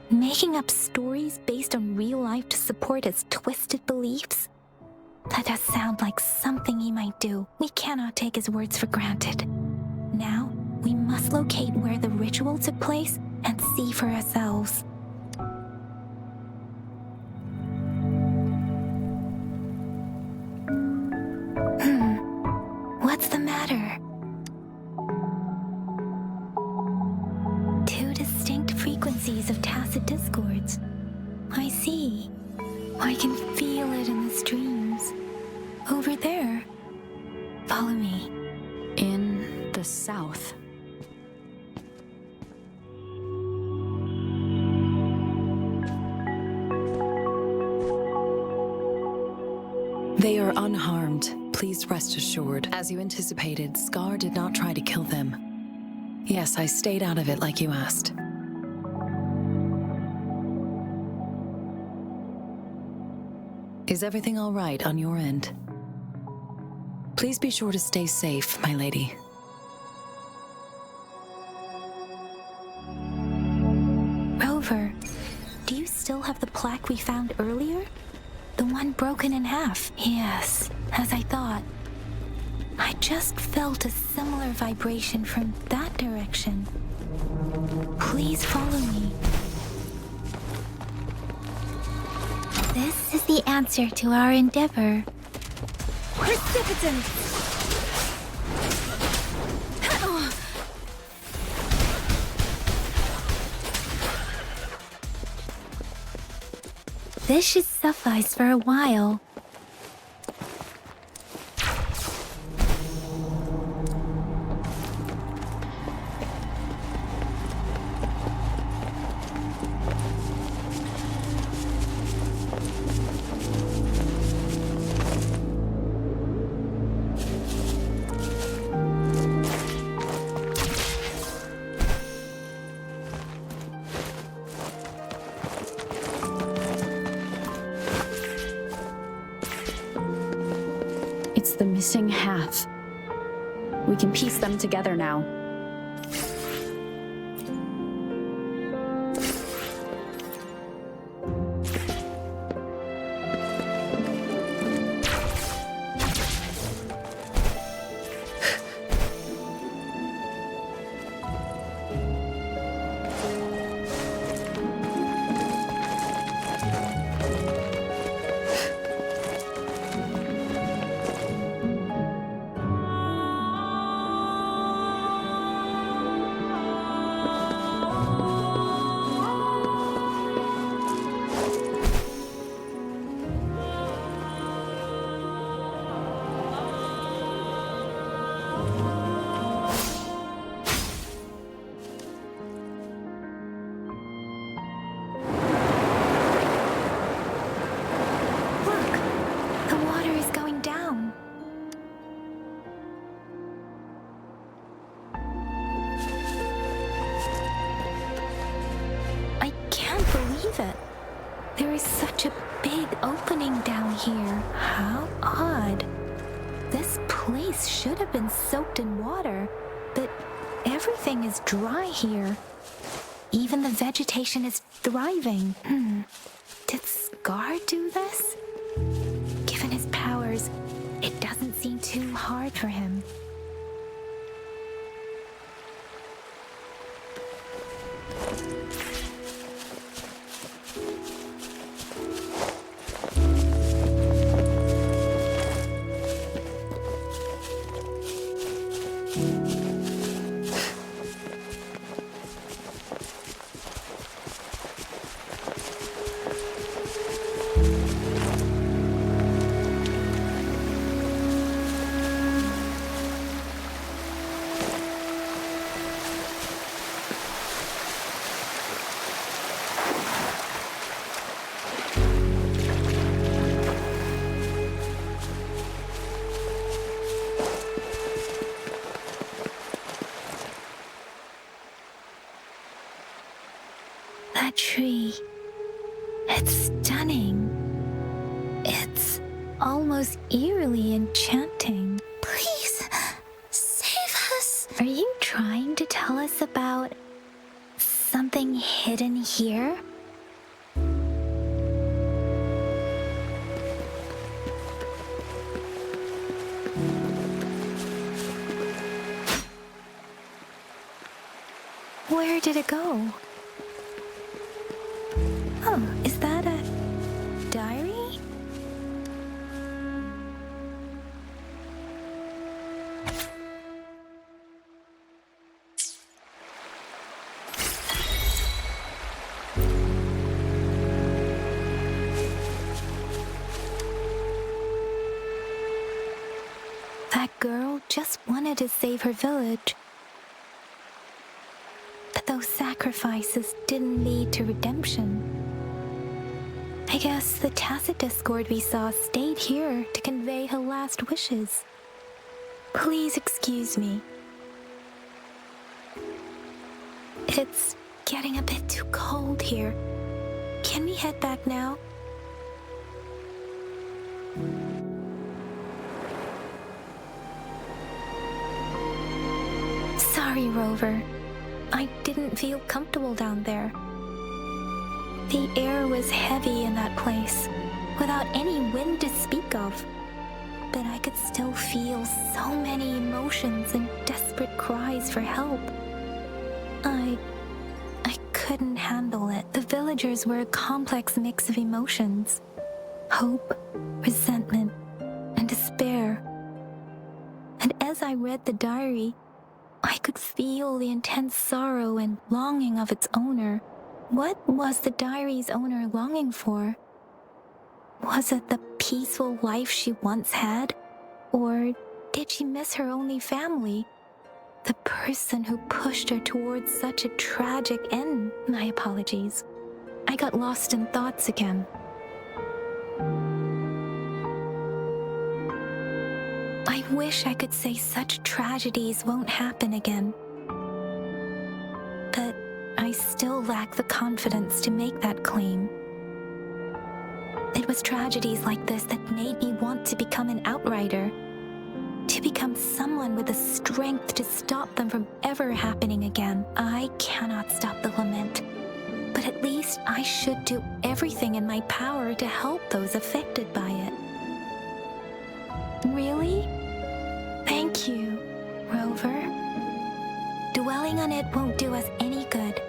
Speaker 4: Making up stories based on real life to support his twisted beliefs? That does sound like something he might do. We cannot take his words for granted. Now, we must locate where the ritual took place and see for ourselves. What's the matter? Two distinct frequencies of tacit discords. I see. I can feel it in the streams. Over there. Follow me.
Speaker 9: In the south.
Speaker 6: They are unharmed. Please rest assured. As you anticipated, Scar did not try to kill them. Yes, I stayed out of it like you asked. Is everything all right on your end? Please be sure to stay safe, my lady.
Speaker 4: Rover, do you still have the plaque we found earlier? The one broken in half. Yes, as I thought. I just felt a similar vibration from that direction. Please follow me.
Speaker 17: This is the answer to our endeavor.
Speaker 3: Precipitant!
Speaker 17: This should suffice for a while.
Speaker 9: It's the missing half. We can piece them together now.
Speaker 4: There is such a big opening down here. How odd. This place should have been soaked in water, but everything is dry here. Even the vegetation is thriving. Did Scar do this? Given his powers, it doesn't seem too hard for him. That tree, it's stunning. It's almost eerily enchanting.
Speaker 16: Please, save us.
Speaker 4: Are you trying to tell us about something hidden here? did it go? Oh, is that a diary? That girl just wanted to save her village. But those sacrifices didn't lead to redemption. I guess the tacit discord we saw stayed here to convey her last wishes. Please excuse me. It's getting a bit too cold here. Can we head back now? Sorry, Rover. I didn't feel comfortable down there. The air was heavy in that place, without any wind to speak of. But I could still feel so many emotions and desperate cries for help. I couldn't handle it. The villagers were a complex mix of emotions. Hope, resentment, and despair. And as I read the diary, I could feel the intense sorrow and longing of its owner. What was the diary's owner longing for? Was it the peaceful life she once had? Or did she miss her only family? The person who pushed her towards such a tragic end? My apologies. I got lost in thoughts again. I wish I could say such tragedies won't happen again. But I still lack the confidence to make that claim. It was tragedies like this that made me want to become an outrider. To become someone with the strength to stop them from ever happening again. I cannot stop the lament, but at least I should do everything in my power to help those affected by it. Really? Thank you, Rover. Dwelling on it won't do us any good.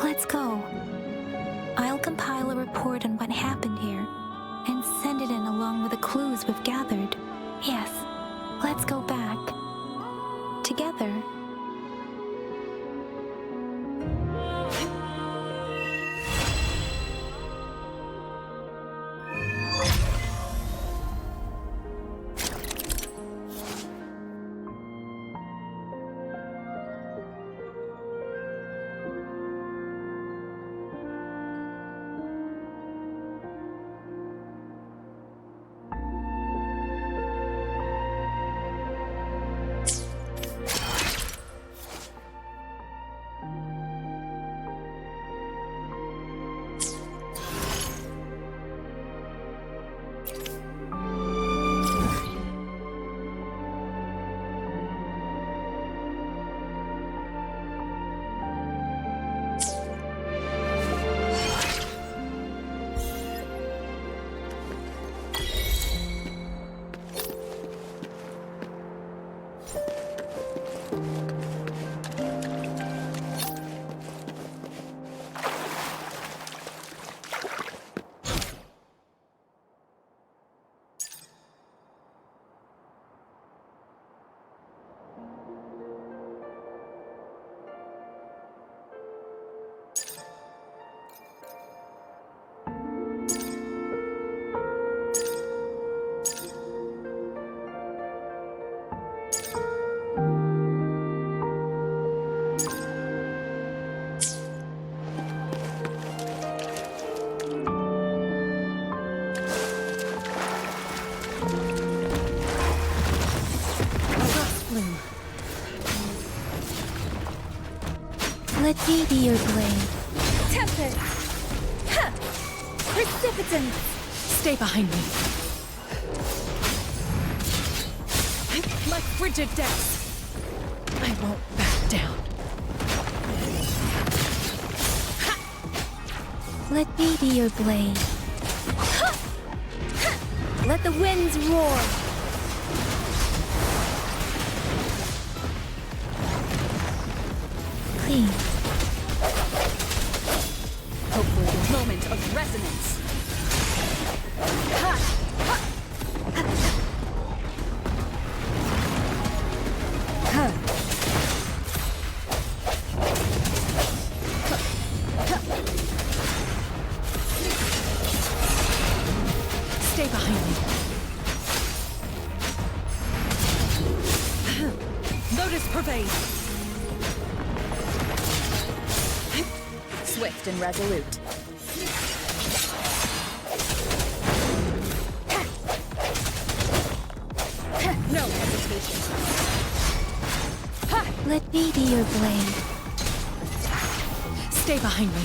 Speaker 4: Let's go. I'll compile a report on what happened here and send it in along with the clues we've gathered. Yes, let's go back. Together.
Speaker 17: Let me be your blade.
Speaker 3: Tempest! Ha! Precipitance! Stay behind me. Like frigid depths. I won't back down.
Speaker 17: Let me be your blade.
Speaker 3: Let the winds roar.
Speaker 17: Please,
Speaker 9: Swift and resolute. No hesitation.
Speaker 17: Let me be your blade.
Speaker 3: Stay behind me.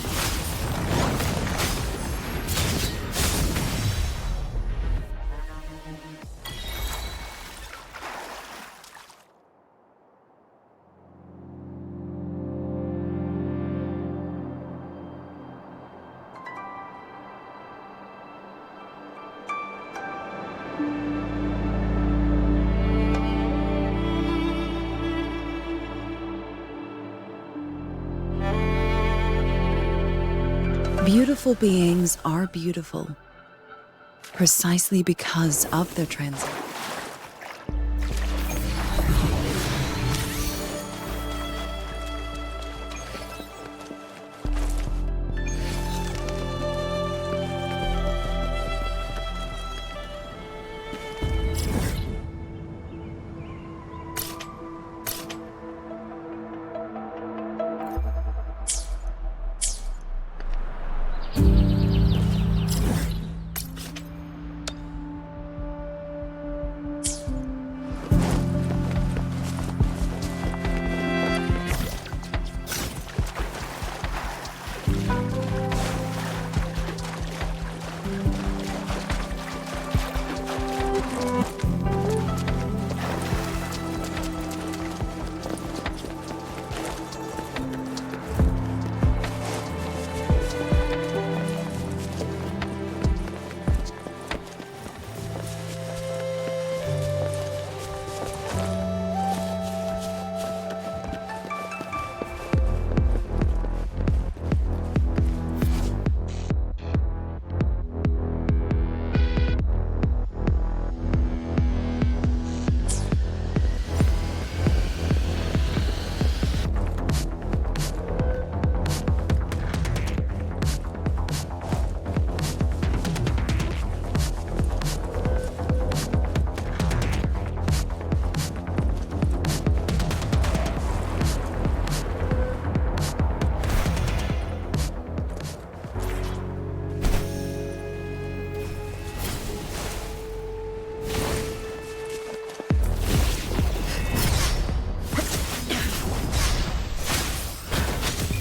Speaker 6: Beautiful beings are beautiful precisely because of their transit.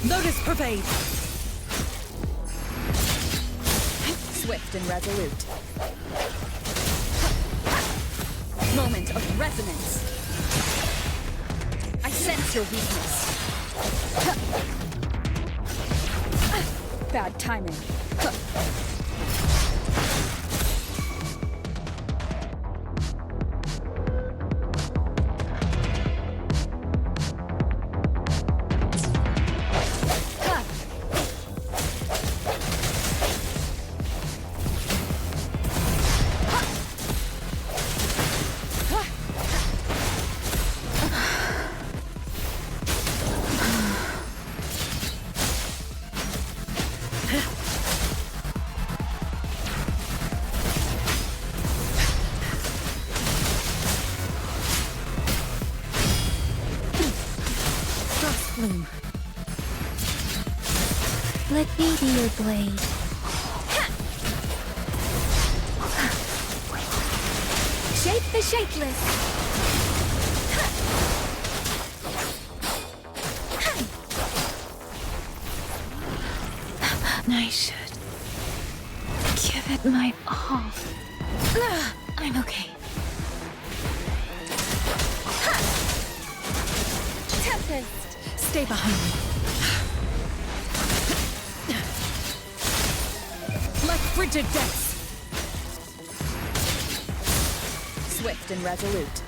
Speaker 3: Lotus pervade.
Speaker 9: Swift and resolute. Moment of resonance. I sense your weakness. Bad timing.
Speaker 3: Bloom.
Speaker 17: Let me be your blade.
Speaker 3: Shape the shapeless.
Speaker 4: I should give it my all. I'm okay.
Speaker 3: Tempest. Stay behind me. Like frigid depths.
Speaker 9: Swift and resolute.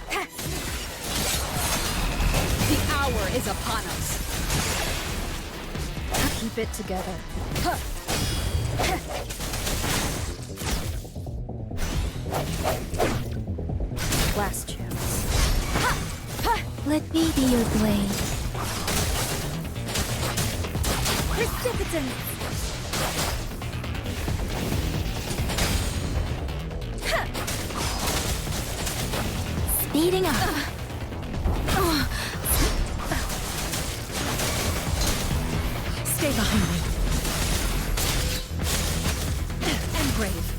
Speaker 9: The hour is upon us. Keep it together. Last chance.
Speaker 17: Let me be your blade.
Speaker 3: Precipitant.
Speaker 4: Speeding up.
Speaker 3: Stay behind me. Engrave.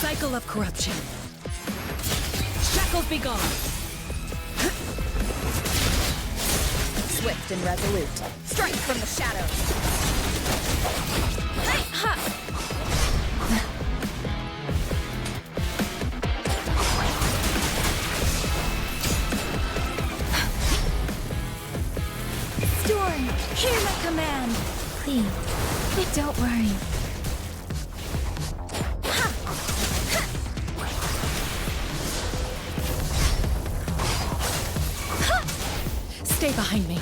Speaker 3: Cycle of corruption. Shackles be gone. Swift and resolute. Strike from the shadows. Hey, ha!
Speaker 4: Storm, hear my command. Please, don't worry.
Speaker 3: Stay behind me.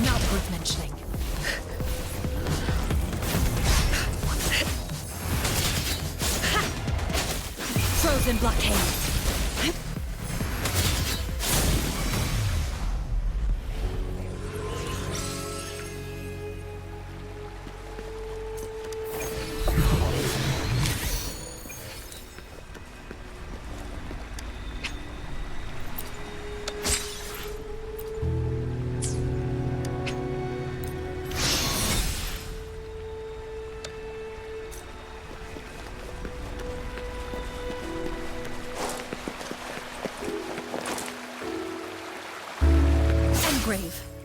Speaker 3: Not worth mentioning. Frozen blockade. Grave.